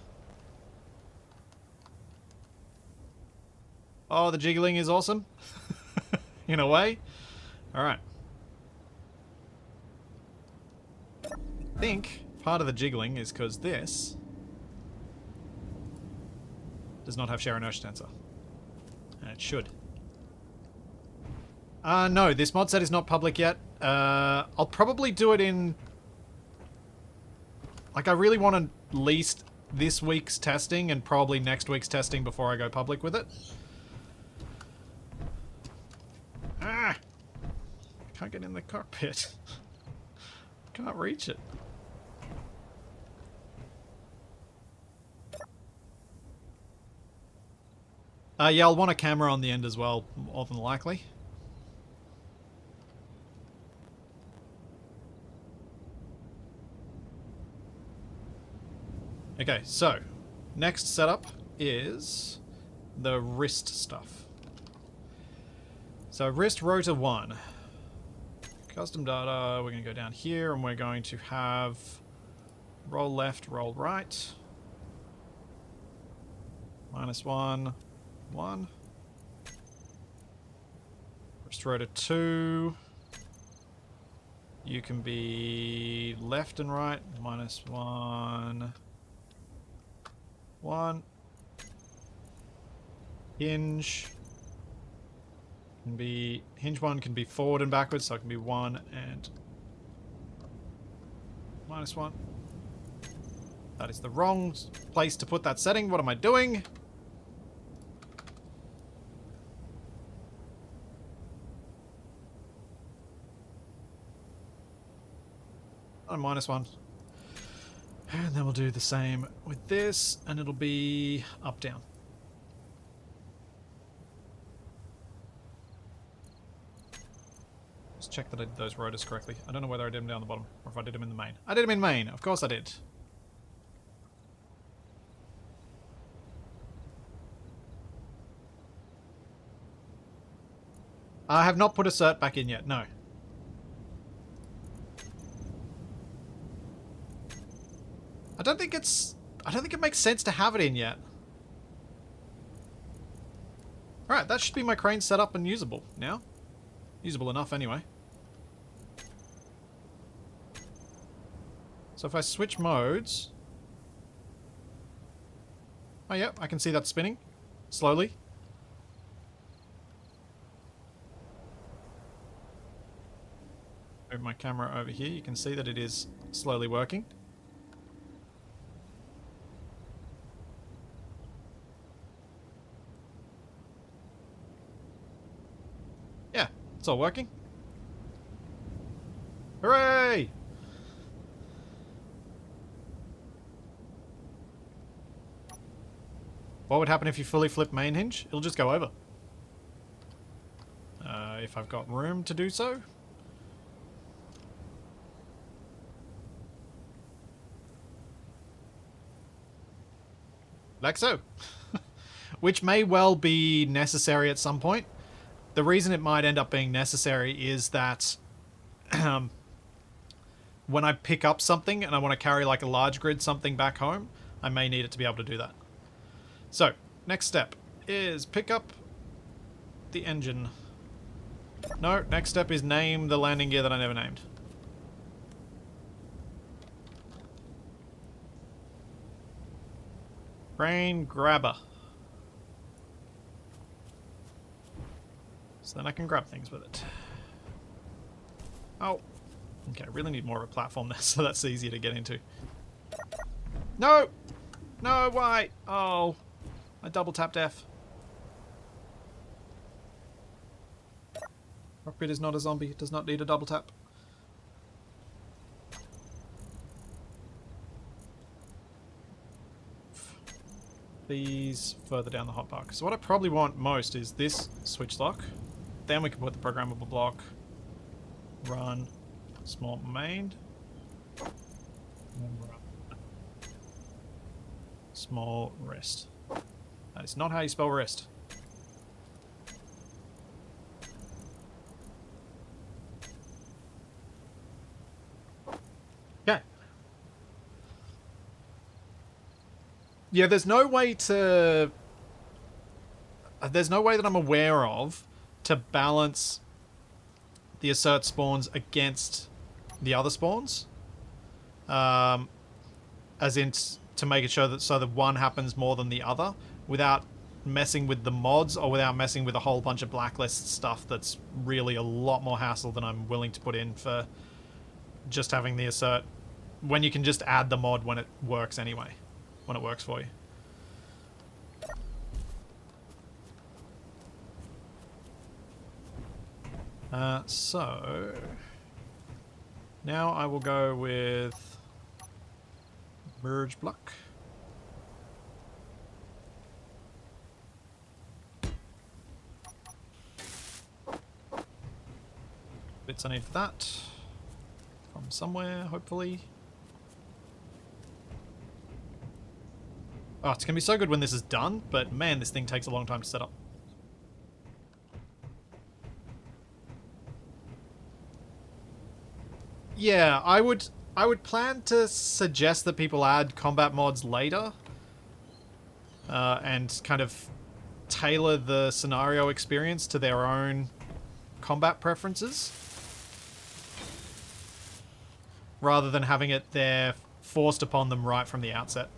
Oh, the jiggling is awesome. In a way. Alright. I think part of the jiggling is because this does not have share inertia tensor. And it should. No, this mod set is not public yet. I'll probably do it in... Like, I really want to least this week's testing and probably next week's testing before I go public with it. Ah! Can't get in the cockpit. Can't reach it. Yeah, I'll want a camera on the end as well, more than likely. Okay, so next setup is the wrist stuff. So wrist rotor 1. Custom data, we're going to go down here and we're going to have roll left, roll right. -1, 1. Wrist rotor 2. You can be left and right, -1, 1. Hinge. Can be hinge 1 can be forward and backwards, so it can be 1 and -1. That is the wrong place to put that setting. What am I doing? Oh, -1. And then we'll do the same with this, and it'll be up, down. Just check that I did those rotors correctly. I don't know whether I did them down the bottom, or if I did them in the main. I did them in main, of course I did. I have not put a cert back in yet, no. I don't think it makes sense to have it in yet. Alright, that should be my crane set up and usable now. Usable enough anyway. So if I switch modes... Oh yeah, I can see that spinning. Slowly. Move my camera over here, you can see that it is slowly working. Yeah, it's all working. Hooray! What would happen if you fully flip main hinge? It'll just go over. If I've got room to do so. Like so. Which may well be necessary at some point. The reason it might end up being necessary is that when I pick up something and I want to carry like a large grid something back home, I may need it to be able to do that. So, next step is pick up the engine. No, next step is name the landing gear that I never named. Crane grabber. So then I can grab things with it. Oh. Okay, I really need more of a platform there, so that's easier to get into. No! No, why? Oh. I double tapped F. Cockpit is not a zombie. It does not need a double tap. These further down the hotbar. So what I probably want most is this switch lock. Then we can put the programmable block. Run. Small main. Small wrist. That is not how you spell wrist. Okay. Yeah, there's no way to... There's no way that I'm aware of to balance the assert spawns against the other spawns. As in to make it sure that so that one happens more than the other without messing with the mods or without messing with a whole bunch of blacklist stuff that's really a lot more hassle than I'm willing to put in for just having the assert when you can just add the mod when it works anyway. When it works for you. So Now I will go with merge block. Bits I need for that. From somewhere, hopefully. Oh, it's going to be so good when this is done, but man, this thing takes a long time to set up. Yeah, I would plan to suggest that people add combat mods later. And kind of tailor the scenario experience to their own combat preferences. Rather than having it there forced upon them right from the outset.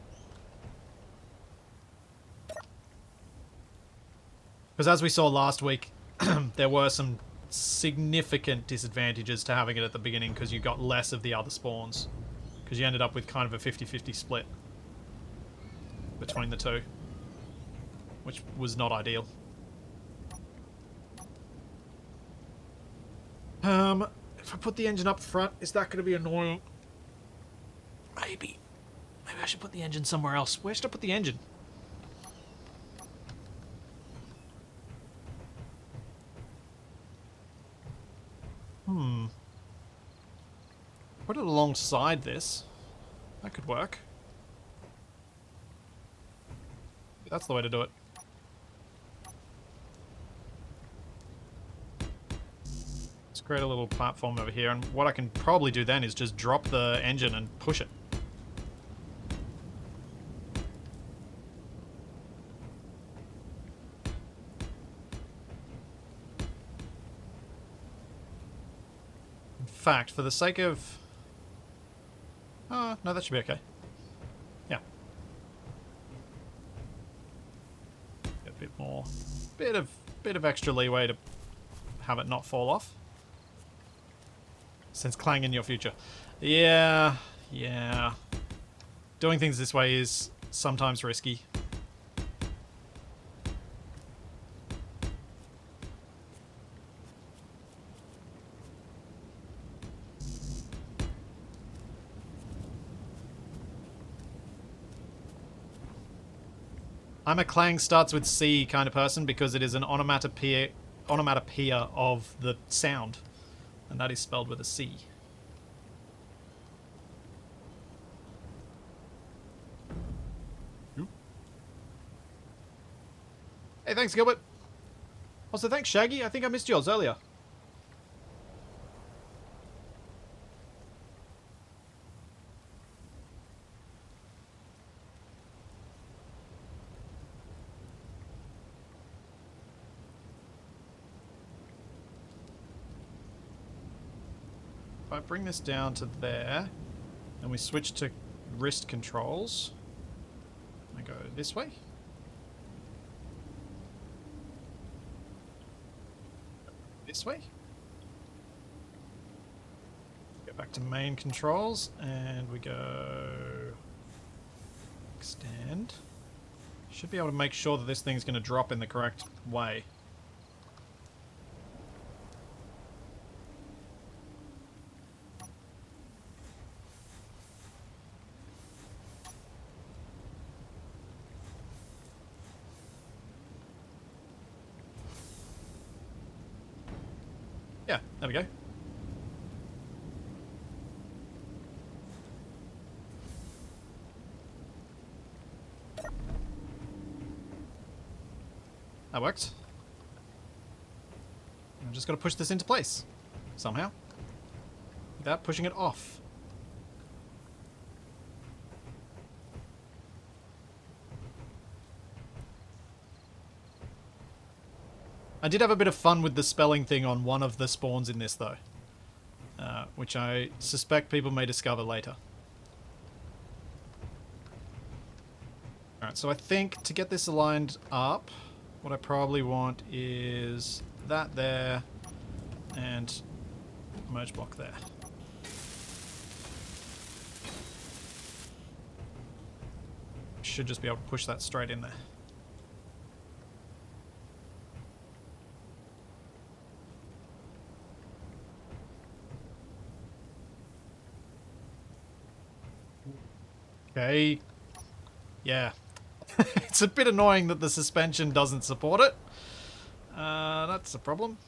Because as we saw last week, there were some significant disadvantages to having it at the beginning because you got less of the other spawns. Because you ended up with kind of a 50-50 split between the two. Which was not ideal. If I put the engine up front, is that going to be annoying? Maybe. Maybe I should put the engine somewhere else. Where should I put the engine? Put it alongside this. That could work. That's the way to do it. Let's create a little platform over here, and what I can probably do then is just drop the engine and push it. In fact, for the sake of... Oh, no, that should be okay. Yeah. Get a bit more... Bit of extra leeway to have it not fall off. Since Clang in your future. Yeah. Doing things this way is sometimes risky. I'm a Clang starts with C kind of person because it is an onomatopoeia of the sound. And that is spelled with a C. Oop. Hey, thanks, Gilbert. Also, thanks, Shaggy. I think I missed yours earlier. If I bring this down to there, and we switch to wrist controls, I go this way. This way. Get back to main controls, and we go extend. Should be able to make sure that this thing's going to drop in the correct way. Yeah, there we go. That worked. I'm just got to push this into place somehow without pushing it off. I did have a bit of fun with the spelling thing on one of the spawns in this, though. Which I suspect people may discover later. Alright, so I think to get this aligned up, what I probably want is that there, and merge block there. Should just be able to push that straight in there. Okay. Yeah. It's a bit annoying that the suspension doesn't support it. That's a problem.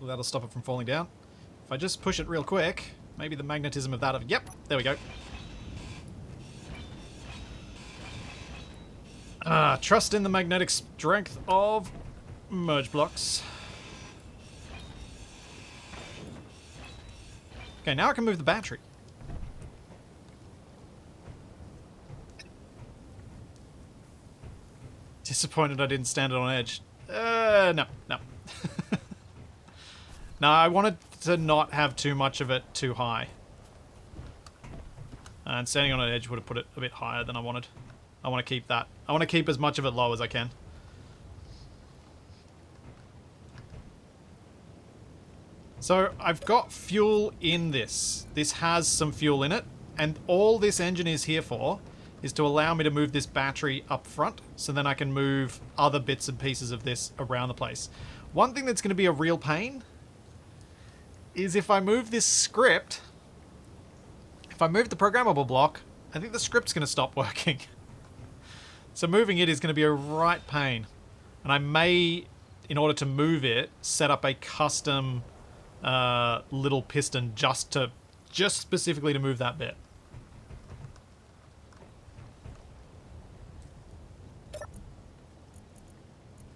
Well, that'll stop it from falling down. If I just push it real quick, maybe the magnetism of that of... Yep, there we go. Trust in the magnetic strength of merge blocks. Okay, now I can move the battery. Disappointed I didn't stand it on edge. No. No, I wanted to not have too much of it too high. And standing on an edge would have put it a bit higher than I wanted. I want to keep that. I want to keep as much of it low as I can. So, I've got fuel in this. This has some fuel in it. And all this engine is here for is to allow me to move this battery up front, so then I can move other bits and pieces of this around the place. One thing that's going to be a real pain is if I move this script, if I move the programmable block, I think the script's going to stop working. So moving it is going to be a right pain. And I may, in order to move it, set up a custom little piston just specifically to move that bit.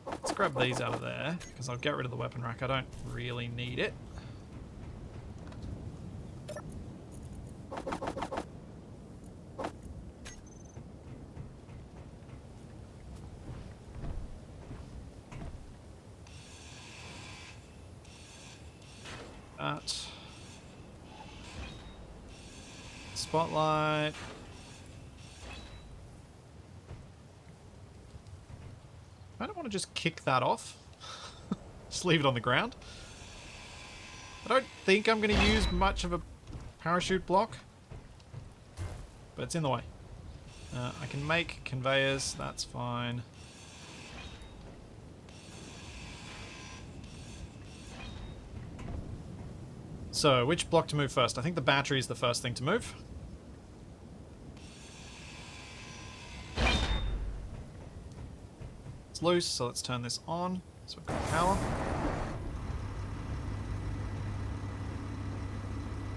Let's grab these out of there, because I'll get rid of the weapon rack. I don't really need it. That. Spotlight. I don't want to just kick that off. Just leave it on the ground. I don't think I'm going to use much of a parachute block, but it's in the way. I can make conveyors, that's fine. So, which block to move first? I think the battery is the first thing to move. It's loose, so let's turn this on. So we've got power.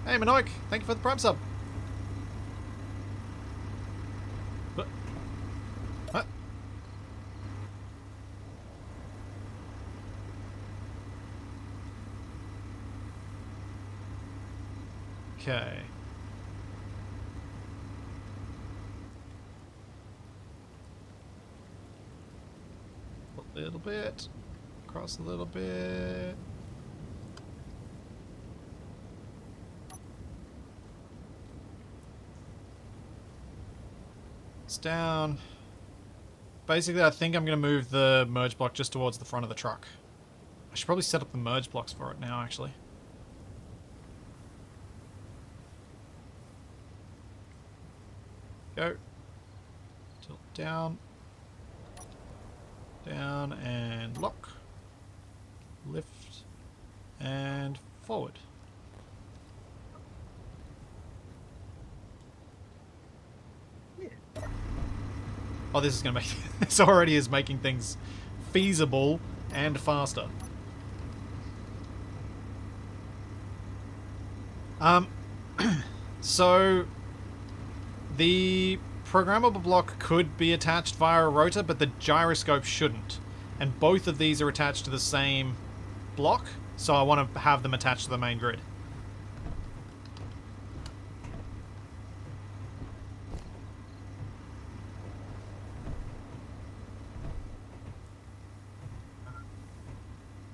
Hey, Minoik, thank you for the Prime sub. What? Okay. A little bit. Across a little bit. It's down. Basically, I think I'm going to move the merge block just towards the front of the truck. I should probably set up the merge blocks for it now, actually. Go. Tilt down. Down and lock. Lift. And forward. Yeah. Oh, this is going to make... This already is making things feasible and faster. So... The programmable block could be attached via a rotor, but the gyroscope shouldn't. And both of these are attached to the same block, so I want to have them attached to the main grid.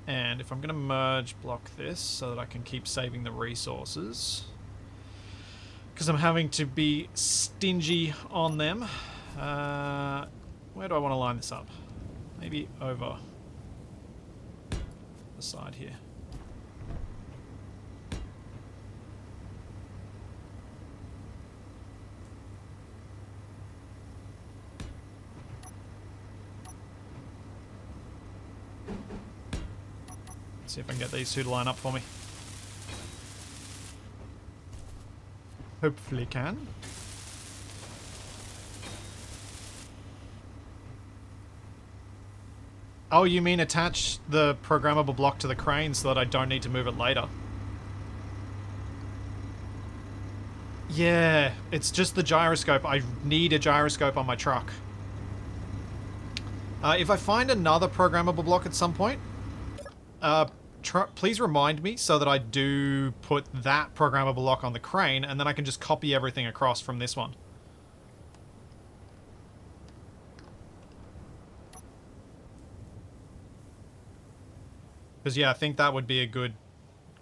And if I'm going to merge block this so that I can keep saving the resources... because I'm having to be stingy on them. Where do I want to line this up? Maybe over the side here. See if I can get these two to line up for me. Hopefully can. Oh, you mean attach the programmable block to the crane so that I don't need to move it later? Yeah, it's just the gyroscope. I need a gyroscope on my truck. If I find another programmable block at some point, please remind me so that I do put that programmable block on the crane, and then I can just copy everything across from this one. Because yeah, I think that would be a good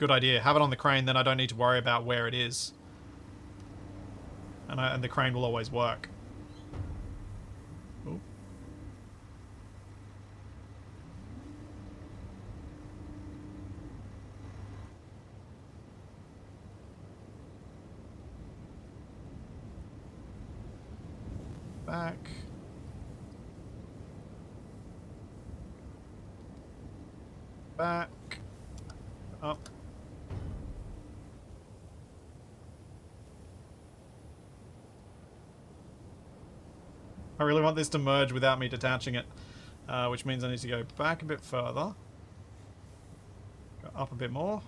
idea. Have it on the crane, then I don't need to worry about where it is. And the crane will always work. Ooh. Back. Back. Up. I really want this to merge without me detaching it, which means I need to go back a bit further. Go up a bit more.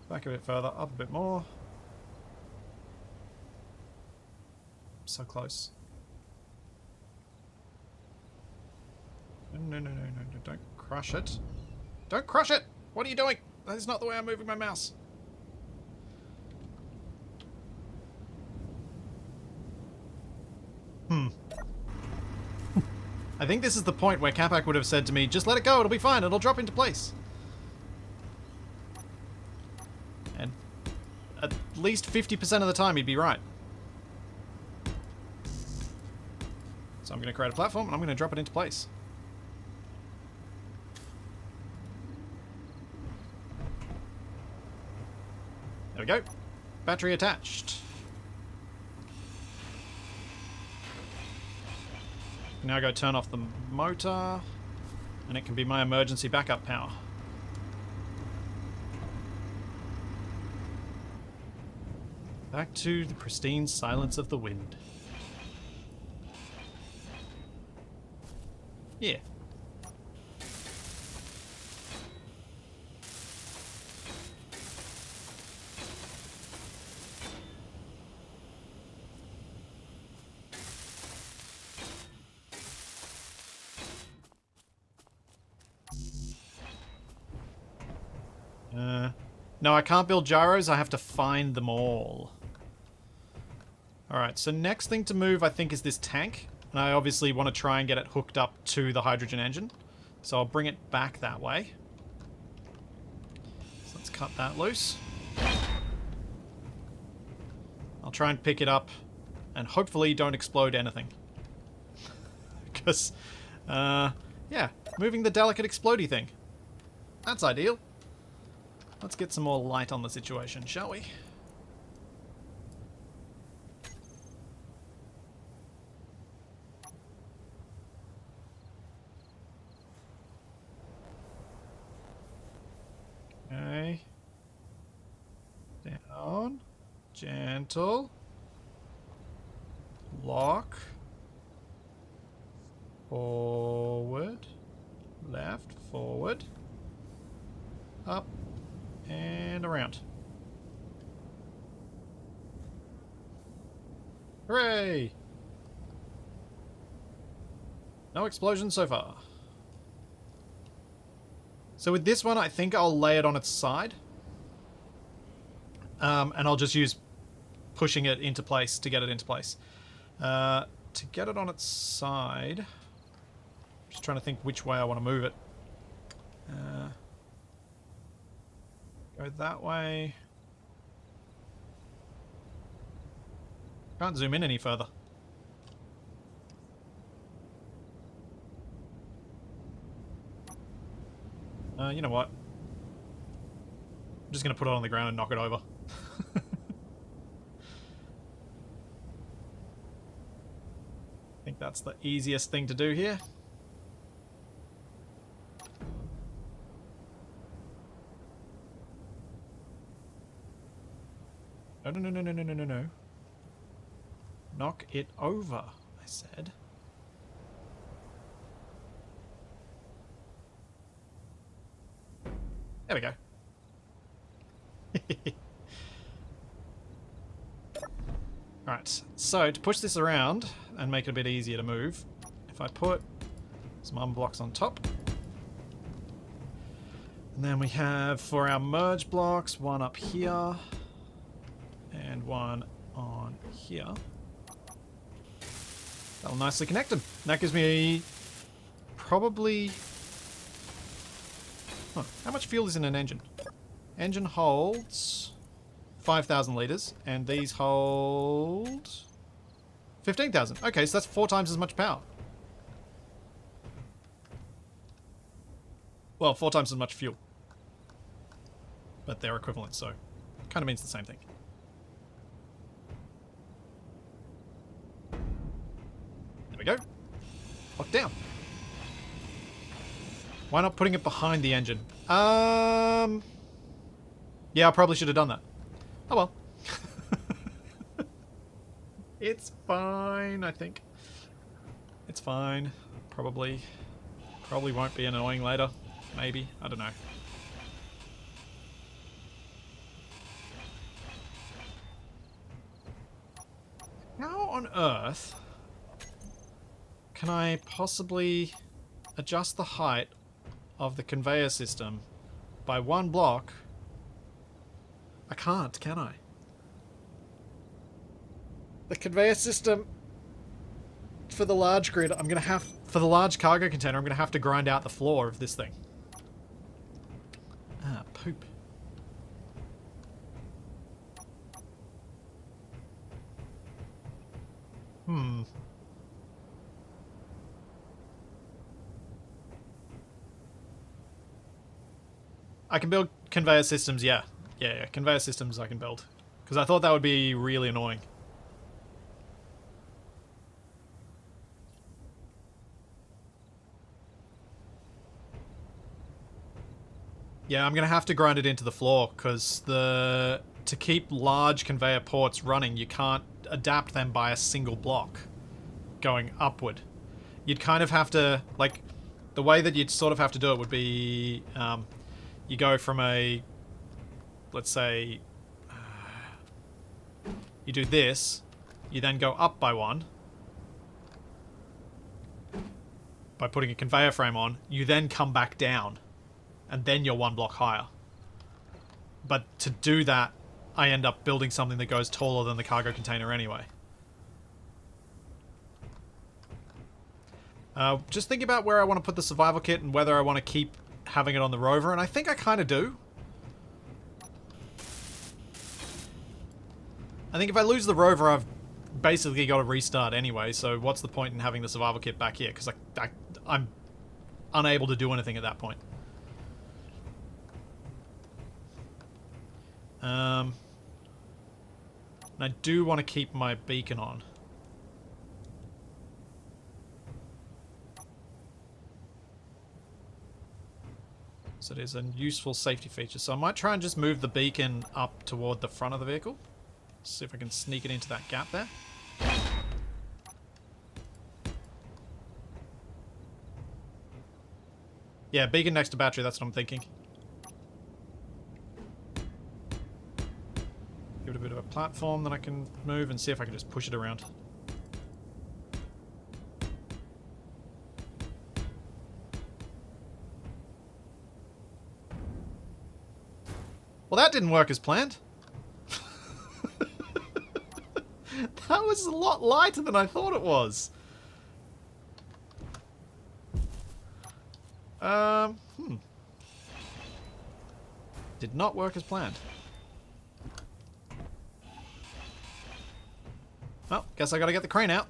Back a bit further, up a bit more. So close. No, don't crush it. Don't crush it! What are you doing? That is not the way I'm moving my mouse. I think this is the point where Capac would have said to me, just let it go, it'll be fine, it'll drop into place. And at least 50% of the time he'd be right. So I'm going to create a platform and I'm going to drop it into place. There we go. Battery attached. Now go turn off the motor, and it can be my emergency backup power. Back to the pristine silence of the wind. Yeah. No, I can't build gyros. I have to find them all. Alright, so next thing to move, I think, is this tank. And I obviously want to try and get it hooked up to the hydrogen engine. So I'll bring it back that way. So let's cut that loose. I'll try and pick it up and hopefully don't explode anything. Because, yeah, moving the delicate explodey thing. That's ideal. Let's get some more light on the situation, shall we? Okay. Down. Gentle. Lock. Forward. Left. Forward. Up. And around. Hooray! No explosions so far. So with this one, I think I'll lay it on its side. And I'll just use pushing it into place to get it into place. To get it on its side... Just trying to think which way I want to move it. Go that way. Can't zoom in any further. You know what? I'm just going to put it on the ground and knock it over. I think that's the easiest thing to do here. No, no, no, no, no, no, no, no, no. Knock it over, I said. There we go. Right, so to push this around and make it a bit easier to move, if I put some armor blocks on top, and then we have for our merge blocks one up here and one on here. That'll nicely connect them. That gives me probably... Huh, how much fuel is in an engine? Engine holds 5,000 litres, and these hold 15,000. Okay, so that's 4 times as much power. Well, 4 times as much fuel. But they're equivalent, so kind of means the same thing. There we go. Locked down. Why not putting it behind the engine? Yeah, I probably should have done that. Oh well. It's fine, I think. It's fine. Probably won't be annoying later. Maybe. I don't know. How on earth can I possibly adjust the height of the conveyor system by 1 block? I can't, can I? The conveyor system for the large grid, I'm gonna have, for the large cargo container, I'm gonna have to grind out the floor of this thing. Ah, poop. I can build conveyor systems, yeah. Yeah, conveyor systems I can build. Because I thought that would be really annoying. Yeah, I'm going to have to grind it into the floor, because to keep large conveyor ports running, you can't adapt them by a single block going upward. You'd kind of have to, like, the way that you'd sort of have to do it would be, you go from a, let's say, you do this, you then go up by 1, by putting a conveyor frame on, you then come back down, and then you're 1 block higher. But to do that, I end up building something that goes taller than the cargo container anyway. Just thinking about where I want to put the survival kit and whether I want to keep having it on the rover, and I think I kind of do. I think if I lose the rover, I've basically got to restart anyway, so what's the point in having the survival kit back here? Because I'm unable to do anything at that point. And I do want to keep my beacon on. So it is a useful safety feature. So I might try and just move the beacon up toward the front of the vehicle. See if I can sneak it into that gap there. Yeah, beacon next to battery, that's what I'm thinking. Give it a bit of a platform that I can move and see if I can just push it around. Well, that didn't work as planned. That was a lot lighter than I thought it was. Did not work as planned. Well, guess I gotta get the crane out.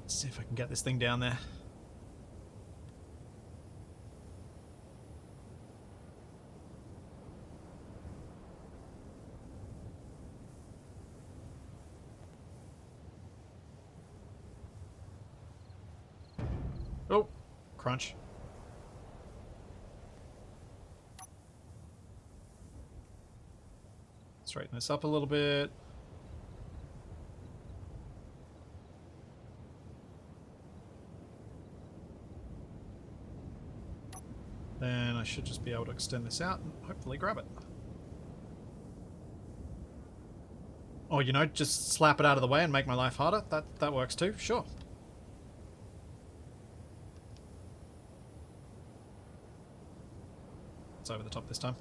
Let's see if I can get this thing down there. crunch. Straighten this up a little bit. Then I should just be able to extend this out and hopefully grab it. Or, you know, just slap it out of the way and make my life harder. That works too, sure. It's over the top this time.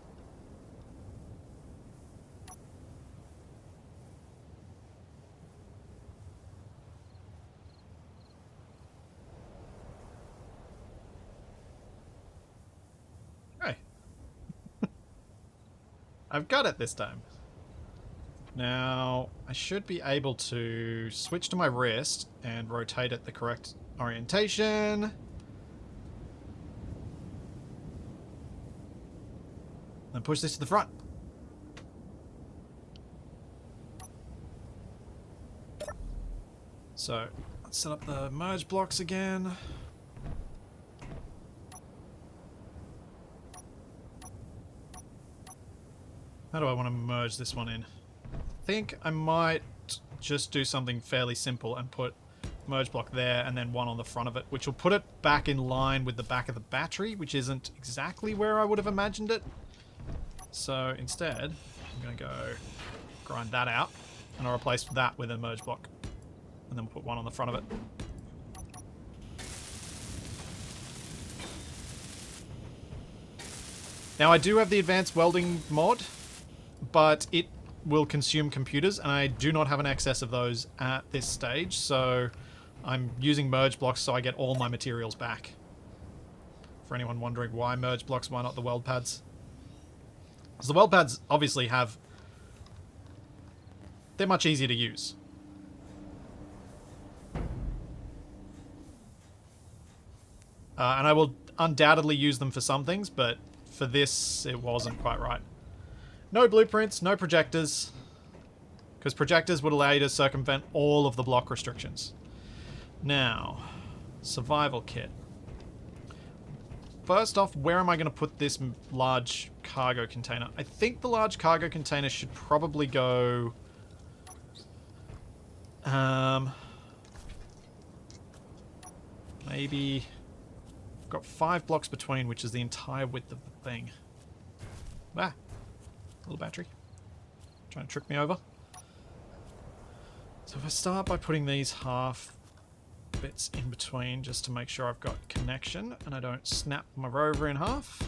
Hey. I've got it this time. Now, I should be able to switch to my wrist and rotate it the correct orientation. And push this to the front. So, let's set up the merge blocks again. How do I want to merge this one in? I think I might just do something fairly simple and put merge block there and then one on the front of it, which will put it back in line with the back of the battery, which isn't exactly where I would have imagined it. So instead, I'm going to go grind that out, and I'll replace that with a merge block. And then we'll put one on the front of it. Now I do have the advanced welding mod, but it will consume computers, and I do not have an excess of those at this stage, so I'm using merge blocks so I get all my materials back. For anyone wondering why merge blocks, why not the weld pads? Because the weld pads obviously have... they're much easier to use. And I will undoubtedly use them for some things, but for this, it wasn't quite right. No blueprints, no projectors, because projectors would allow you to circumvent all of the block restrictions. Now, survival kit. First off, where am I going to put this large cargo container? I think the large cargo container should probably go... maybe... I've got 5 blocks between, which is the entire width of the thing. Ah! Little battery. Trying to trick me over. So if I start by putting these half bits in between just to make sure I've got connection and I don't snap my rover in half.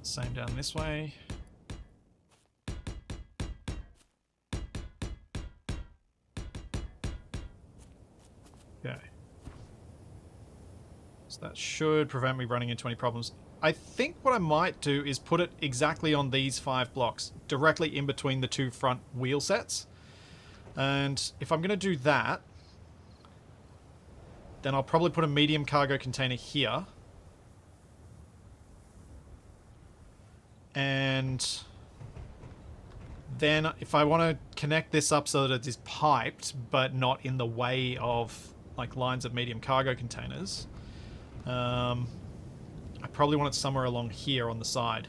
Same down this way. Okay. So that should prevent me running into any problems. I think what I might do is put it exactly on these 5 blocks, directly in between the 2 front wheel sets. And if I'm going to do that, then I'll probably put a medium cargo container here. And then if I want to connect this up so that it is piped, but not in the way of like lines of medium cargo containers, I probably want it somewhere along here on the side.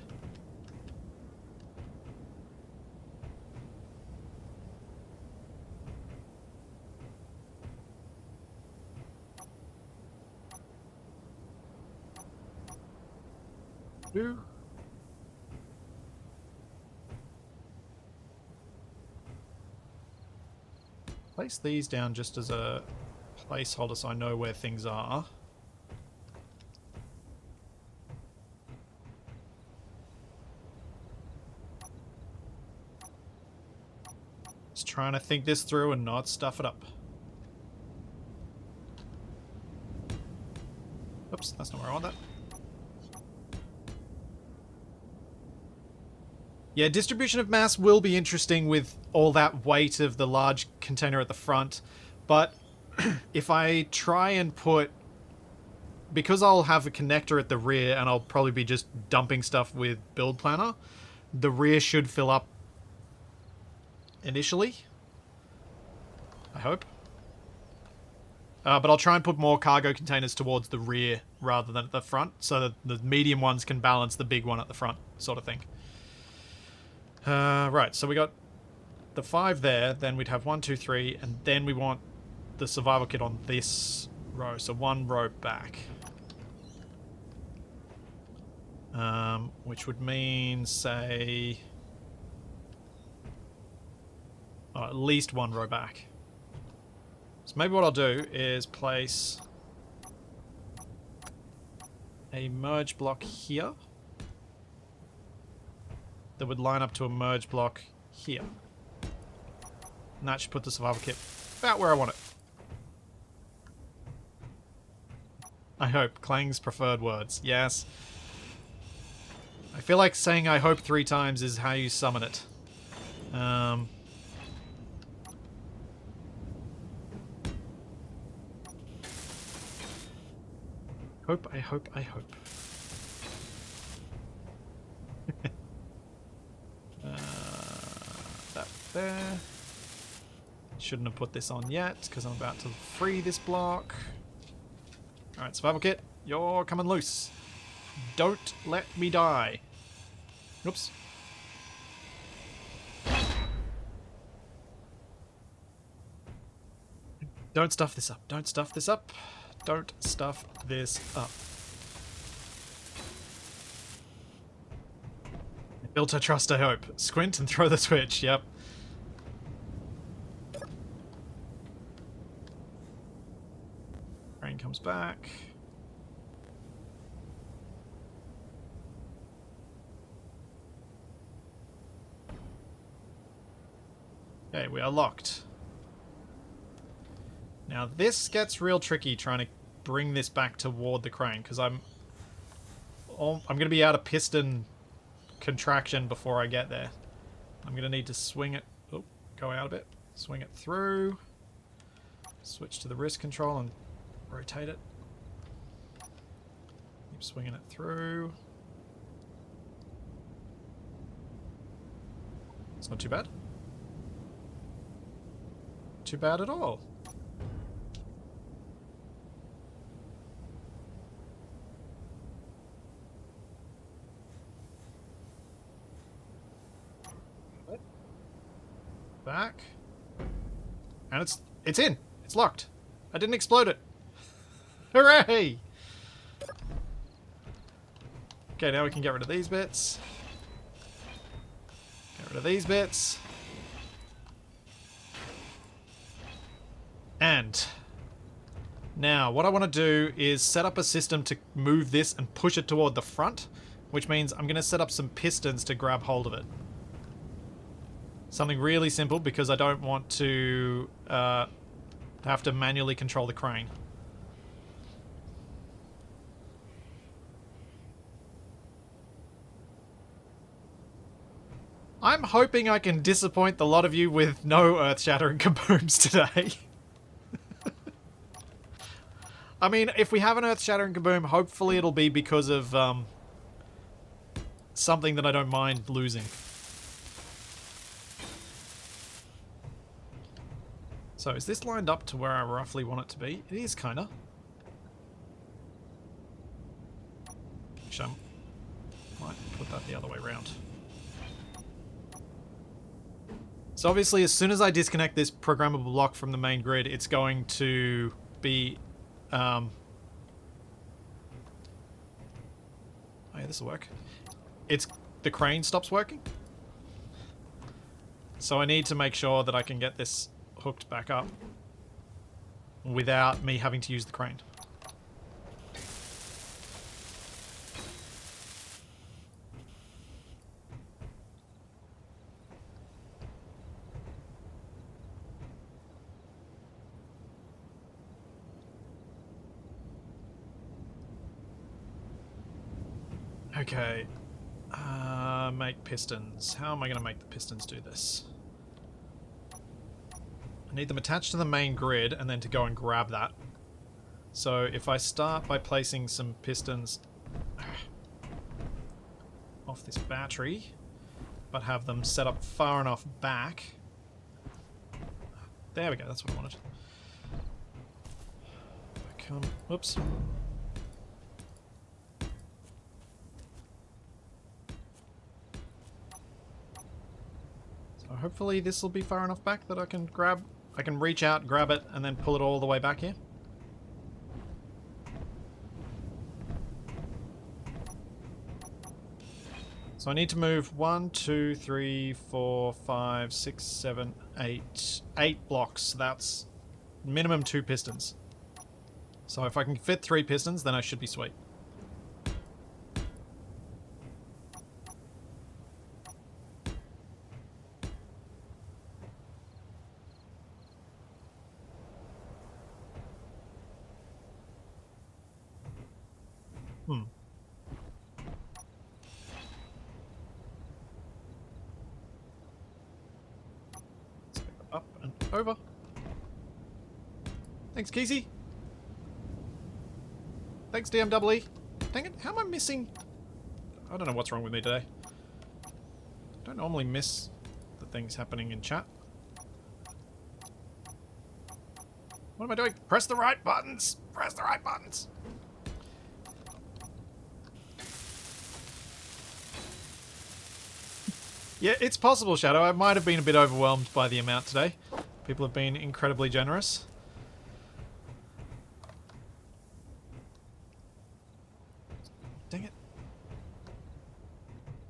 Ooh. Place these down just as a placeholder so I know where things are. Just trying to think this through and not stuff it up. Oops, that's not where I want that. Yeah, distribution of mass will be interesting with all that weight of the large container at the front, but if I try and put... because I'll have a connector at the rear and I'll probably be just dumping stuff with Build Planner, the rear should fill up initially. I hope. But I'll try and put more cargo containers towards the rear rather than at the front, so that the medium ones can balance the big one at the front, sort of thing. Right, so we got the 5 there, then we'd have 1, 2, 3, and then we want the survival kit on this row, so 1 row back. Which would mean, say... oh, at least 1 row back. So maybe what I'll do is place a merge block here that would line up to a merge block here. And that should put the survival kit about where I want it. I hope. Clang's preferred words. Yes. I feel like saying I hope 3 times is how you summon it. Hope, I hope, I hope. That there. Shouldn't have put this on yet, because I'm about to free this block. Alright, survival kit, you're coming loose. Don't let me die. Oops. Don't stuff this up. Don't stuff this up. Don't stuff this up. Built a trust, I hope. Squint and throw the switch, yep. Rain comes back. Okay, we are locked. Now this gets real tricky trying to bring this back toward the crane, because I'm going to be out of piston contraction before I get there. I'm going to need to swing it, oh, go out a bit, swing it through, switch to the wrist control and rotate it. Keep swinging it through. It's not too bad. Too bad at all. Back. And it's in. It's locked. I didn't explode it. Hooray! Okay, now we can get rid of these bits. Get rid of these bits. And now what I want to do is set up a system to move this and push it toward the front, which means I'm going to set up some pistons to grab hold of it. Something really simple, because I don't want to have to manually control the crane. I'm hoping I can disappoint the lot of you with no earth-shattering kabooms today. I mean, if we have an earth-shattering kaboom, hopefully it'll be because of something that I don't mind losing. So is this lined up to where I roughly want it to be? It is, kind of. Actually, I might put that the other way around. So obviously, as soon as I disconnect this programmable block from the main grid, it's going to be... oh yeah, this will work. The crane stops working. So I need to make sure that I can get this hooked back up without me having to use the crane. Okay. Make pistons. How am I going to make the pistons do this? I need them attached to the main grid and then to go and grab that. So if I start by placing some pistons off this battery, but have them set up far enough back There we go, that's what I wanted. Come, whoops. So hopefully this will be far enough back that I can reach out, grab it, and then pull it all the way back here. So I need to move 1, 2, 3, 4, 5, 6, 7, 8. 8 blocks. That's minimum 2 pistons. So if I can fit 3 pistons, then I should be sweet. Let's go up and over. Thanks, Keezy. Thanks, DMEE. Dang it, how am I missing? I don't know what's wrong with me today. I don't normally miss the things happening in chat. What am I doing? Press the right buttons! Press the right buttons! Yeah, it's possible, Shadow. I might have been a bit overwhelmed by the amount today. People have been incredibly generous. Dang it.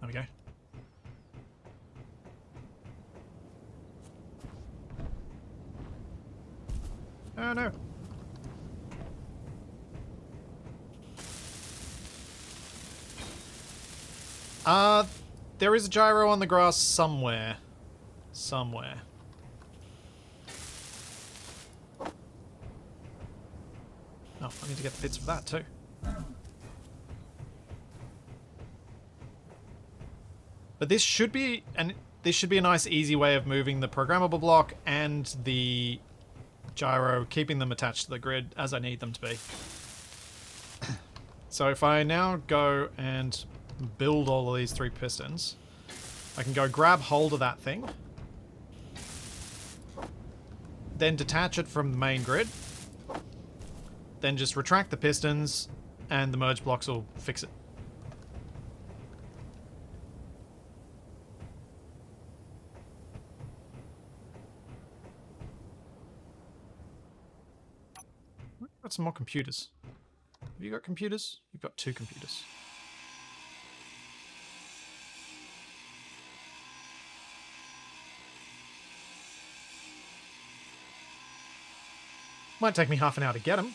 There we go. Oh no. There is a gyro on the grass somewhere. Somewhere. Oh, I need to get the bits for that too. But this should be a nice easy way of moving the programmable block and the gyro, keeping them attached to the grid as I need them to be. So if I now go and build all of these 3 pistons, I can go grab hold of that thing, then detach it from the main grid, then just retract the pistons, and the merge blocks will fix it. Got some more computers. Have you got computers? You've got 2 computers. Might take me half an hour to get them.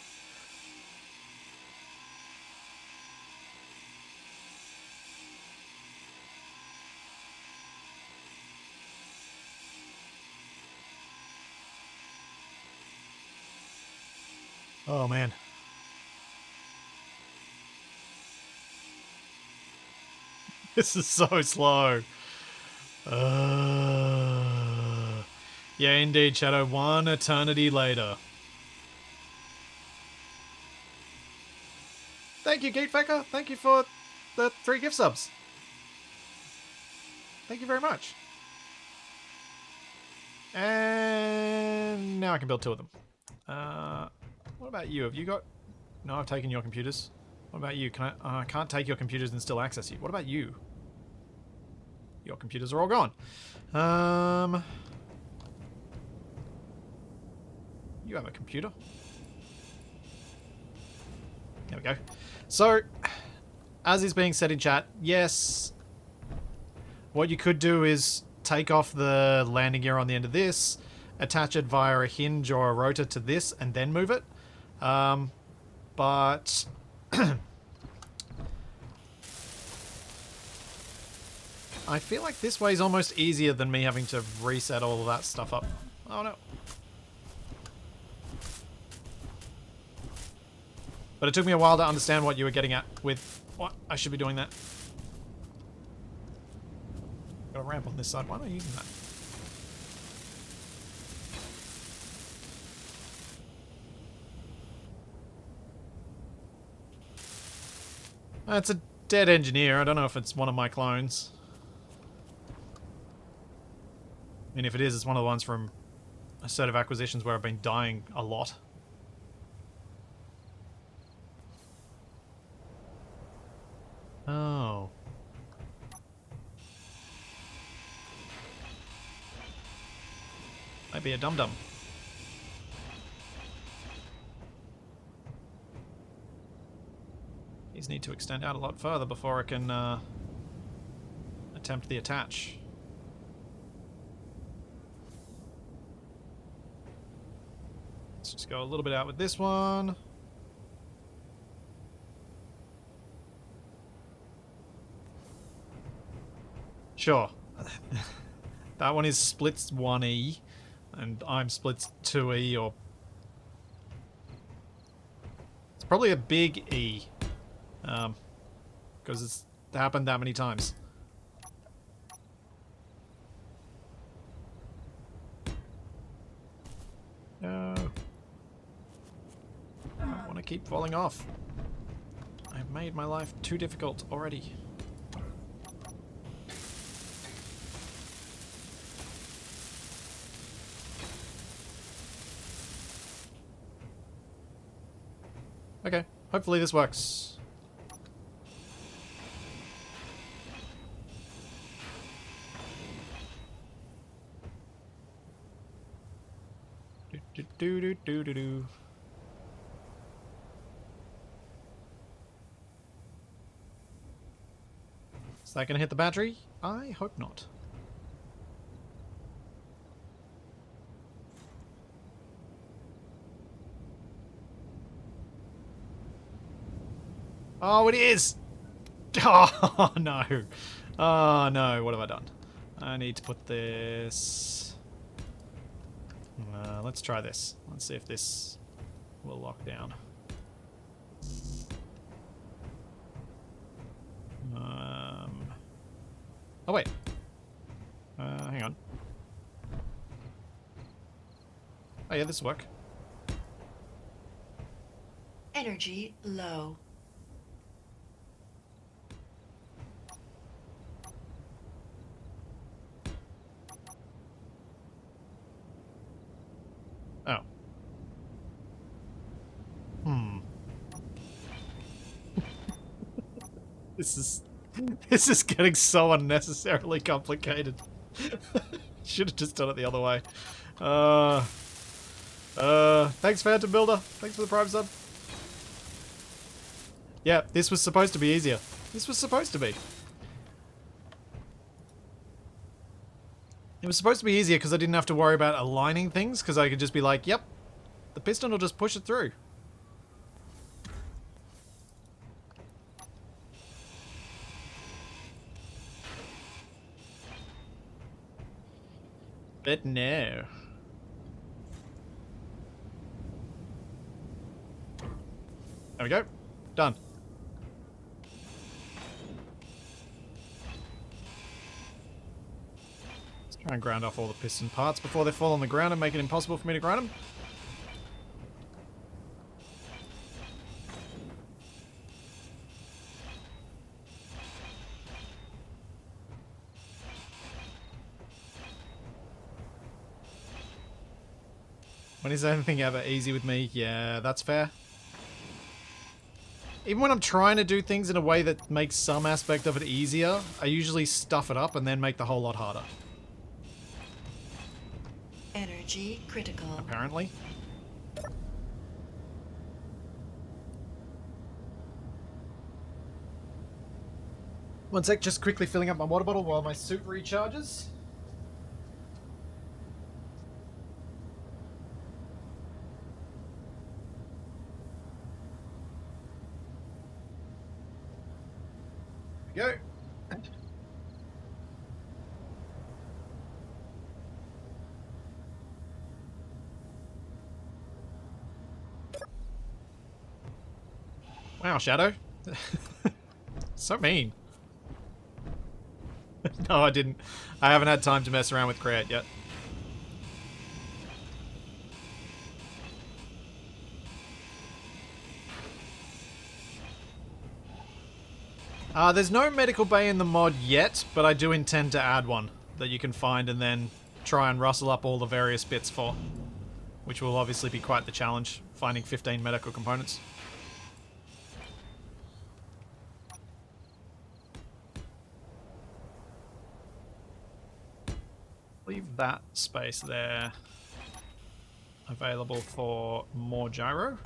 Oh man. This is so slow. Yeah, indeed, Shadow. 1 eternity later. Thank you, Geekfaker. Thank you for the 3 gift subs. Thank you very much. And now I can build 2 of them. What about you? Have you got... No, I've taken your computers. What about you? Can I can't take your computers and still access you. What about you? Your computers are all gone. You have a computer. There we go. So, as is being said in chat, yes, what you could do is take off the landing gear on the end of this, attach it via a hinge or a rotor to this, and then move it. But I feel like this way is almost easier than me having to reset all of that stuff up. Oh no. But it took me a while to understand what you were getting at with what I should be doing that. Got a ramp on this side. Why am I using that? It's a dead engineer. I don't know if it's one of my clones. I mean, if it is, it's one of the ones from a set of acquisitions where I've been dying a lot. Oh. Might be a dum-dum. These need to extend out a lot further before I can attempt the attach. Let's just go a little bit out with this one. Sure. That one is splits 1E, and I'm splits 2E, or... It's probably a big E. Because it's happened that many times. No. I don't want to keep falling off. I've made my life too difficult already. Okay, hopefully this works. Do do do do do do. Is that gonna hit the battery? I hope not. Oh, it is! Oh, no. Oh, no. What have I done? I need to put this... let's try this. Let's see if this will lock down. Oh, wait. Hang on. Oh, yeah, this will work. Energy low. Oh. This is getting so unnecessarily complicated. Should have just done it the other way. Thanks, Phantom Builder. Thanks for the Prime sub. Yeah, this was supposed to be easier. This was supposed to be. It was supposed to be easier because I didn't have to worry about aligning things, because I could just be like, yep, the piston will just push it through. But no. There we go. Done. Let's try and ground off all the piston parts before they fall on the ground and make it impossible for me to grind them. When is anything ever easy with me? Yeah, that's fair. Even when I'm trying to do things in a way that makes some aspect of it easier, I usually stuff it up and then make the whole lot harder. Energy critical. Apparently. One sec, just quickly filling up my water bottle while my suit recharges. Go. Wow, Shadow. So mean. No, I didn't. I haven't had time to mess around with Create yet. There's no medical bay in the mod yet, but I do intend to add one that you can find and then try and rustle up all the various bits for, which will obviously be quite the challenge, finding 15 medical components. Leave that space there available for more gyro.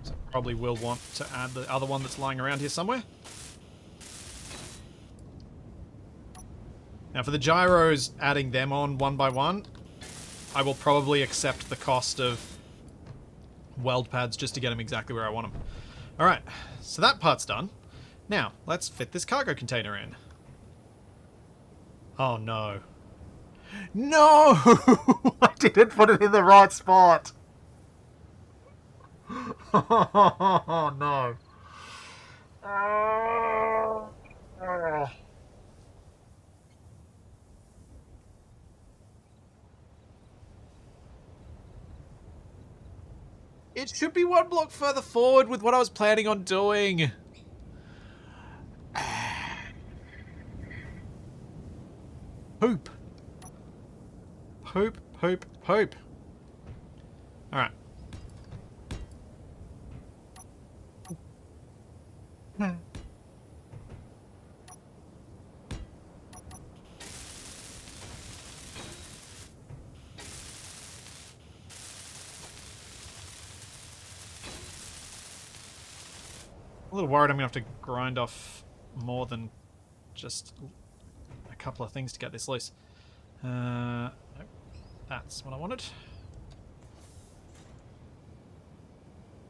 So probably will want to add the other one that's lying around here somewhere. Now for the gyros, adding them on one by one, I will probably accept the cost of weld pads just to get them exactly where I want them. Alright, so that part's done. Now, let's fit this cargo container in. Oh no. No! I didn't put it in the right spot! Oh no. It should be one block further forward with what I was planning on doing. Poop. Poop, poop, poop. Alright. A little worried I'm going to have to grind off more than just a couple of things to get this loose. Nope. That's what I wanted.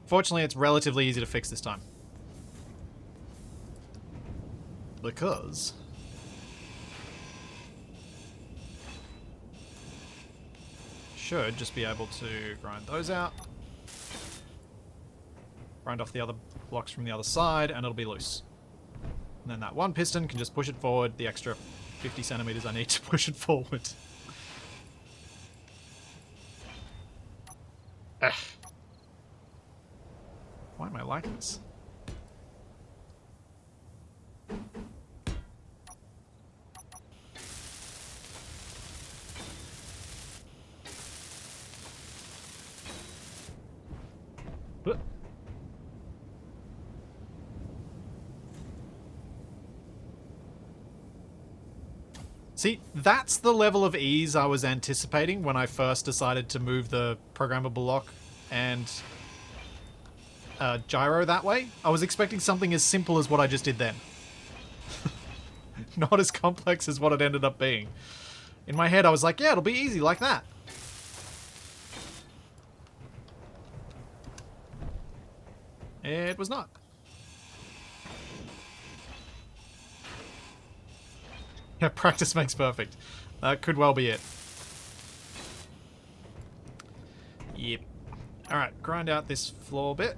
Fortunately, it's relatively easy to fix this time. Because should just be able to grind those out. Grind off the other blocks from the other side, and it'll be loose. And then that one piston can just push it forward the extra 50 centimeters I need to push it forward. Ugh. Why am I like this? See, that's the level of ease I was anticipating when I first decided to move the programmable lock and gyro that way. I was expecting something as simple as what I just did then. Not as complex as what it ended up being. In my head, I was like, yeah, it'll be easy like that. It was not. Yeah, practice makes perfect. That could well be it. Yep. Alright, grind out this floor bit.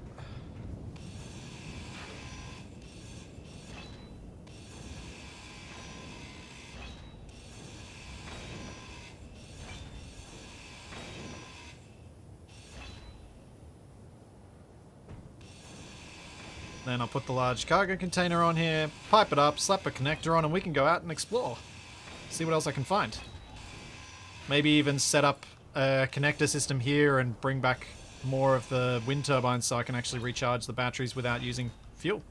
Then I'll put the large cargo container on here, pipe it up, slap a connector on, and we can go out and explore. See what else I can find. Maybe even set up a connector system here and bring back more of the wind turbines so I can actually recharge the batteries without using fuel.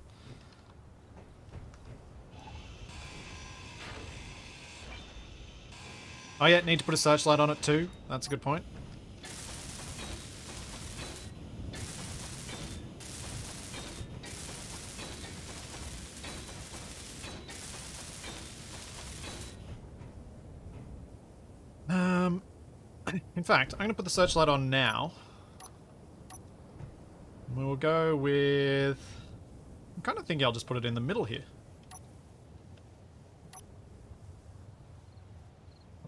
Oh yeah, need to put a searchlight on it too. That's a good point. In fact, I'm going to put the searchlight on now. We'll go with... I'm kind of thinking I'll just put it in the middle here.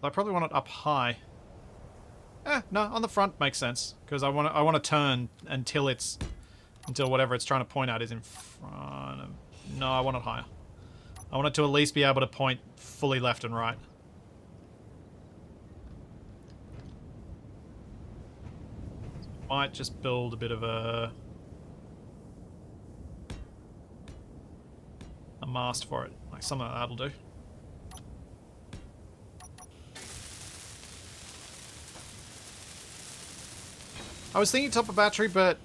I probably want it up high. No, on the front makes sense because I want to turn until whatever it's trying to point at is in front of. No, I want it higher. I want it to at least be able to point fully left and right. Might just build a bit of a mast for it, like something like that'll do. I was thinking top of battery, but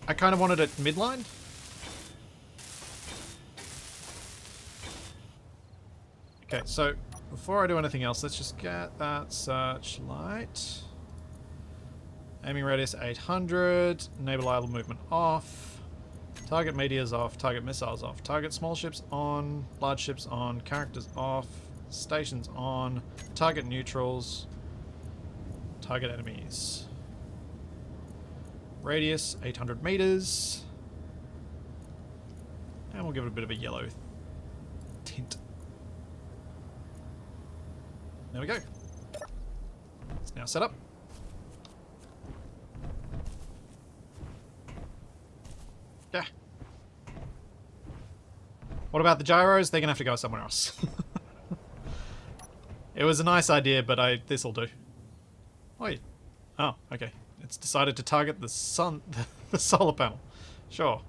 I kind of wanted it midline. Okay, so before I do anything else, let's just get that searchlight. Aiming radius 800. Enable idle movement off. Target meteors off. Target missiles off. Target small ships on. Large ships on. Characters off. Stations on. Target neutrals. Target enemies. Radius 800 meters. And we'll give it a bit of a yellow tint. There we go. It's now set up. Yeah. What about the gyros? They're gonna have to go somewhere else. It was a nice idea, but this'll do. Oi. Oh, okay. It's decided to target the sun, the solar panel. Sure.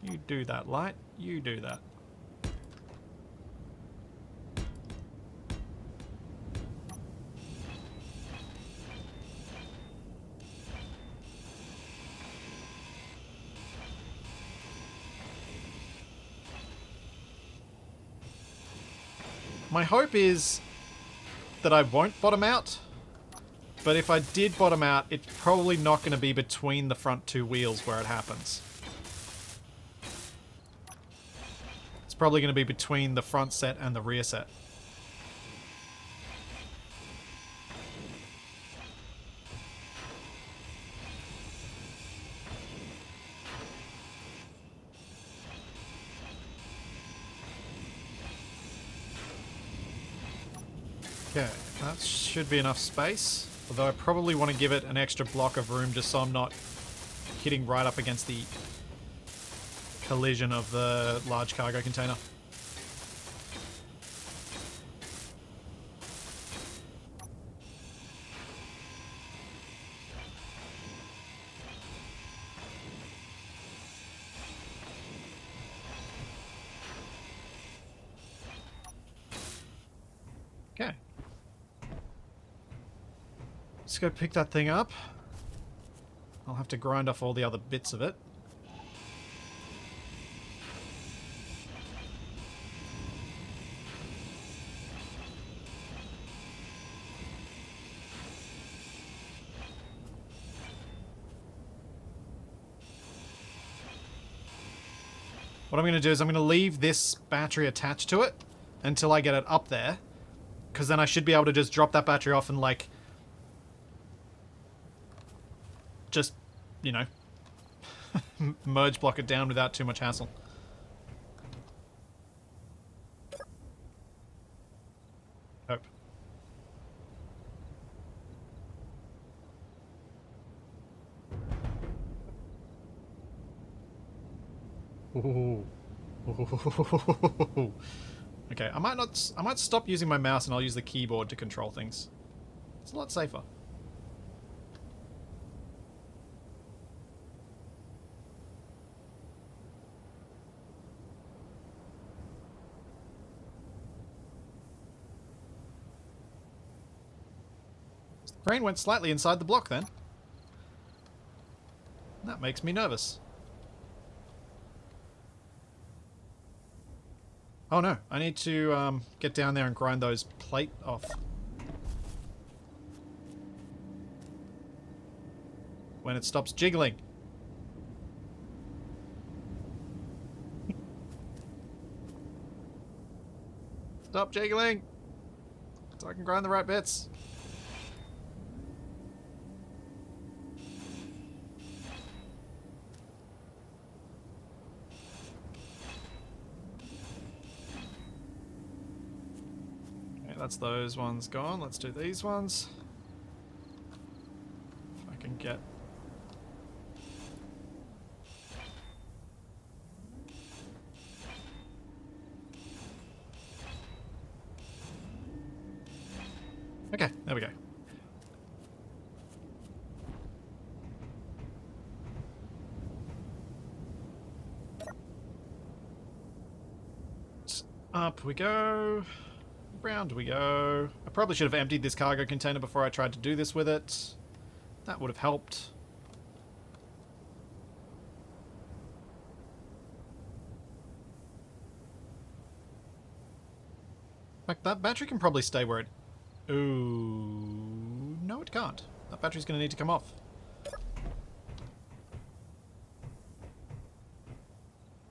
You do that, light. You do that. My hope is that I won't bottom out, but if I did bottom out, it's probably not going to be between the front two wheels where it happens. It's probably going to be between the front set and the rear set. Okay, that should be enough space. Although I probably want to give it an extra block of room just so I'm not hitting right up against the collision of the large cargo container. Okay. Let's go pick that thing up. I'll have to grind off all the other bits of it. What I'm going to do is I'm going to leave this battery attached to it until I get it up there. Because then I should be able to just drop that battery off and, like, just, you know, merge block it down without too much hassle. Hope. Ooh. Okay, I might stop using my mouse and I'll use the keyboard to control things. It's a lot safer. The crane went slightly inside the block then. That makes me nervous. Oh no, I need to get down there and grind those plate off. When it stops jiggling. Stop jiggling! So I can grind the right bits. That's those ones gone. Let's do these ones. If I can get... Okay, there we go. Up we go. Round we go. I probably should have emptied this cargo container before I tried to do this with it. That would have helped. In fact, that battery can probably stay where it... Ooh... No, it can't. That battery's going to need to come off.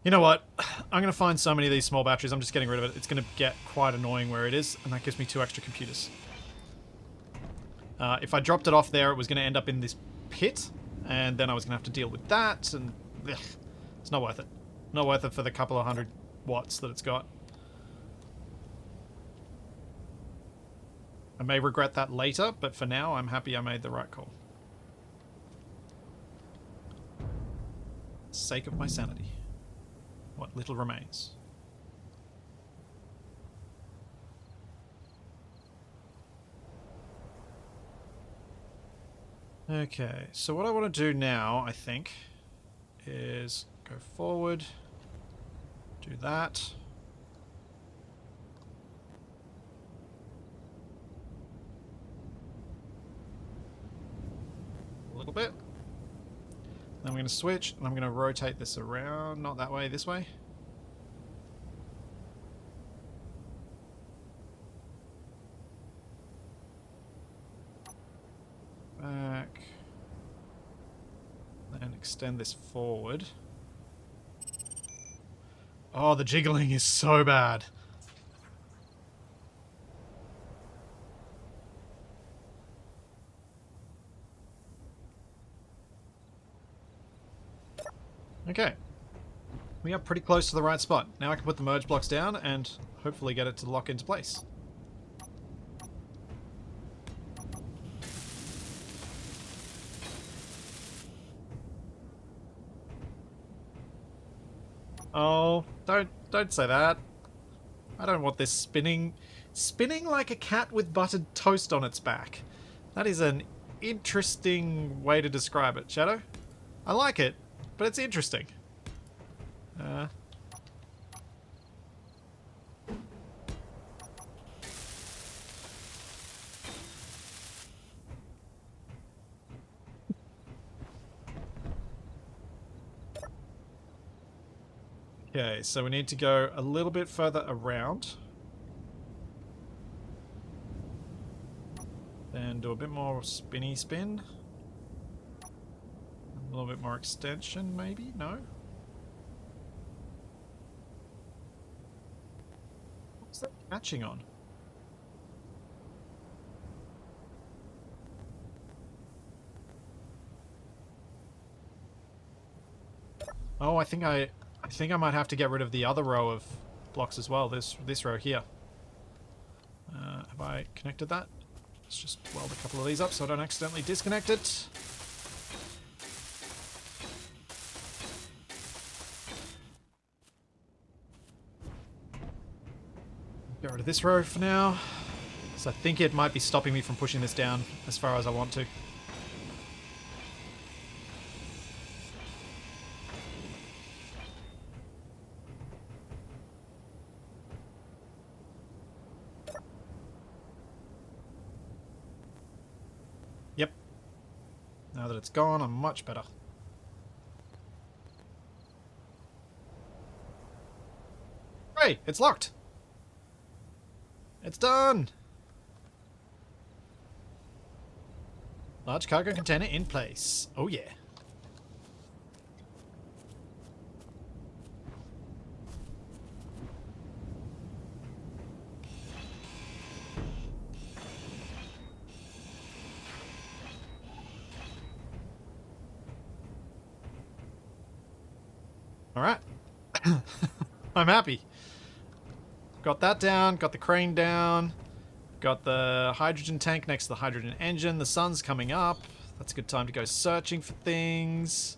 You know what? I'm going to find so many of these small batteries, I'm just getting rid of it. It's going to get quite annoying where it is, and that gives me 2 extra computers. If I dropped it off there, it was going to end up in this pit, and then I was going to have to deal with that, and... Ugh, it's not worth it. Not worth it for the couple of 100 watts that it's got. I may regret that later, but for now, I'm happy I made the right call. Sake of my sanity. What little remains. Okay, so what I want to do now, I think, is go forward, do that. A little bit. Then I'm going to switch, and I'm going to rotate this around, not that way, this way. Back. Then extend this forward. Oh, the jiggling is so bad. Okay. We are pretty close to the right spot. Now I can put the merge blocks down and hopefully get it to lock into place. Oh, don't say that. I don't want this spinning like a cat with buttered toast on its back. That is an interesting way to describe it, Shadow. I like it, but it's interesting. Okay, so we need to go a little bit further around. Then do a bit more spinny spin. A little bit more extension, maybe? No? What's that catching on? Oh, I think I might have to get rid of the other row of blocks as well. This row here. Have I connected that? Let's just weld a couple of these up so I don't accidentally disconnect it. Get rid of this row for now. So I think it might be stopping me from pushing this down as far as I want to. Yep. Now that it's gone, I'm much better. Hey, it's locked! It's done! Large cargo container in place. Oh yeah. Alright. I'm happy. Got that down, got the crane down, got the hydrogen tank next to the hydrogen engine, the sun's coming up. That's a good time to go searching for things.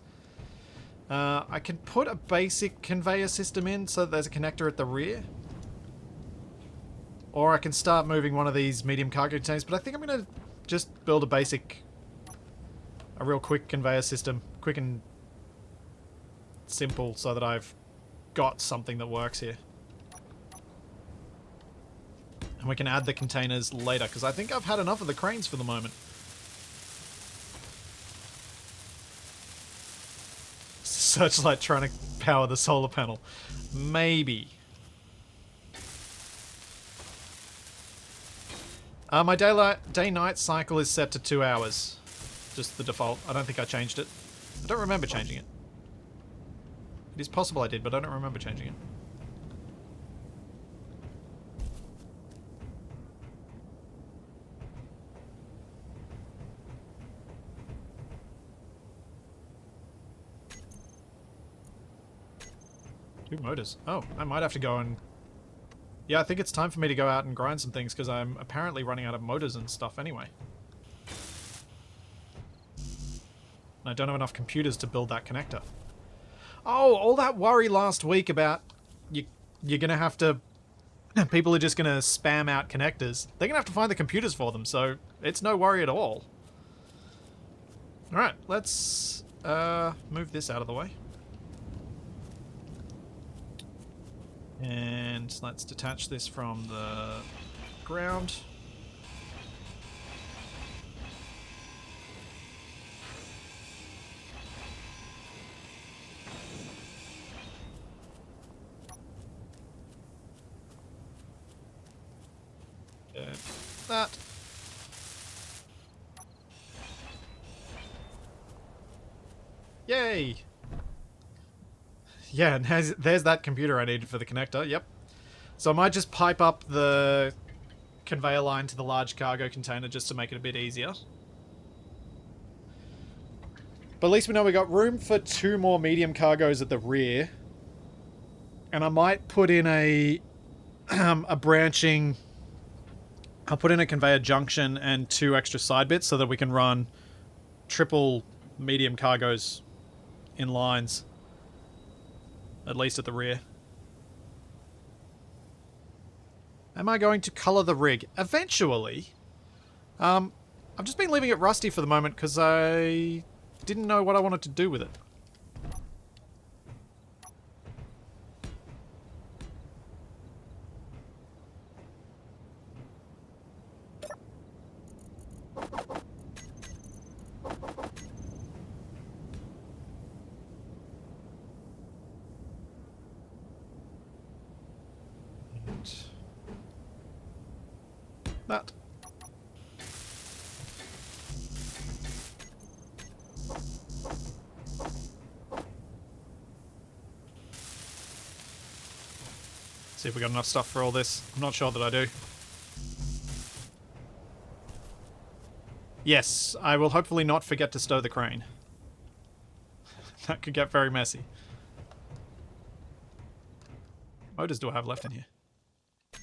I can put a basic conveyor system in so that there's a connector at the rear. Or I can start moving one of these medium cargo containers, but I think I'm going to just build a real quick conveyor system. Quick and simple so that I've got something that works here. And we can add the containers later, because I think I've had enough of the cranes for the moment. searchlight trying to power the solar panel. Maybe. My day-night cycle is set to 2 hours. Just the default. I don't think I changed it. I don't remember changing it. It is possible I did, but I don't remember changing it. Two motors. Oh, I might have to go and... Yeah, I think it's time for me to go out and grind some things, because I'm apparently running out of motors and stuff anyway. And I don't have enough computers to build that connector. Oh, all that worry last week about you're going to have to... People are just going to spam out connectors. They're going to have to find the computers for them, so it's no worry at all. Alright, let's move this out of the way. And let's detach this from the ground. That. Yay! Yeah, and there's that computer I needed for the connector, yep. So I might just pipe up the conveyor line to the large cargo container just to make it a bit easier. But at least we know we got room for 2 more medium cargoes at the rear. And I might put in a branching... I'll put in a conveyor junction and 2 extra side bits so that we can run triple medium cargoes in lines. At least at the rear. Am I going to colour the rig? Eventually. I've just been leaving it rusty for the moment because I didn't know what I wanted to do with it. That. See if we got enough stuff for all this. I'm not sure that I do. Yes, I will hopefully not forget to stow the crane. That could get very messy. What motors do I have left in here?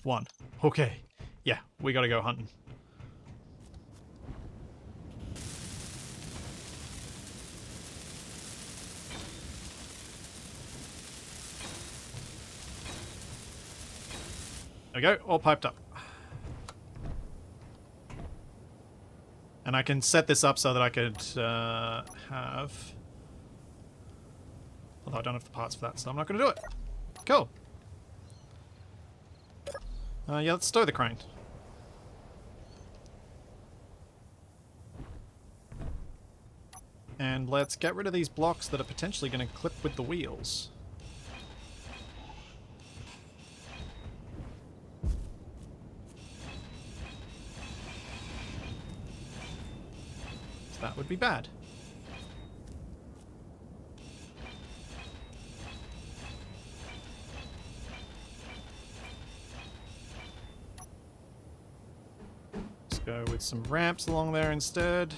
1. Okay. Yeah, we gotta go hunting. There we go, all piped up. And I can set this up so that I could have... Although I don't have the parts for that, so I'm not going to do it. Cool. Yeah, let's stow the crane. And let's get rid of these blocks that are potentially going to clip with the wheels. That would be bad. Let's go with some ramps along there instead.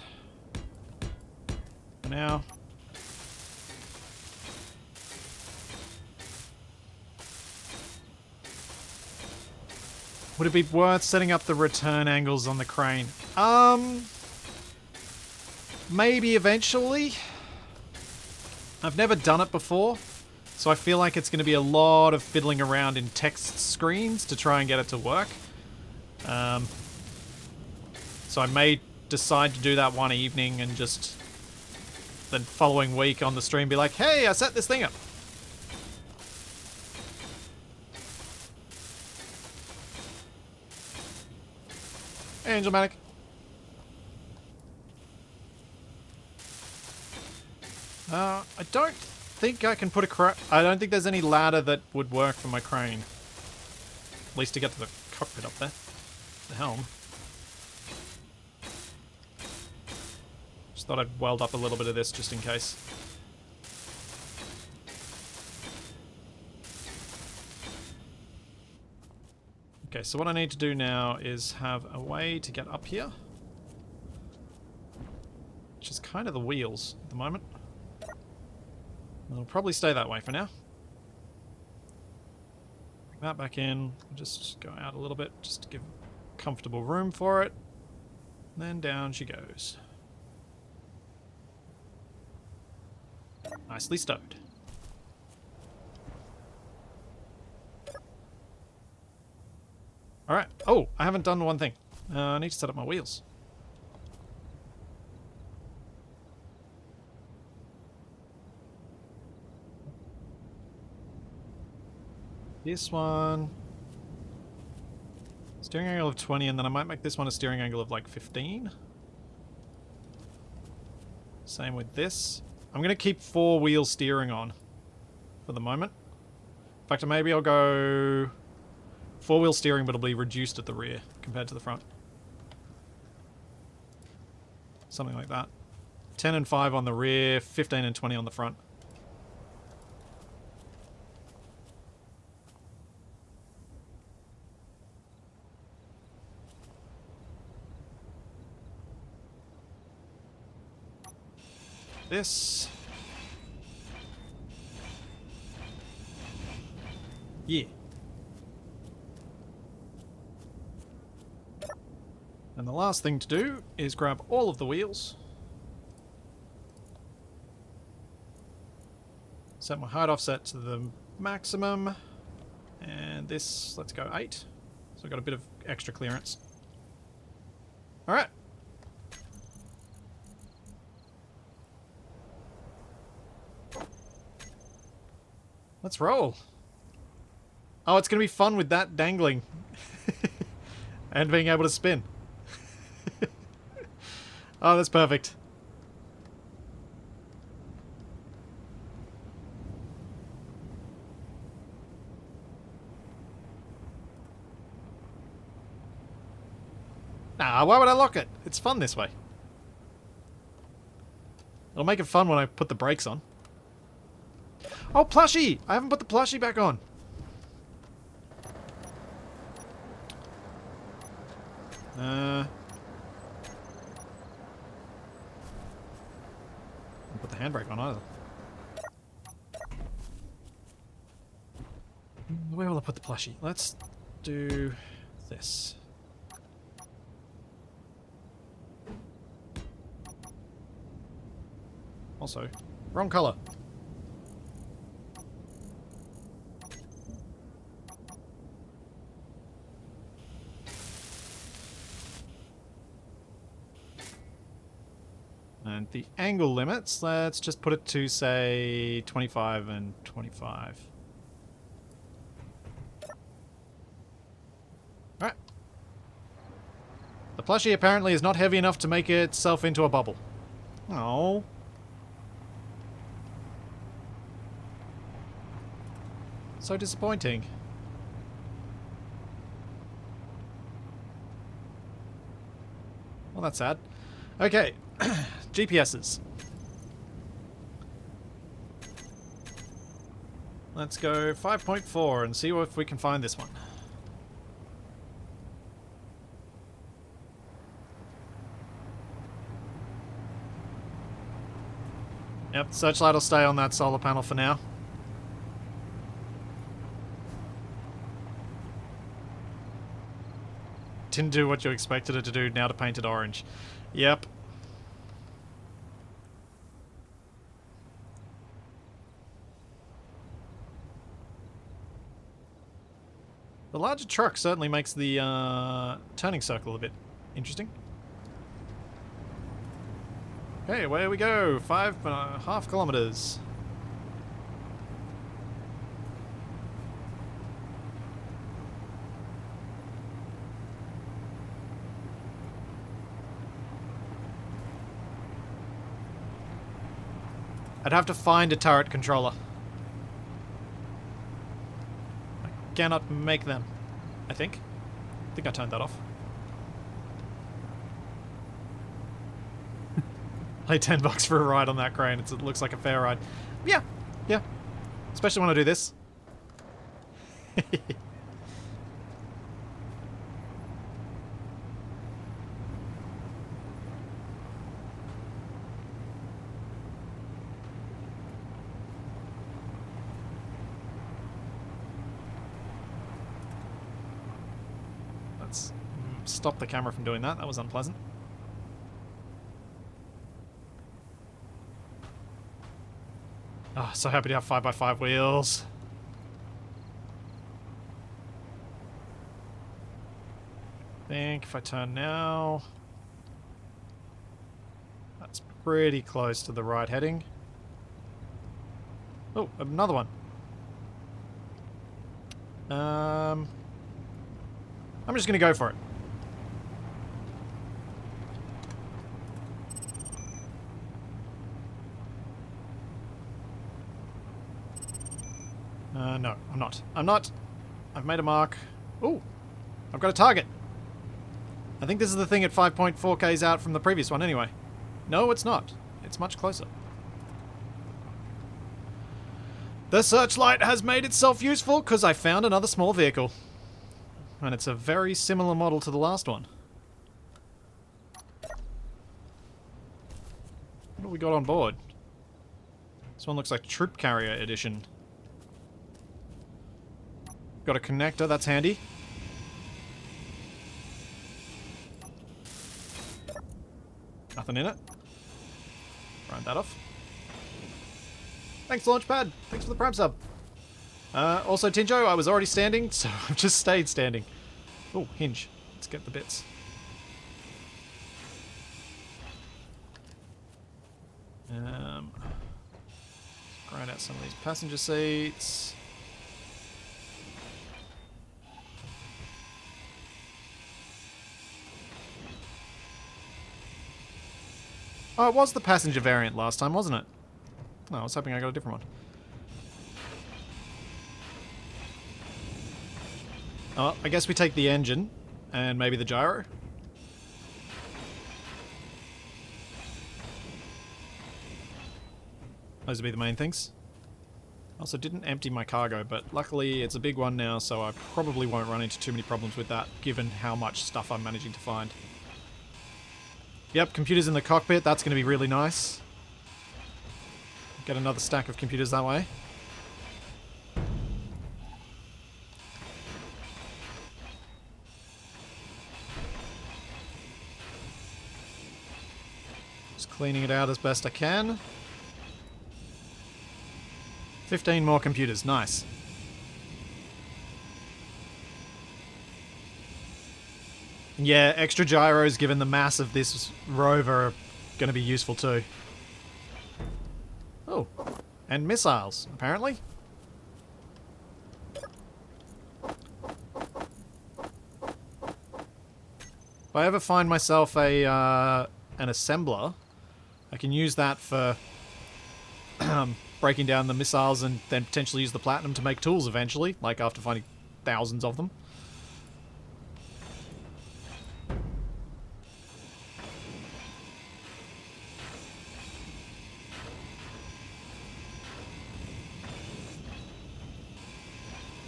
For now. Would it be worth setting up the return angles on the crane? Maybe eventually. I've never done it before, so I feel like it's going to be a lot of fiddling around in text screens to try and get it to work. So I may decide to do that one evening and just the following week on the stream be like, hey, I set this thing up. Hey, Angel Manic. I don't think I can put a I don't think there's any ladder that would work for my crane. At least to get to the cockpit up there. The helm. Just thought I'd weld up a little bit of this just in case. Okay, so what I need to do now is have a way to get up here. Which is kind of the wheels at the moment. It'll probably stay that way for now. Bring that back in. Just go out a little bit just to give comfortable room for it. And then down she goes. Nicely stowed. Alright. Oh, I haven't done one thing. I need to set up my wheels. This one... steering angle of 20, and then I might make this one a steering angle of like 15. Same with this. I'm going to keep 4-wheel steering on for the moment. In fact, maybe I'll go 4-wheel steering, but it'll be reduced at the rear compared to the front. Something like that. 10 and 5 on the rear, 15 and 20 on the front. This. Yeah. And the last thing to do is grab all of the wheels. Set my height offset to the maximum. And this, let's go 8. So I've got a bit of extra clearance. Alright. Let's roll. Oh, it's going to be fun with that dangling. And being able to spin. Oh, that's perfect. Nah, why would I lock it? It's fun this way. It'll make it fun when I put the brakes on. Oh, plushie! I haven't put the plushie back on. Didn't put the handbrake on either. Where will I put the plushie? Let's do this. Also, wrong color. And the angle limits, let's just put it to, say, 25 and 25. Alright. The plushie apparently is not heavy enough to make itself into a bubble. Oh. So disappointing. Well, that's sad. Okay. GPSs. Let's go 5.4 and see if we can find this one. Yep, searchlight will stay on that solar panel for now. Didn't do what you expected it to do, now to paint it orange. Yep. The larger truck certainly makes the turning circle a bit interesting. Okay, away we go. 5.5 kilometers. I'd have to find a turret controller. I cannot make them, I think. I think I turned that off. Pay $10 for a ride on that crane. It looks like a fair ride. Yeah, yeah. Especially when I do this. Let's stop the camera from doing that. That was unpleasant. Oh, so happy to have 5x5 wheels. I think if I turn now... That's pretty close to the right heading. Oh, another one. I'm just gonna go for it. No, I'm not. I'm not. I've made a mark. Ooh, I've got a target. I think this is the thing at 5.4k's out from the previous one anyway. No, it's not. It's much closer. The searchlight has made itself useful because I found another small vehicle. And it's a very similar model to the last one. What do we got on board? This one looks like Troop Carrier Edition. Got a connector, that's handy. Nothing in it. Grind that off. Thanks, Launchpad. Thanks for the Prime sub. Also, Tinjo, I was already standing, so I've just stayed standing. Oh, hinge. Let's get the bits. Grind out some of these passenger seats. Oh, it was the passenger variant last time, wasn't it? Oh, I was hoping I got a different one. Oh, I guess we take the engine and maybe the gyro. Those would be the main things. Also didn't empty my cargo, but luckily it's a big one now, so I probably won't run into too many problems with that, given how much stuff I'm managing to find. Yep, computers in the cockpit, that's going to be really nice. Get another stack of computers that way. Just cleaning it out as best I can. 15 more computers, nice. Yeah, extra gyros, given the mass of this rover, are going to be useful too. Oh, and missiles, apparently. If I ever find myself a an assembler, I can use that for breaking down the missiles and then potentially use the platinum to make tools eventually, like after finding thousands of them.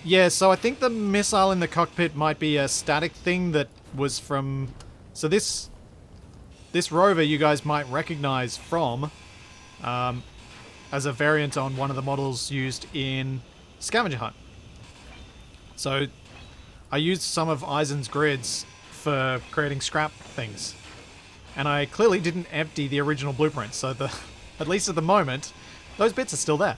Yeah, so I think the missile in the cockpit might be a static thing that was from... So this rover you guys might recognize from as a variant on one of the models used in Scavenger Hunt. So I used some of Eisen's grids for creating scrap things. And I clearly didn't empty the original blueprint, so at least at the moment, those bits are still there.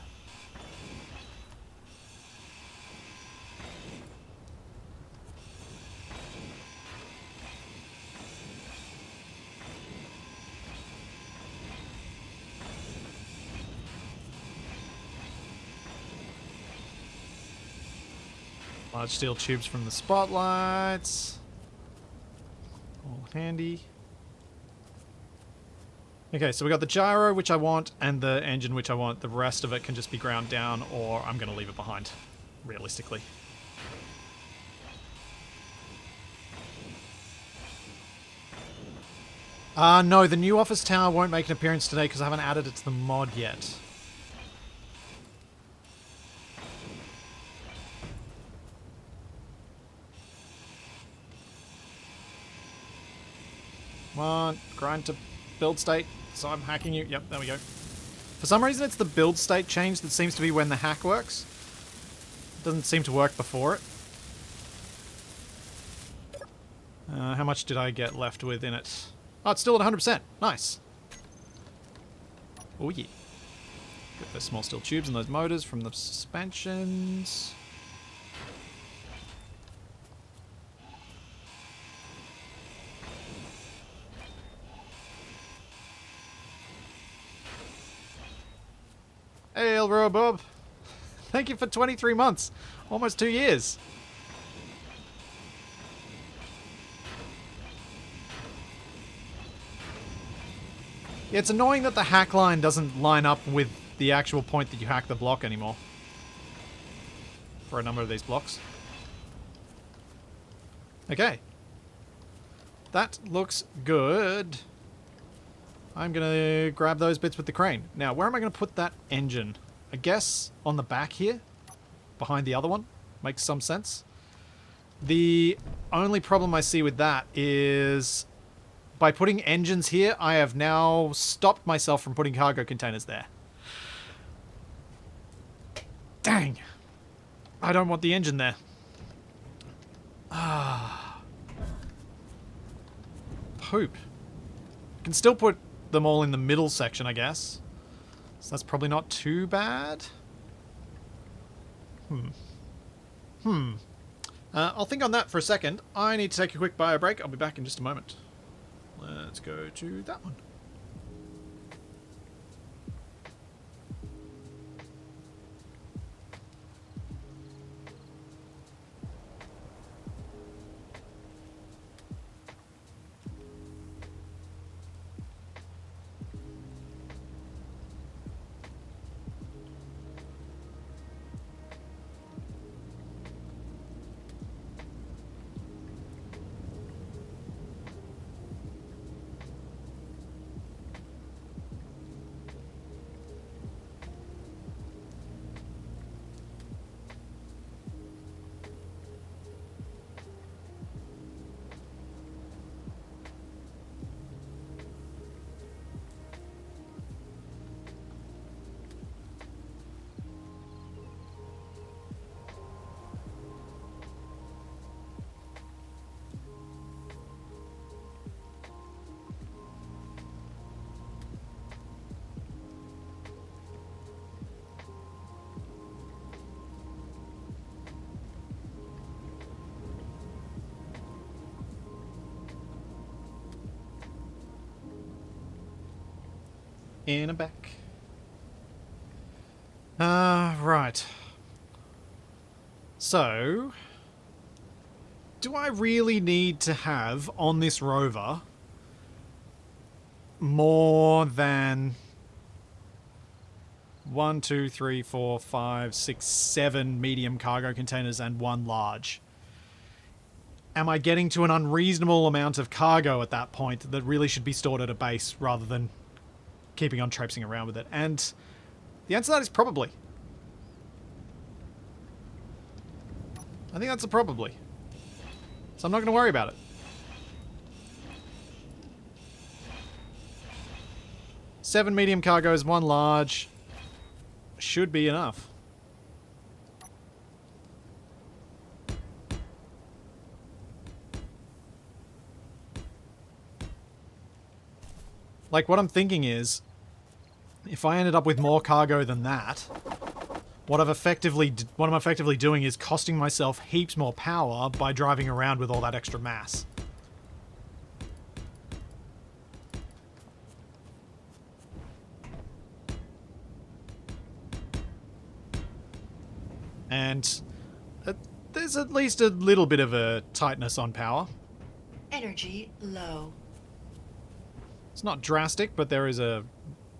Large steel tubes from the spotlights. All handy. Okay, so we got the gyro, which I want, and the engine, which I want. The rest of it can just be ground down, or I'm going to leave it behind, realistically. No, the new office tower won't make an appearance today because I haven't added it to the mod yet. Come on, grind to build state. So I'm hacking you. Yep, there we go. For some reason, it's the build state change that seems to be when the hack works. It doesn't seem to work before it. How much did I get left with in it? Oh, it's still at 100%. Nice. Oh, yeah. Get those small steel tubes and those motors from the suspensions. Hey, Elro Bob. Thank you for 23 months. Almost 2 years. Yeah, it's annoying that the hack line doesn't line up with the actual point that you hack the block anymore. For a number of these blocks. Okay. That looks good. I'm going to grab those bits with the crane. Now, where am I going to put that engine? I guess on the back here? Behind the other one? Makes some sense. The only problem I see with that is by putting engines here, I have now stopped myself from putting cargo containers there. Dang. I don't want the engine there. Ah. Poop. Can still put them all in the middle section, I guess. So that's probably not too bad. I'll think on that for a second. I need to take a quick bio break. I'll be back in just a moment. Let's go to that one. In a back. Right. So, do I really need to have on this rover more than 1, 2, 3, 4, 5, 6, 7 medium cargo containers and 1 large? Am I getting to an unreasonable amount of cargo at that point that really should be stored at a base rather than keeping on traipsing around with it? And the answer to that is probably. I think that's a probably. So I'm not going to worry about it. 7 medium cargos, 1 large. Should be enough. Like, what I'm thinking is, if I ended up with more cargo than that, what I'm effectively doing is costing myself heaps more power by driving around with all that extra mass. And there's at least a little bit of a tightness on power. Energy low. It's not drastic, but there is a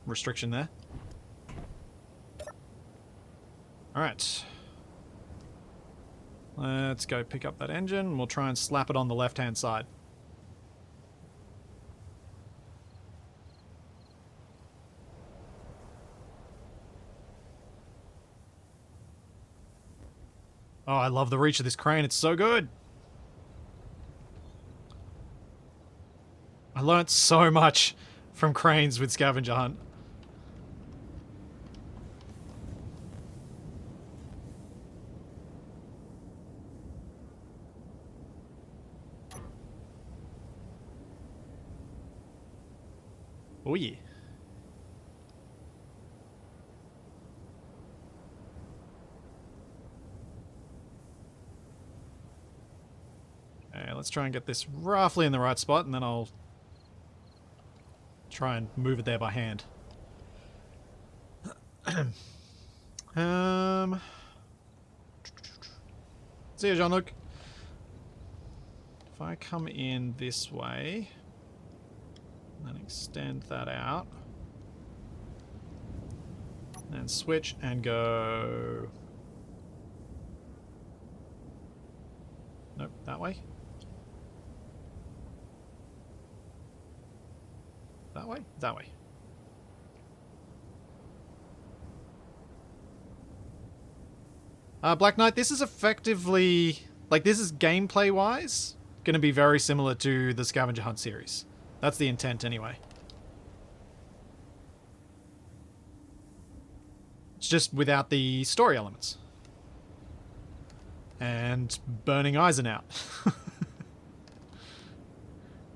restriction there. Alright. Let's go pick up that engine. We'll try and slap it on the left-hand side. Oh, I love the reach of this crane. It's so good. I learnt so much from cranes with Scavenger Hunt. Oh yeah. Okay, let's try and get this roughly in the right spot, and then I'll try and move it there by hand. See you, Jean-Luc. If I come in this way, and then extend that out, and switch and go... Nope, that way. That way? That way. Black Knight, this is effectively... Like, this is gameplay-wise going to be very similar to the Scavenger Hunt series. That's the intent, anyway. It's just without the story elements. And burning Eisen out.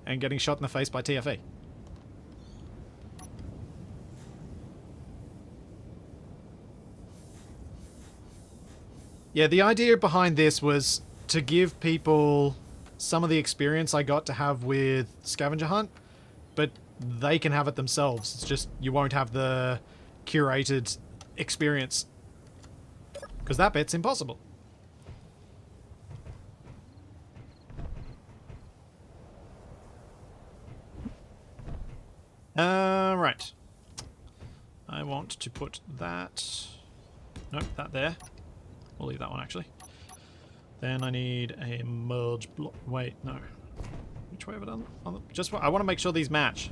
And getting shot in the face by TFE. Yeah, the idea behind this was to give people some of the experience I got to have with Scavenger Hunt, but they can have it themselves. It's just you won't have the curated experience, because that bit's impossible. Right. I want to put that... Nope, that there. We'll leave that one, actually. Then I need a merge block. Wait, no. Which way have I done? I want to make sure these match.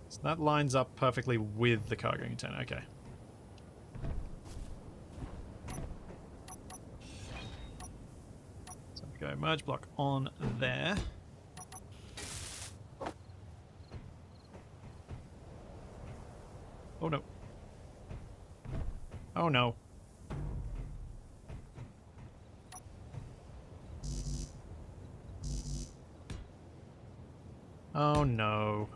So that lines up perfectly with the cargo container. Okay. So go merge block on there. Oh no. Oh no. Oh no.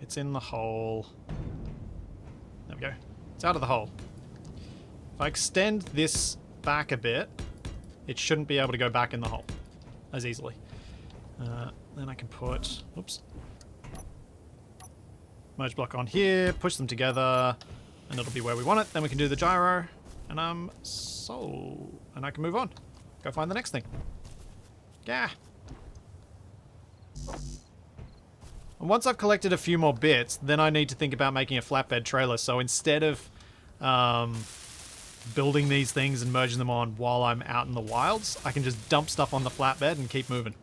It's in the hole. There we go. It's out of the hole. If I extend this back a bit, it shouldn't be able to go back in the hole as easily. Then I can put... Oops. Merge block on here, push them together, and it'll be where we want it. Then we can do the gyro, and and I can move on. Go find the next thing. Yeah. And once I've collected a few more bits, then I need to think about making a flatbed trailer. So instead of building these things and merging them on while I'm out in the wilds, I can just dump stuff on the flatbed and keep moving.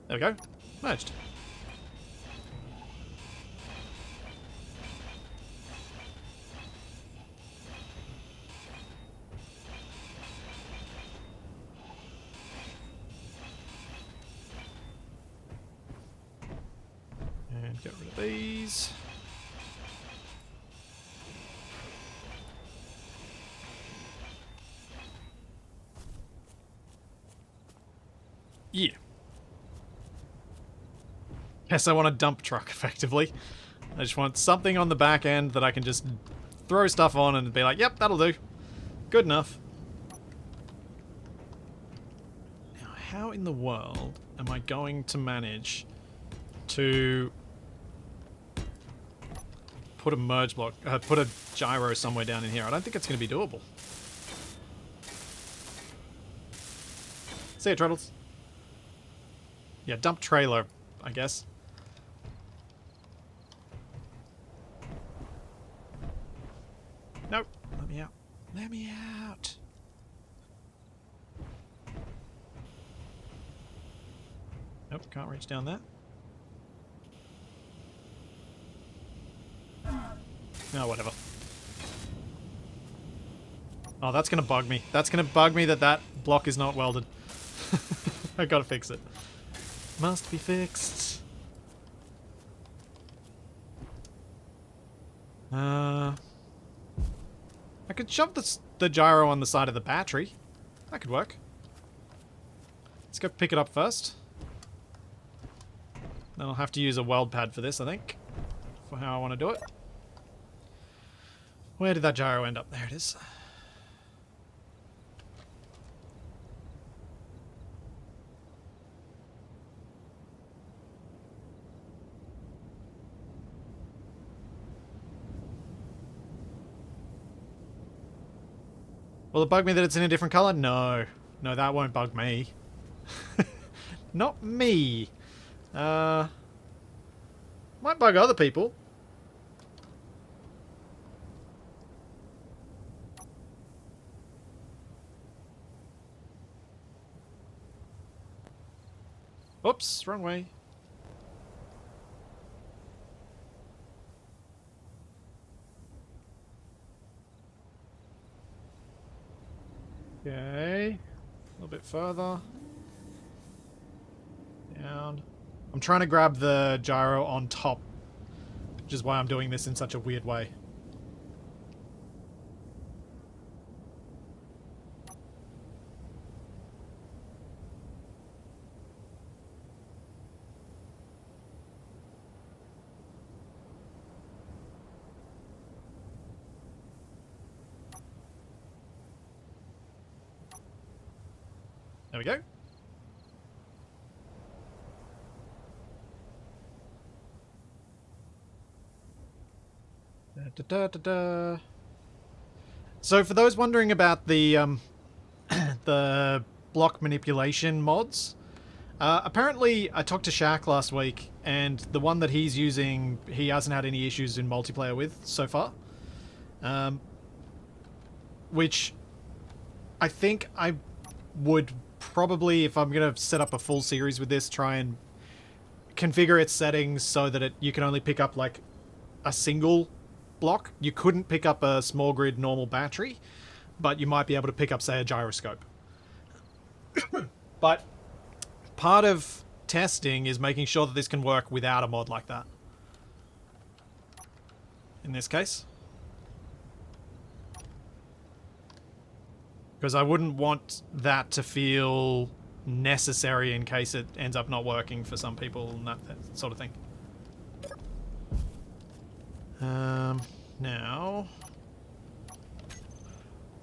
There we go. Merged. And get rid of these. Yeah. Yes, I want a dump truck, effectively. I just want something on the back end that I can just throw stuff on and be like, yep, that'll do. Good enough. Now, how in the world am I going to manage to put a merge block, put a gyro somewhere down in here? I don't think it's going to be doable. See ya, Treadles. Yeah, dump trailer, I guess. Nope. Let me out. Let me out. Nope, can't reach down there. No, whatever. Oh, that's gonna bug me. That's gonna bug me that that block is not welded. I gotta fix it. Must be fixed. I could shove the gyro on the side of the battery. That could work. Let's go pick it up first. Then I'll have to use a weld pad for this, I think. For how I want to do it. Where did that gyro end up? There it is. Will it bug me that it's in a different color? No. No, that won't bug me. Not me. Might bug other people. Oops, wrong way. Okay. A little bit further. Down. I'm trying to grab the gyro on top, which is why I'm doing this in such a weird way. There we go. Da, da, da, da. So for those wondering about the the block manipulation mods, apparently I talked to Shaq last week, and the one that he's using, he hasn't had any issues in multiplayer with so far. Which I think I would probably, if I'm going to set up a full series with this, try and configure its settings so that you can only pick up like a single block. You couldn't pick up a small grid normal battery, but you might be able to pick up, say, a gyroscope. But part of testing is making sure that this can work without a mod like that. In this case. Because I wouldn't want that to feel necessary in case it ends up not working for some people and that sort of thing. Now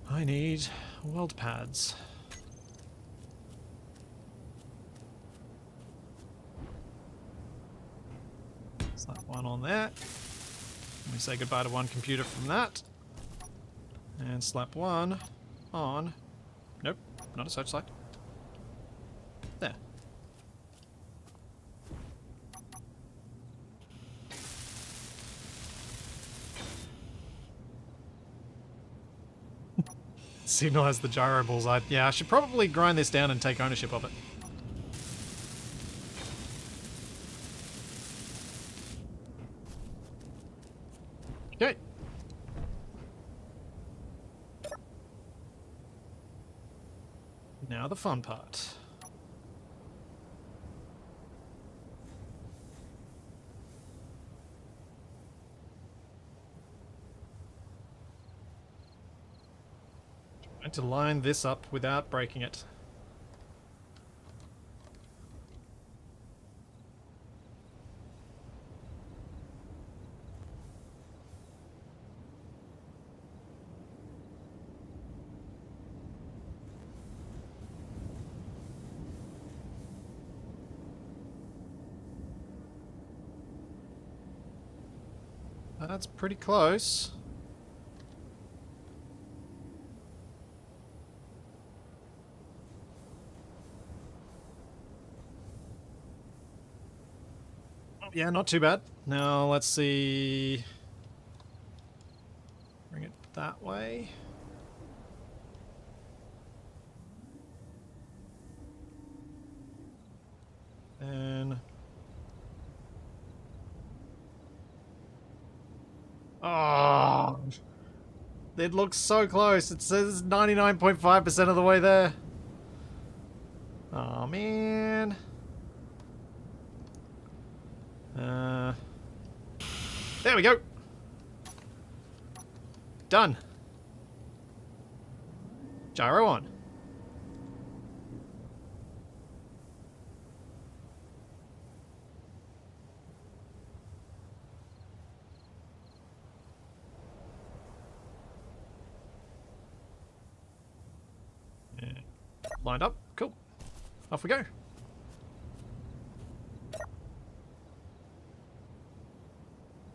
I need weld pads. Slap one on there. Let me say goodbye to one computer from that. And slap one on. Nope, not a searchlight. There. Signal has the gyro balls. Yeah, I should probably grind this down and take ownership of it. Okay. Now the fun part. Trying to line this up without breaking it. That's pretty close. Yeah, not too bad. Now, let's see... Bring it that way. And... Oh! It looks so close. It says 99.5% of the way there. Oh, man. There we go. Done. Gyro on. Yeah. Lined up. Cool. Off we go.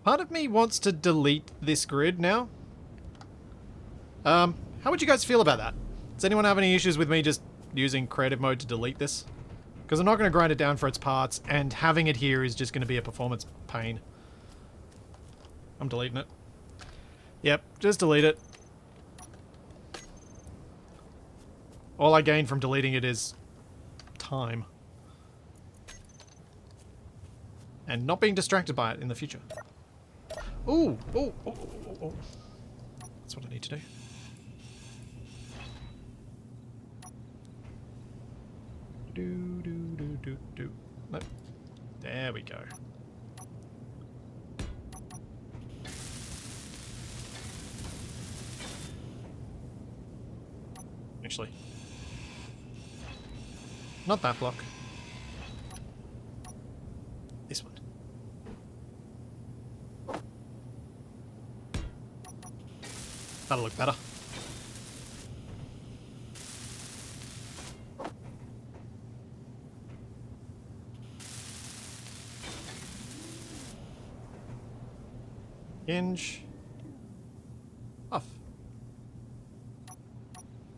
Part of me wants to delete this grid now. How would you guys feel about that? Does anyone have any issues with me just using creative mode to delete this? Because I'm not going to grind it down for its parts, and having it here is just going to be a performance pain. I'm deleting it. Yep, just delete it. All I gain from deleting it is time. And not being distracted by it in the future. Ooh, ooh, ooh, ooh, ooh. That's what I need to do. Do. Nope. There we go. Actually. Not that block. This one. That'll look better. Hinge. Off.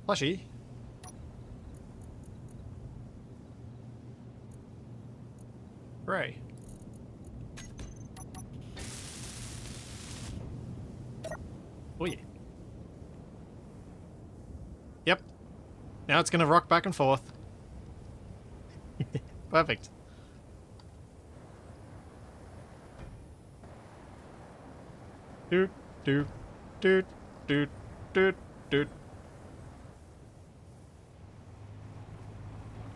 Plushie. Hooray. Oh yeah. Yep. Now it's gonna rock back and forth. Perfect. Doot, doot, doot, doot, doot, doot.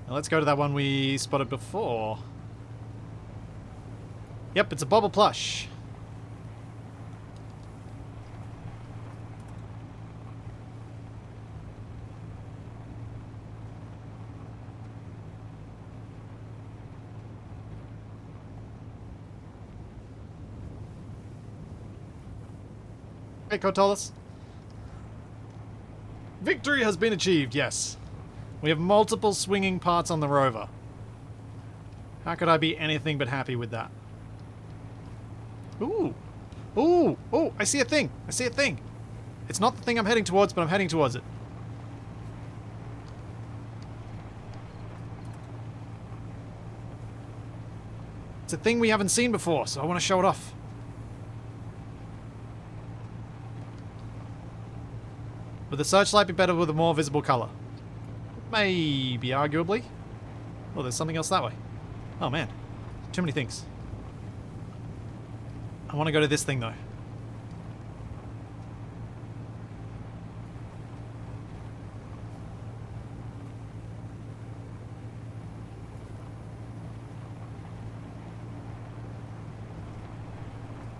Now let's go to that one we spotted before. Yep, it's a bobble plush. Hey, Kotolis. Victory has been achieved, yes. We have multiple swinging parts on the rover. How could I be anything but happy with that? Ooh. Ooh. Oh, I see a thing. I see a thing. It's not the thing I'm heading towards, but I'm heading towards it. It's a thing we haven't seen before, so I want to show it off. Would the searchlight be better with a more visible colour? Maybe, arguably. Oh, there's something else that way. Oh man. Too many things. I want to go to this thing though.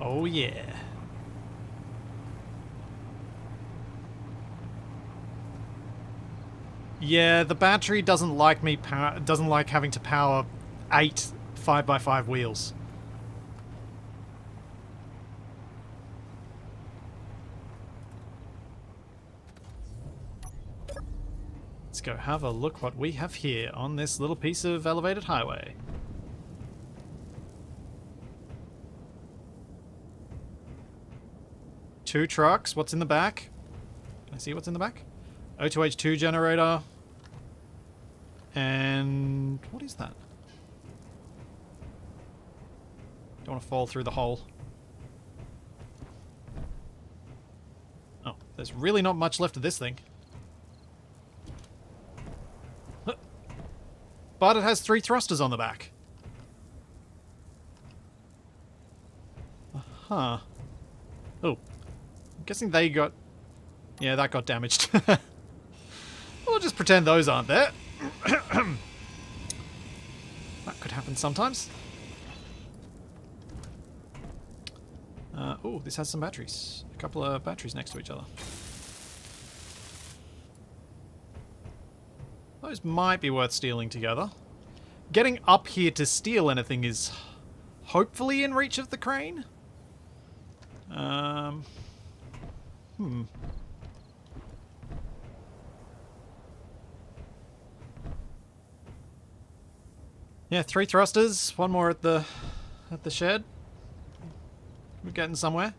Oh yeah. Yeah, the battery doesn't like me doesn't like having to power 8 5x5 wheels. Let's go have a look what we have here on this little piece of elevated highway. 2 trucks. What's in the back? Can I see what's in the back? O2H2 generator. And what is that? Don't want to fall through the hole. Oh, there's really not much left of this thing. But it has 3 thrusters on the back. Huh. Oh. I'm guessing they got... Yeah, that got damaged. We'll just pretend those aren't there. That could happen sometimes. Oh, this has some batteries. A couple of batteries next to each other. Those might be worth stealing together. Getting up here to steal anything is hopefully in reach of the crane. Yeah, 3 thrusters, 1 more at the shed. We're getting somewhere.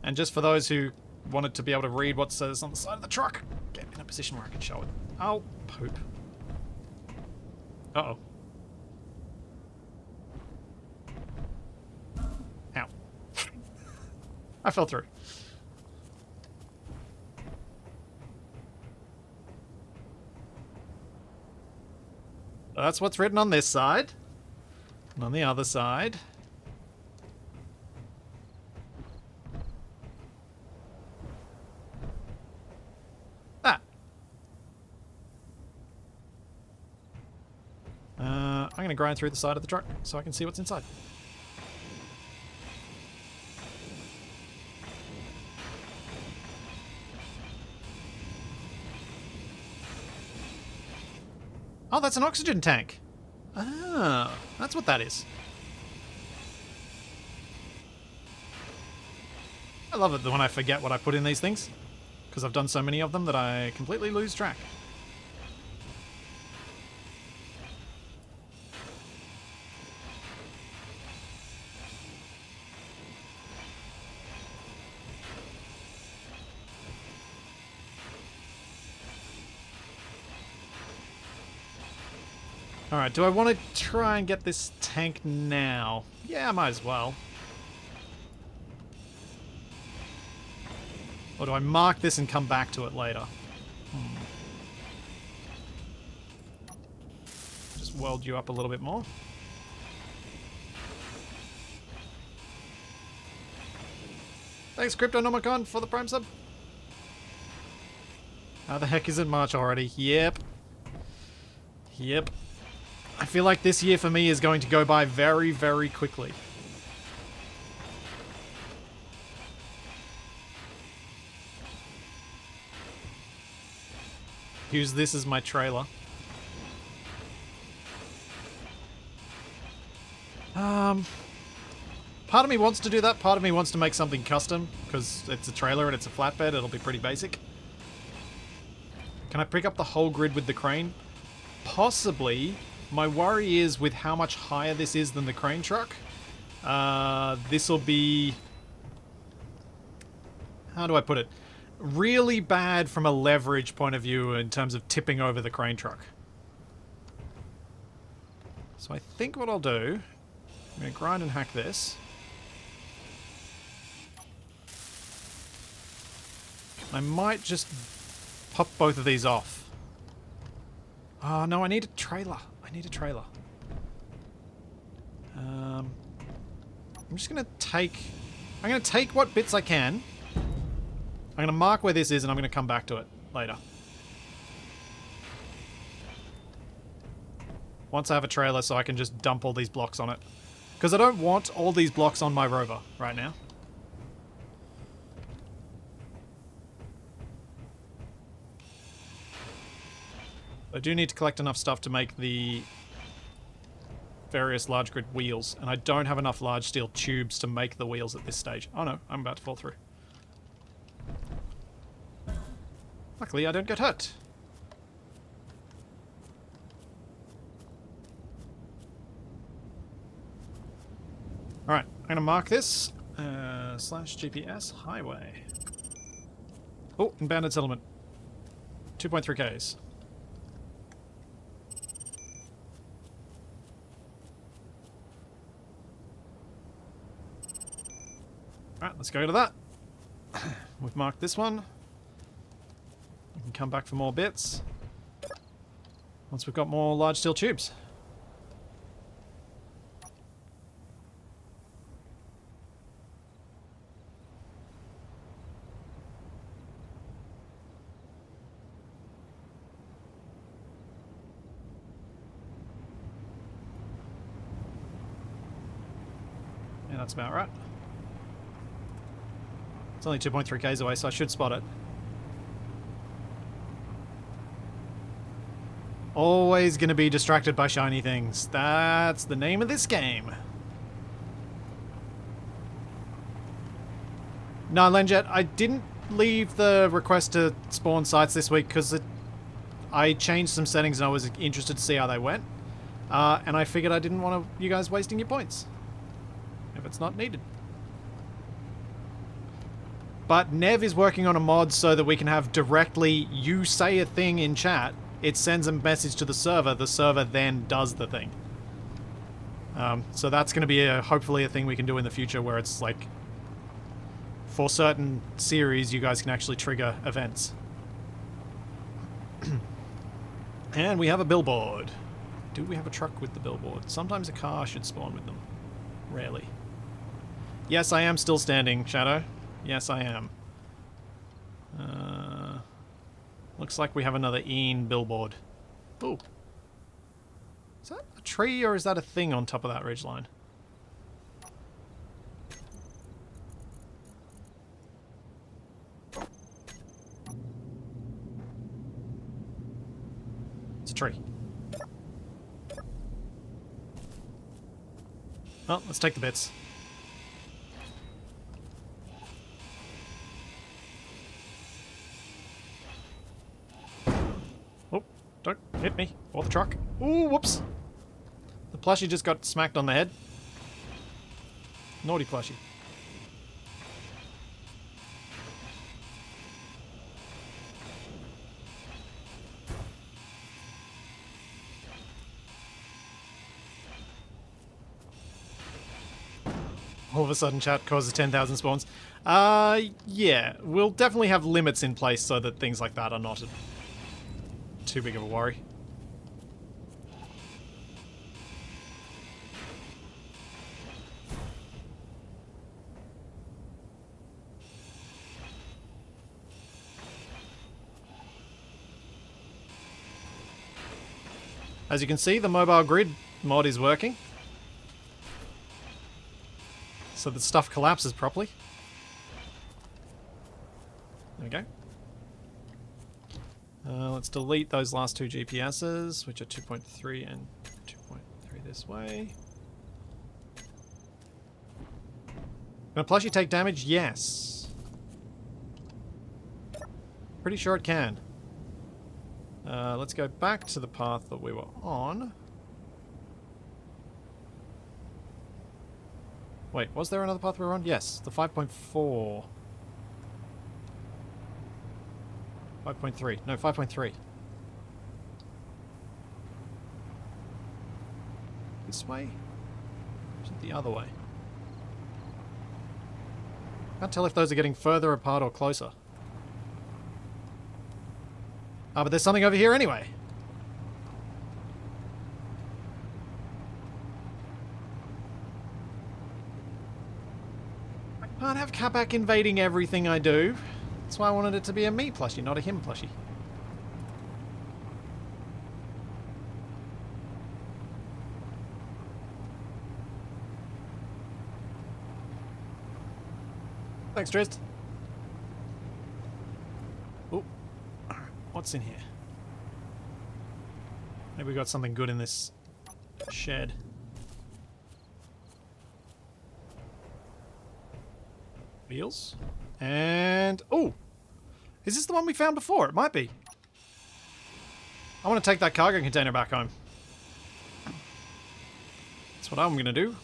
And just for those who wanted to be able to read what says on the side of the truck, get in a position where I can show it. Oh, poop. Uh-oh. Ow. I fell through. That's what's written on this side. And on the other side... I'm going to grind through the side of the truck so I can see what's inside. Oh, that's an oxygen tank. Ah, that's what that is. I love it when I forget what I put in these things, because I've done so many of them that I completely lose track. Alright, do I want to try and get this tank now? Yeah, I might as well. Or do I mark this and come back to it later? Just weld you up a little bit more. Thanks, Cryptonomicon, for the Prime sub. How the heck is it March already? Yep. Yep. I feel like this year for me is going to go by very, very quickly. Use this as my trailer. Part of me wants to do that, part of me wants to make something custom, because it's a trailer and it's a flatbed, it'll be pretty basic. Can I pick up the whole grid with the crane? Possibly. My worry is with how much higher this is than the crane truck. This'll be... How do I put it? Really bad from a leverage point of view in terms of tipping over the crane truck. So I think what I'll do... I'm going to grind and hack this. I might just pop both of these off. Oh, no, I need a trailer. I need a trailer. I'm just going to take... I'm going to take what bits I can. I'm going to mark where this is and I'm going to come back to it later. Once I have a trailer so I can just dump all these blocks on it. Because I don't want all these blocks on my rover right now. I do need to collect enough stuff to make the various large grid wheels, and I don't have enough large steel tubes to make the wheels at this stage. Oh no, I'm about to fall through. Luckily I don't get hurt. Alright, I'm going to mark this. slash GPS highway. Oh, abandoned settlement. 2.3 Ks. Alright, let's go to that. We've marked this one. We can come back for more bits once we've got more large steel tubes. Yeah, that's about right. It's only 2.3 Ks away, so I should spot it. Always going to be distracted by shiny things. That's the name of this game. No, Lenjet, I didn't leave the request to spawn sites this week because I changed some settings and I was interested to see how they went. And I figured I didn't want you guys wasting your points if it's not needed. But Nev is working on a mod so that we can have directly, you say a thing in chat, it sends a message to the server then does the thing. So that's going to be hopefully a thing we can do in the future where it's like, for certain series, you guys can actually trigger events. And we have a billboard. Do we have a truck with the billboard? Sometimes a car should spawn with them. Rarely. Yes, I am still standing, Shadow. Yes, I am. Looks like we have another Ian billboard. Ooh. Is that a tree or is that a thing on top of that ridgeline? It's a tree. Well, let's take the bits. Oh, don't hit me. Or the truck. Ooh, whoops. The plushie just got smacked on the head. Naughty plushie. All of a sudden chat causes 10,000 spawns. Yeah, we'll definitely have limits in place so that things like that are not too big of a worry. As you can see, the mobile grid mod is working. So that stuff collapses properly. There we go. Let's delete those last two GPSs, which are 2.3 and 2.3 this way. Can a plushie take damage? Yes. Pretty sure it can. Let's go back to the path that we were on. Wait, was there another path we were on? Yes, the 5.4. 5.3. No, 5.3. This way? Or is it the other way? Can't tell if those are getting further apart or closer. Ah, but there's something over here anyway. I can't have Capac invading everything I do. That's why I wanted it to be a me plushie, not a him plushie. Thanks, Trist. Oh, what's in here? Maybe we got something good in this shed. Wheels. And... oh! Is this the one we found before? It might be. I want to take that cargo container back home. That's what I'm going to do.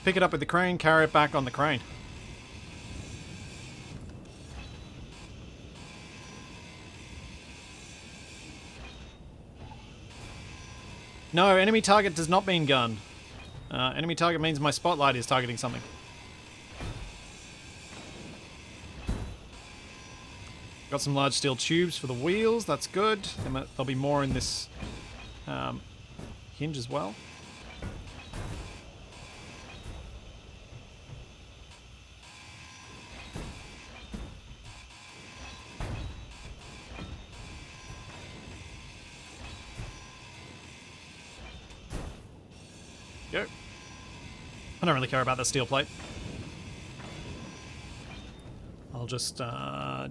Pick it up with the crane, carry it back on the crane. No, enemy target does not mean gun. Enemy target means my spotlight is targeting something. Got some large steel tubes for the wheels. That's good. And there'll be more in this hinge as well. Go. I don't really care about the steel plate. I'll just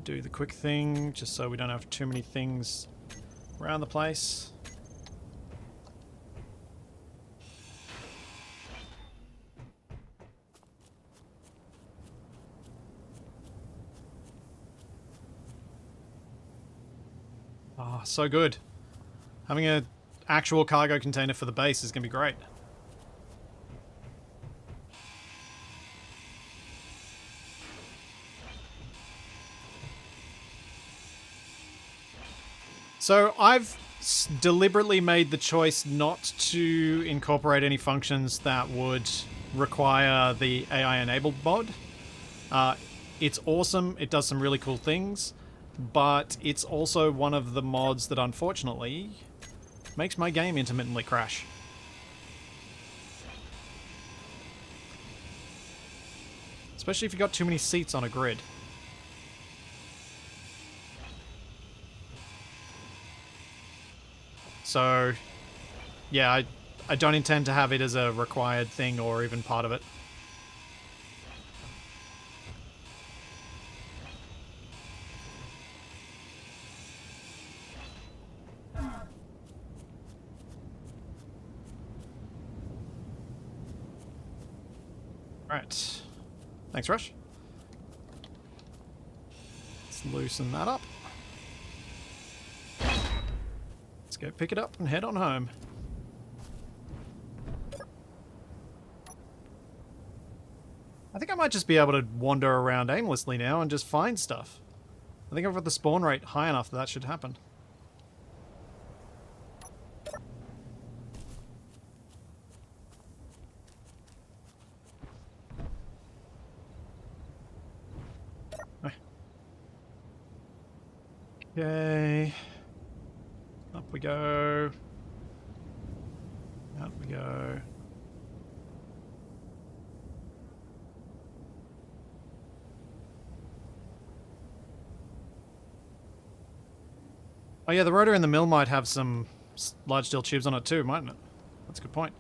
do the quick thing, just so we don't have too many things around the place. Oh, so good. Having an actual cargo container for the base is going to be great. So I've deliberately made the choice not to incorporate any functions that would require the AI enabled mod. It's awesome, it does some really cool things, but it's also one of the mods that unfortunately makes my game intermittently crash. Especially if you've got too many seats on a grid. So, yeah, I don't intend to have it as a required thing or even part of it. Right. Thanks, Rush. Let's loosen that up. Let's go pick it up and head on home. I think I might just be able to wander around aimlessly now and just find stuff. I think I've got the spawn rate high enough that should happen. Okay. Up we go. Out we go. Oh yeah, the rotor in the mill might have some large steel tubes on it too, mightn't it? That's a good point.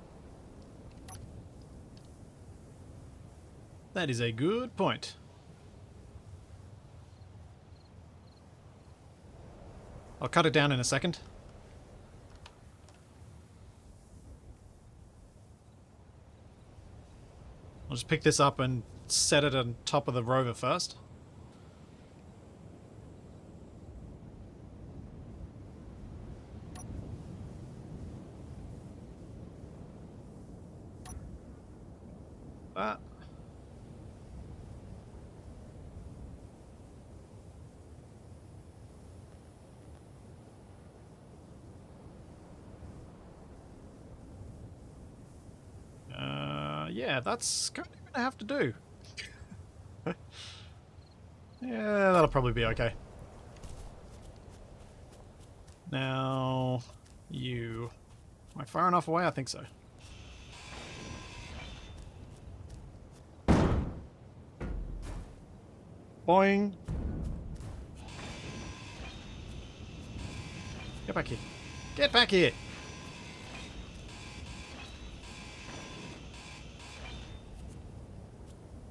That is a good point. I'll cut it down in a second. I'll just pick this up and set it on top of the rover first. That. Yeah, that's kind of gonna have to do. Yeah, that'll probably be okay. Now, you... Am I far enough away? I think so. Boing! Get back here. Get back here!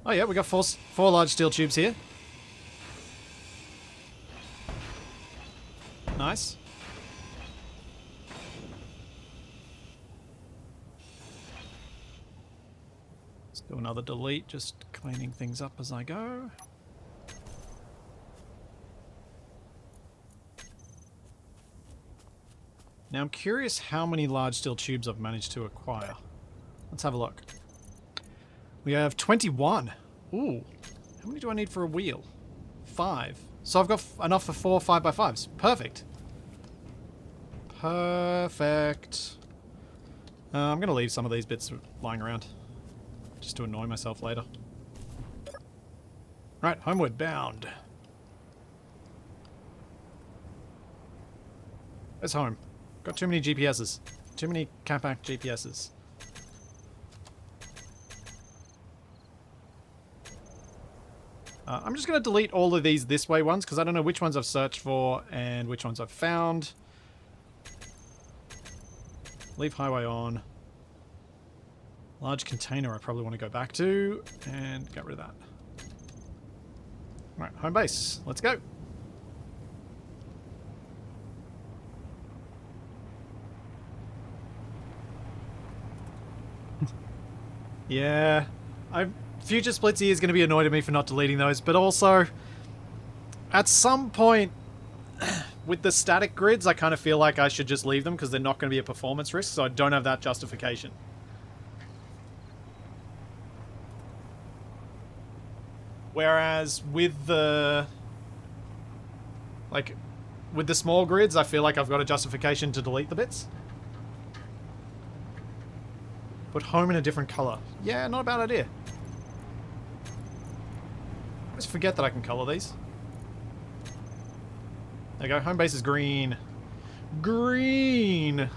Oh yeah, we got four large steel tubes here. Nice. Let's do another delete, just cleaning things up as I go. Now I'm curious how many large steel tubes I've managed to acquire. Let's have a look. We have 21. Ooh. How many do I need for a wheel? 5. So I've got enough for 4 5x5s. Perfect. Perfect. I'm going to leave some of these bits lying around. Just to annoy myself later. Right, homeward bound. Where's home? Got too many GPSs. Too many Capac GPSs. I'm just going to delete all of these this way ones because I don't know which ones I've searched for and which ones I've found. Leave highway on. Large container I probably want to go back to and get rid of that. Alright, home base. Let's go. Yeah, Future Splitsy is going to be annoyed at me for not deleting those, but also, at some point, with the static grids, I kind of feel like I should just leave them because they're not going to be a performance risk, so I don't have that justification. Whereas with the... like, with the small grids, I feel like I've got a justification to delete the bits. Put home in a different colour. Yeah, not a bad idea. I always forget that I can colour these. There you go. Home base is green. Green!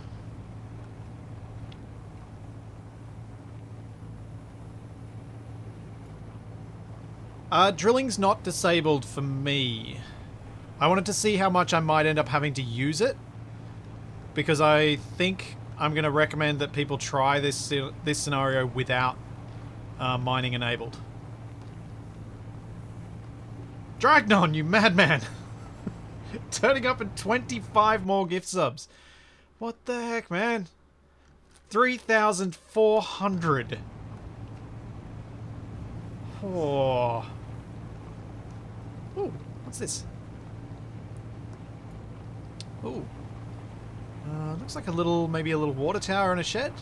Drilling's not disabled for me. I wanted to see how much I might end up having to use it. Because I think I'm going to recommend that people try this scenario without mining enabled. Dragnon, you madman! Turning up in 25 more gift subs. What the heck, man? 3,400. Oh. Ooh, what's this? Ooh. Looks like a little, maybe a little water tower and a shed.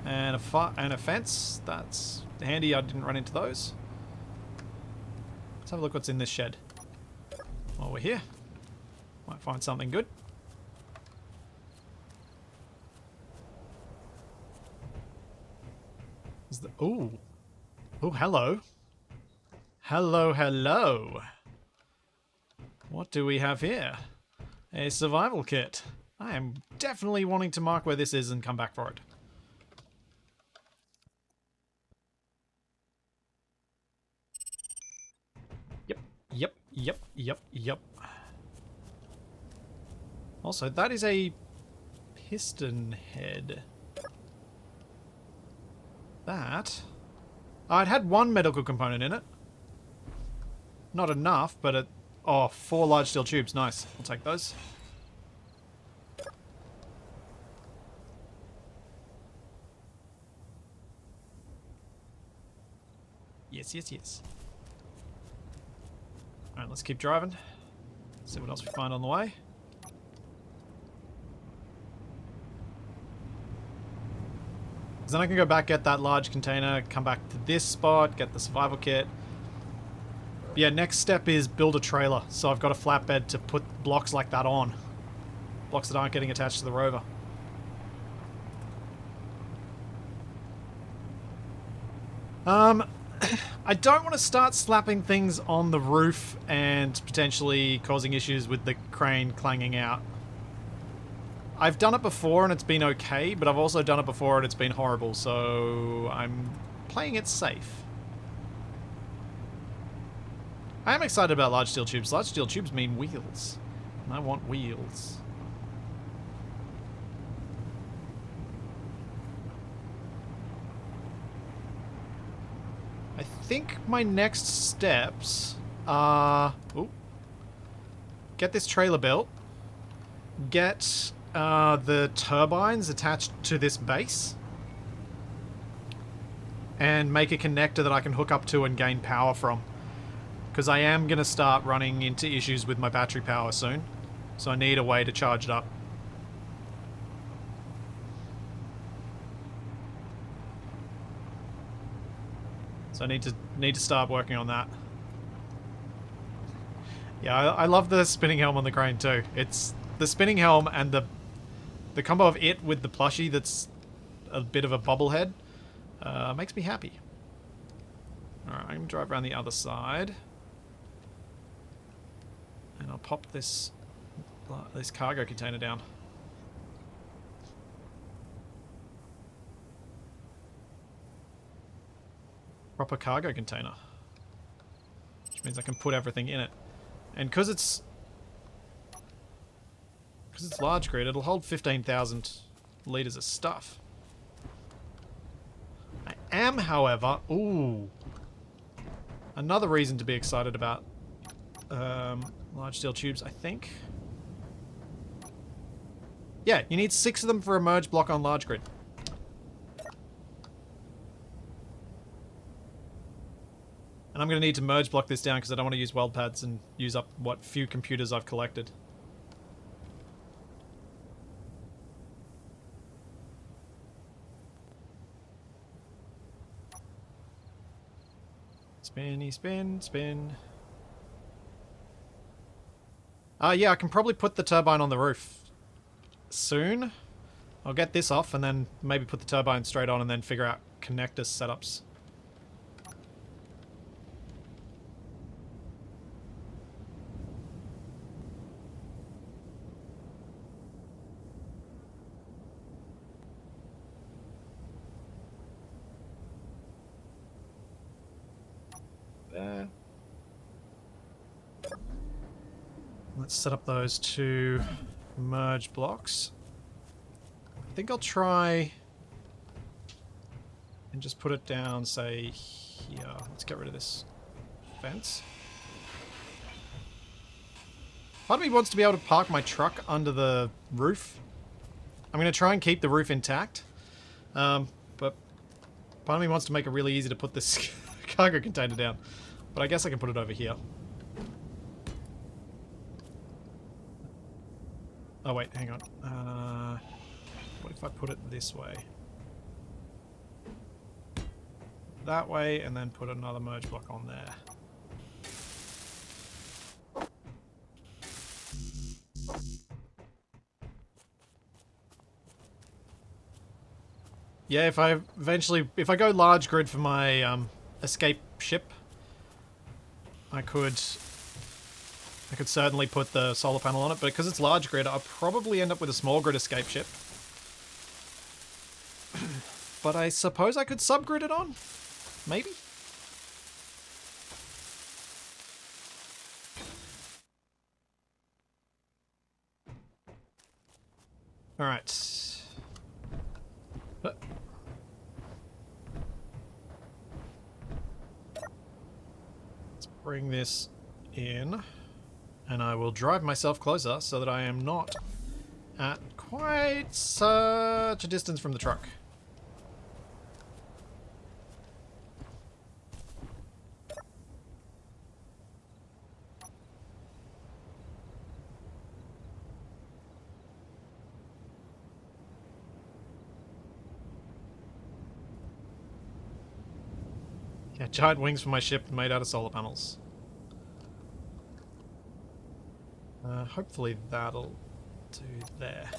And a fence. That's handy, I didn't run into those. Let's have a look what's in this shed. While we're here. Might find something good. Is the... Ooh. Oh, hello. Hello, hello. What do we have here? A survival kit. I am definitely wanting to mark where this is and come back for it. Yep. Also, that is a piston head. That... Oh, it had one medical component in it. Not enough, but it... Oh, 4 large steel tubes. Nice. I'll take those. Yes. Alright, let's keep driving. See what else we find on the way. Because then I can go back, get that large container, come back to this spot, get the survival kit. But yeah, next step is build a trailer. So I've got a flatbed to put blocks like that on. Blocks that aren't getting attached to the rover. I don't want to start slapping things on the roof and potentially causing issues with the crane clanging out. I've done it before and it's been okay, but I've also done it before and it's been horrible, so I'm playing it safe. I am excited about large steel tubes. Large steel tubes mean wheels, and I want wheels. I think my next steps are... Ooh. Get this trailer built. Get the turbines attached to this base. And make a connector that I can hook up to and gain power from. Because I am going to start running into issues with my battery power soon. So I need a way to charge it up. So I need to start working on that. Yeah, I love the spinning helm on the crane too. It's the spinning helm and the The combo of it with the plushie that's a bit of a bobblehead makes me happy. Alright, I'm going to drive around the other side. And I'll pop this cargo container down. Proper cargo container. Which means I can put everything in it. And because it's large grid, it'll hold 15,000 litres of stuff. I am, however... Ooh. Another reason to be excited about large steel tubes, I think. Yeah, you need 6 of them for a merge block on large grid. And I'm going to need to merge block this down because I don't want to use weld pads and use up what few computers I've collected. Spinny, spin, spin. Yeah, I can probably put the turbine on the roof soon. I'll get this off and then maybe put the turbine straight on and then figure out connector setups. There. Let's set up those 2 merge blocks. I think I'll try and just put it down, say, here. Let's get rid of this fence. Part of me wants to be able to park my truck under the roof. I'm going to try and keep the roof intact. But part of me wants to make it really easy to put this cargo container down. But I guess I can put it over here. Oh wait, hang on. What if I put it this way? That way, and then put another merge block on there. Yeah, if I go large grid for my escape ship, I could certainly put the solar panel on it, but because it's large grid, I'll probably end up with a small grid escape ship. But I suppose I could subgrid it on? Maybe? Alright. Let's bring this in. And I will drive myself closer so that I am not at quite such a distance from the truck. Yeah, giant wings for my ship made out of solar panels. Hopefully that'll do there.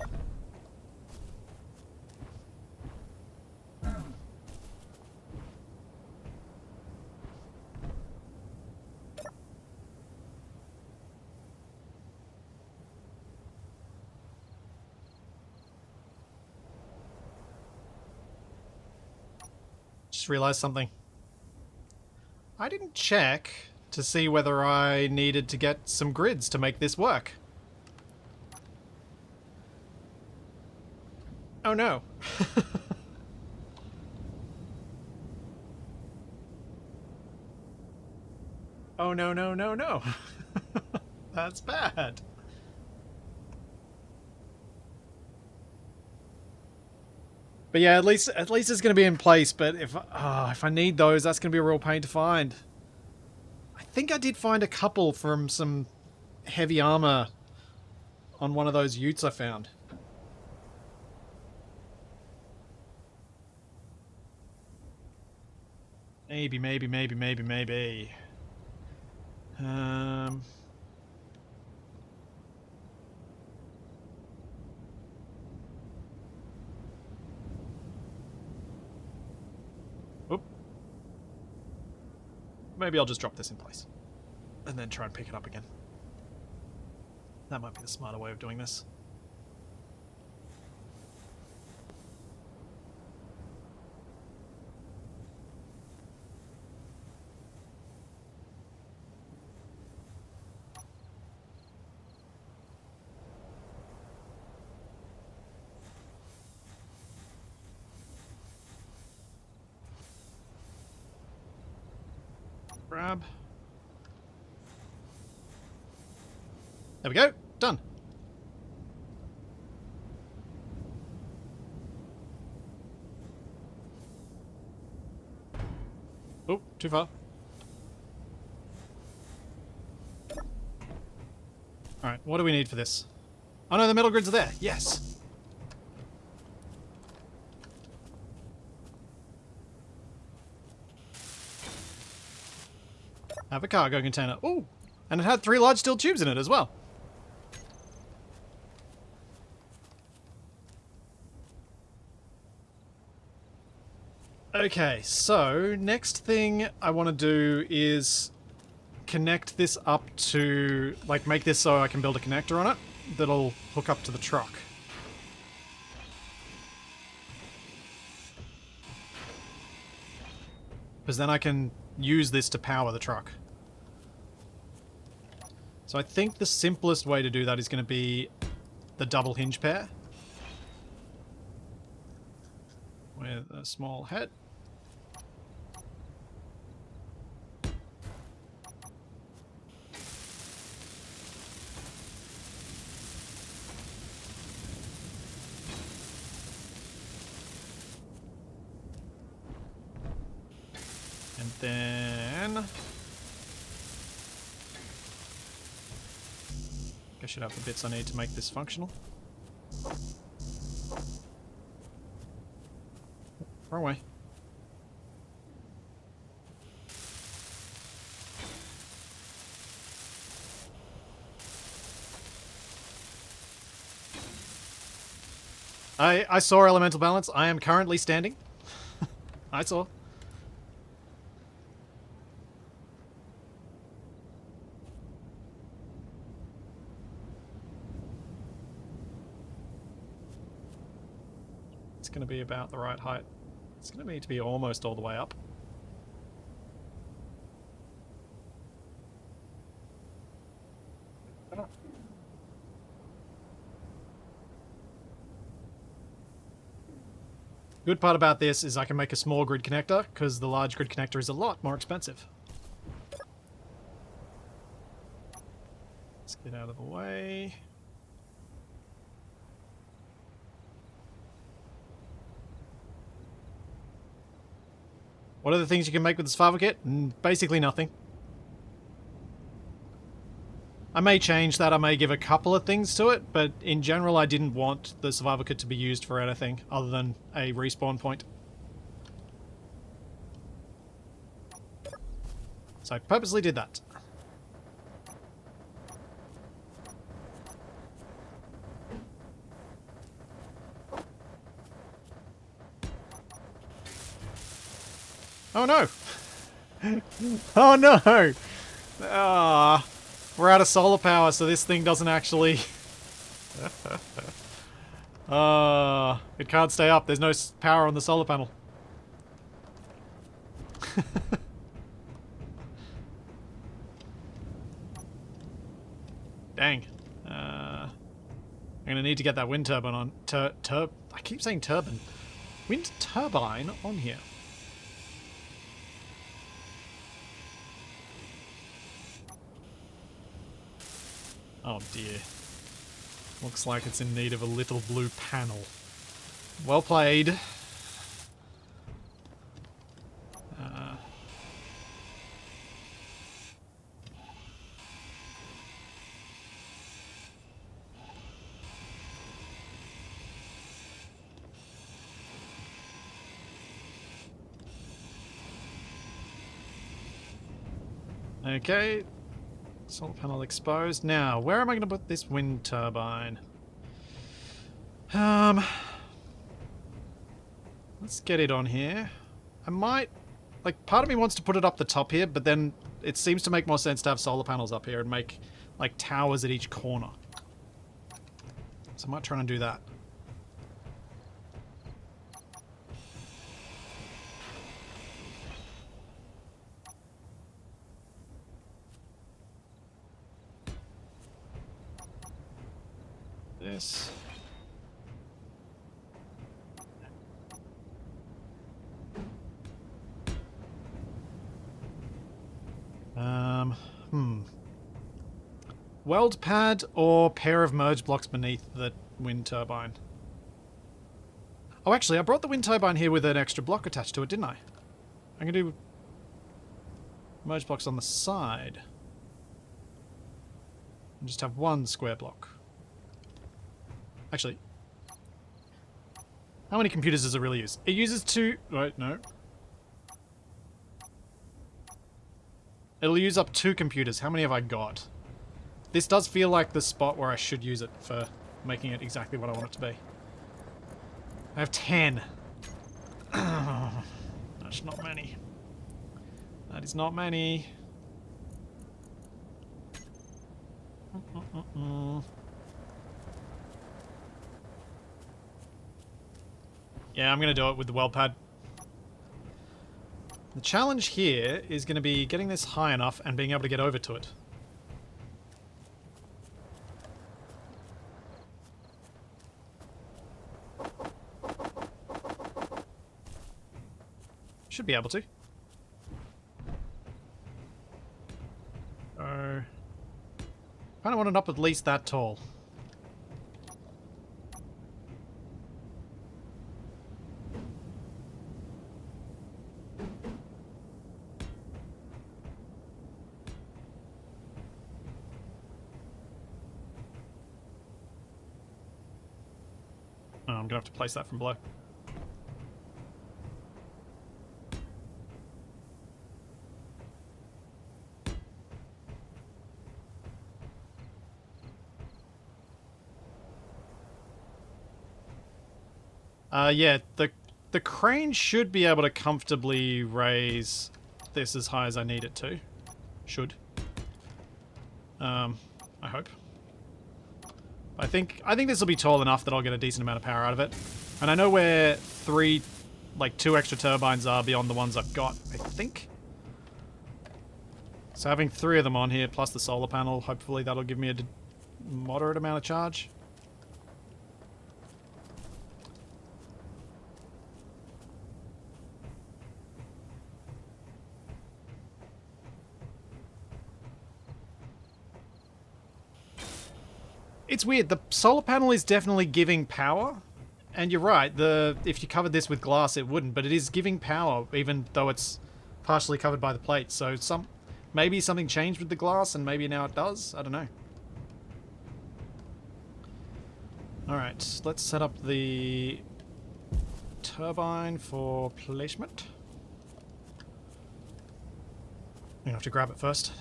Just realized something. I didn't check to see whether I needed to get some grids to make this work. Oh no. Oh no, no, no, no. That's bad. But yeah, at least it's going to be in place, but if I need those, that's going to be a real pain to find. I think I did find a couple from some heavy armor on one of those utes I found. Maybe. maybe I'll just drop this in place. And then try and pick it up again. That might be the smarter way of doing this. Grab. There we go. Done. Oh, too far. Alright, what do we need for this? Oh no, the metal grids are there. Yes. Have a cargo container. Ooh! And it had 3 large steel tubes in it as well. Okay, so next thing I want to do is connect this up to, like, make this so I can build a connector on it that'll hook up to the truck. Because then I can use this to power the truck. So I think the simplest way to do that is going to be the double hinge pair. With a small head. And then I should have the bits I need to make this functional. Wrong way. I saw elemental balance. I am currently standing. I saw. It's going to be about the right height. It's going to need to be almost all the way up. Good part about this is I can make a small grid connector, because the large grid connector is a lot more expensive. Let's get out of the way. What are the things you can make with the survival kit? Basically nothing. I may change that, I may give a couple of things to it, but in general I didn't want the survival kit to be used for anything other than a respawn point. So I purposely did that. Oh no! Oh no! Ah, we're out of solar power, so this thing doesn't actually... it can't stay up. There's no power on the solar panel. Dang. I'm gonna need to get that wind turbine on... I keep saying turbine. Wind turbine on here. Oh dear. Looks like it's in need of a little blue panel. Well played. Okay. Solar panel exposed. Now, where am I going to put this wind turbine? Let's get it on here. I might Like, part of me wants to put it up the top here, but then it seems to make more sense to have solar panels up here and make, like, towers at each corner. So I might try and do that. This. Weld pad or pair of merge blocks beneath the wind turbine. Oh, actually, I brought the wind turbine here with an extra block attached to it, didn't I? I can do merge blocks on the side. And just have one square block. Actually, how many computers does it really use? It uses two... Wait, no. It'll use up 2 computers. How many have I got? This does feel like the spot where I should use it for making it exactly what I want it to be. I have 10. That's not many. That is not many. Yeah, I'm going to do it with the weld pad. The challenge here is going to be getting this high enough and being able to get over to it. Should be able to. Kind of want it up at least that tall. Oh, I'm gonna have to place that from below. Yeah, the crane should be able to comfortably raise this as high as I need it to. Should. I hope. I think this will be tall enough that I'll get a decent amount of power out of it. And I know where 2 extra turbines are beyond the ones I've got, I think. So having 3 of them on here, plus the solar panel, hopefully that'll give me a moderate amount of charge. It's weird. The solar panel is definitely giving power. And you're right, if you covered this with glass, it wouldn't. But it is giving power, even though it's partially covered by the plate. So maybe something changed with the glass, and maybe now it does. I don't know. Alright, let's set up the turbine for placement. I'm gonna have to grab it first.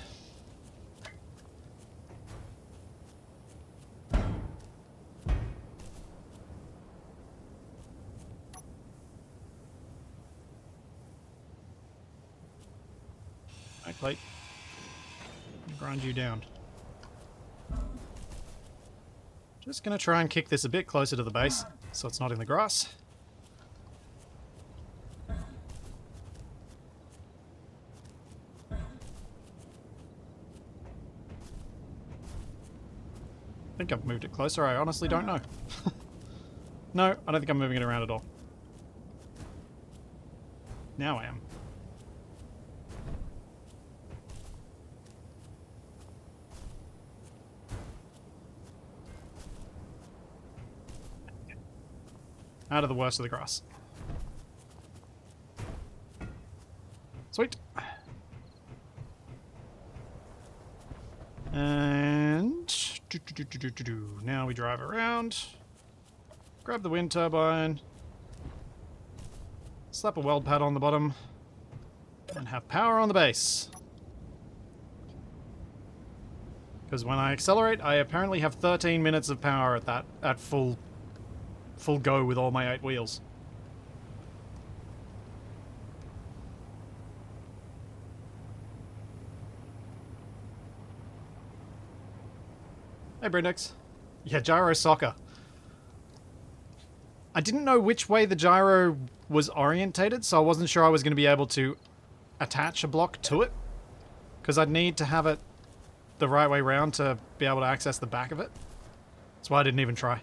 Plate. Grind you down. Just gonna try and kick this a bit closer to the base so it's not in the grass. I think I've moved it closer, I honestly don't know. No, I don't think I'm moving it around at all. Now I am. Out of the worst of the grass. Sweet. And now we drive around, grab the wind turbine, slap a weld pad on the bottom, and have power on the base. Because when I accelerate, I apparently have 13 minutes of power at full go with all my 8 wheels. Hey, Brindex. Yeah, gyro soccer. I didn't know which way the gyro was orientated, so I wasn't sure I was going to be able to attach a block to it. Because I'd need to have it the right way round to be able to access the back of it. That's why I didn't even try.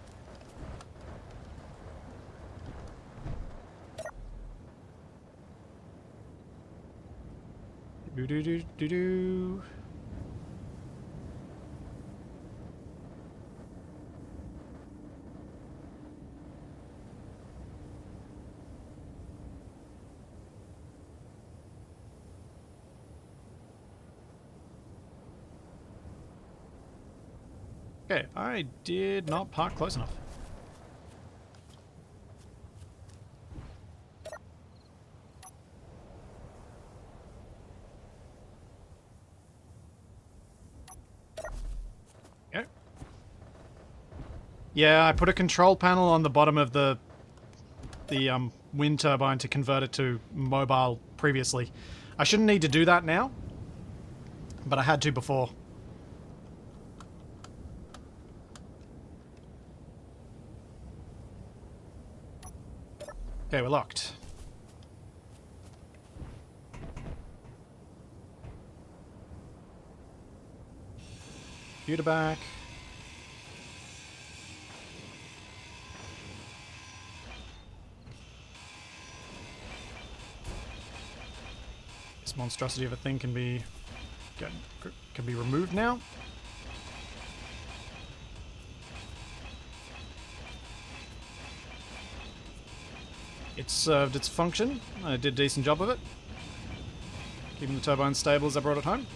Do-do-do-do-do. Okay, I did not park close enough. Okay. Yeah, I put a control panel on the bottom of the wind turbine to convert it to mobile previously. I shouldn't need to do that now, but I had to before. Okay, we're locked. Computer back. This monstrosity of a thing can be removed now. It served its function. I did a decent job of it. Keeping the turbine stable as I brought it home.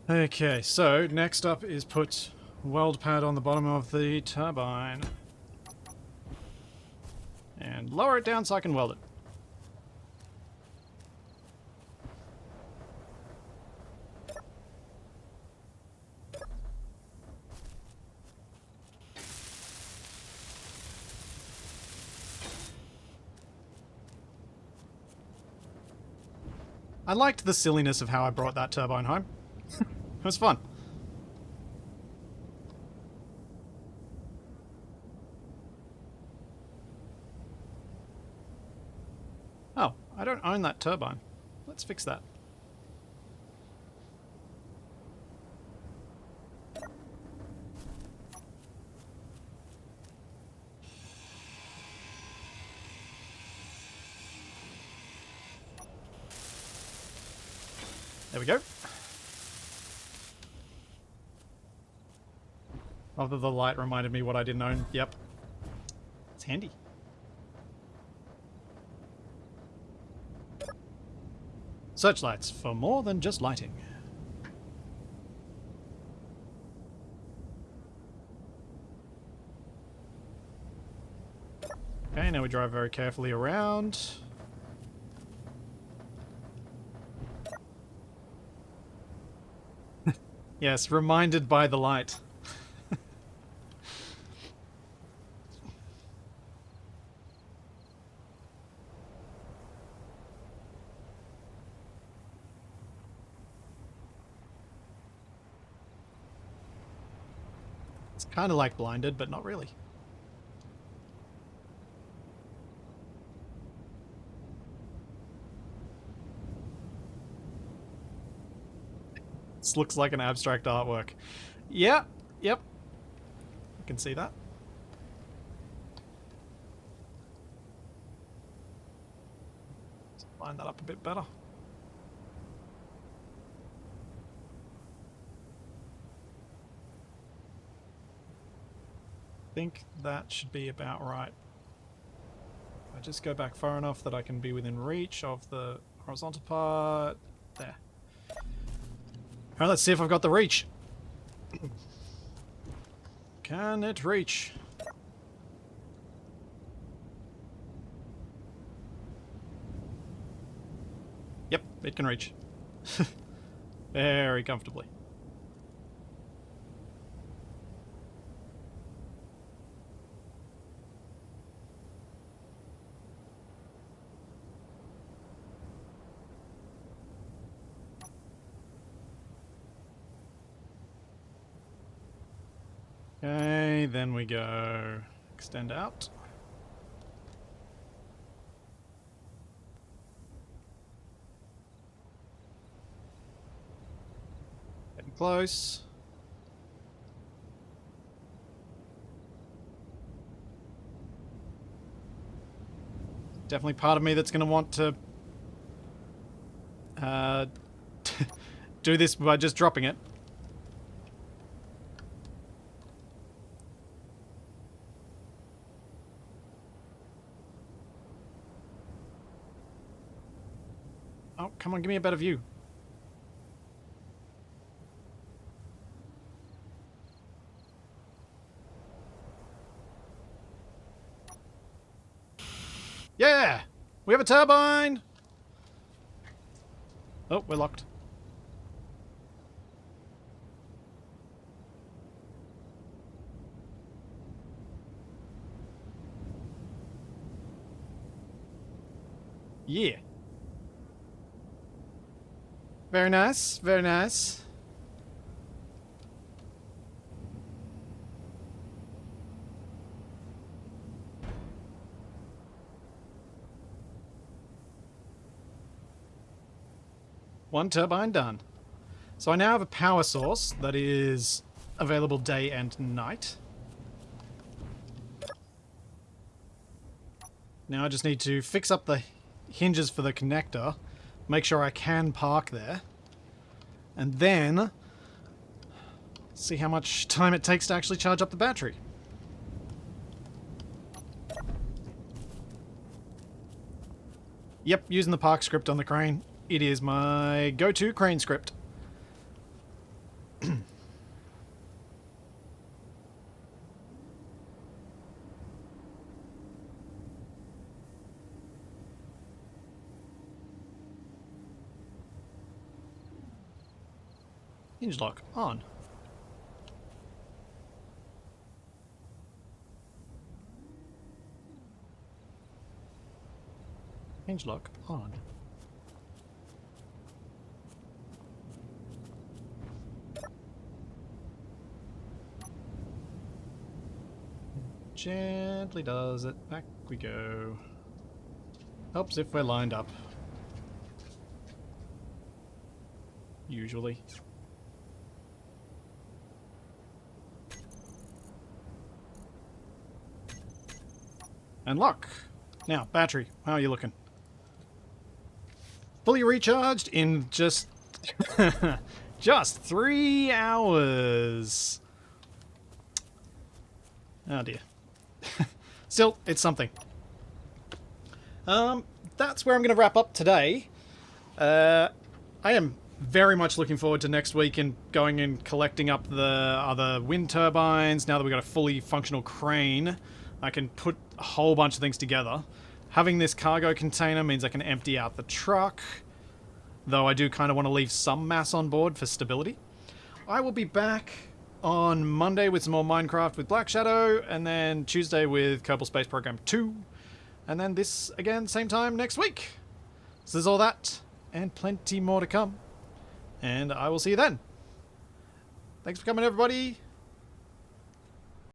Okay, so next up is put weld pad on the bottom of the turbine. And lower it down so I can weld it. I liked the silliness of how I brought that turbine home. It was fun. Oh, I don't own that turbine. Let's fix that. There we go. Although the light reminded me what I didn't own. Yep. It's handy. Searchlights for more than just lighting. Okay, now we drive very carefully around. Yes, reminded by the light. It's kind of like blinded, but not really. This looks like an abstract artwork. Yeah, yep. I can see that. Let's line that up a bit better. I think that should be about right. I just go back far enough that I can be within reach of the horizontal part. There. Alright, let's see if I've got the reach. Can it reach? Yep, it can reach. Very comfortably. Okay, then we go extend out. Getting close. Definitely part of me that's going to want to do this by just dropping it. Oh, come on, give me a better view. Yeah! We have a turbine! Oh, we're locked. Yeah. Very nice, very nice. One turbine done. So I now have a power source that is available day and night. Now I just need to fix up the hinges for the connector, make sure I can park there, and then see how much time it takes to actually charge up the battery. Yep, using the park script on the crane. It is my go-to crane script. Hinge lock on. Hinge lock on. Gently does it. Back we go. Helps if we're lined up. Usually. And lock. Now, battery. How are you looking? Fully recharged in just... just 3 hours. Oh dear. Still, it's something. That's where I'm going to wrap up today. I am very much looking forward to next week and going and collecting up the other wind turbines. Now that we've got a fully functional crane, I can put a whole bunch of things together. Having this cargo container means I can empty out the truck, though I do kind of want to leave some mass on board for stability. I will be back on Monday with some more Minecraft with Black Shadow, and then Tuesday with Kerbal Space Program 2, and then this again same time next week. So there's all that, and plenty more to come. And I will see you then. Thanks for coming, everybody.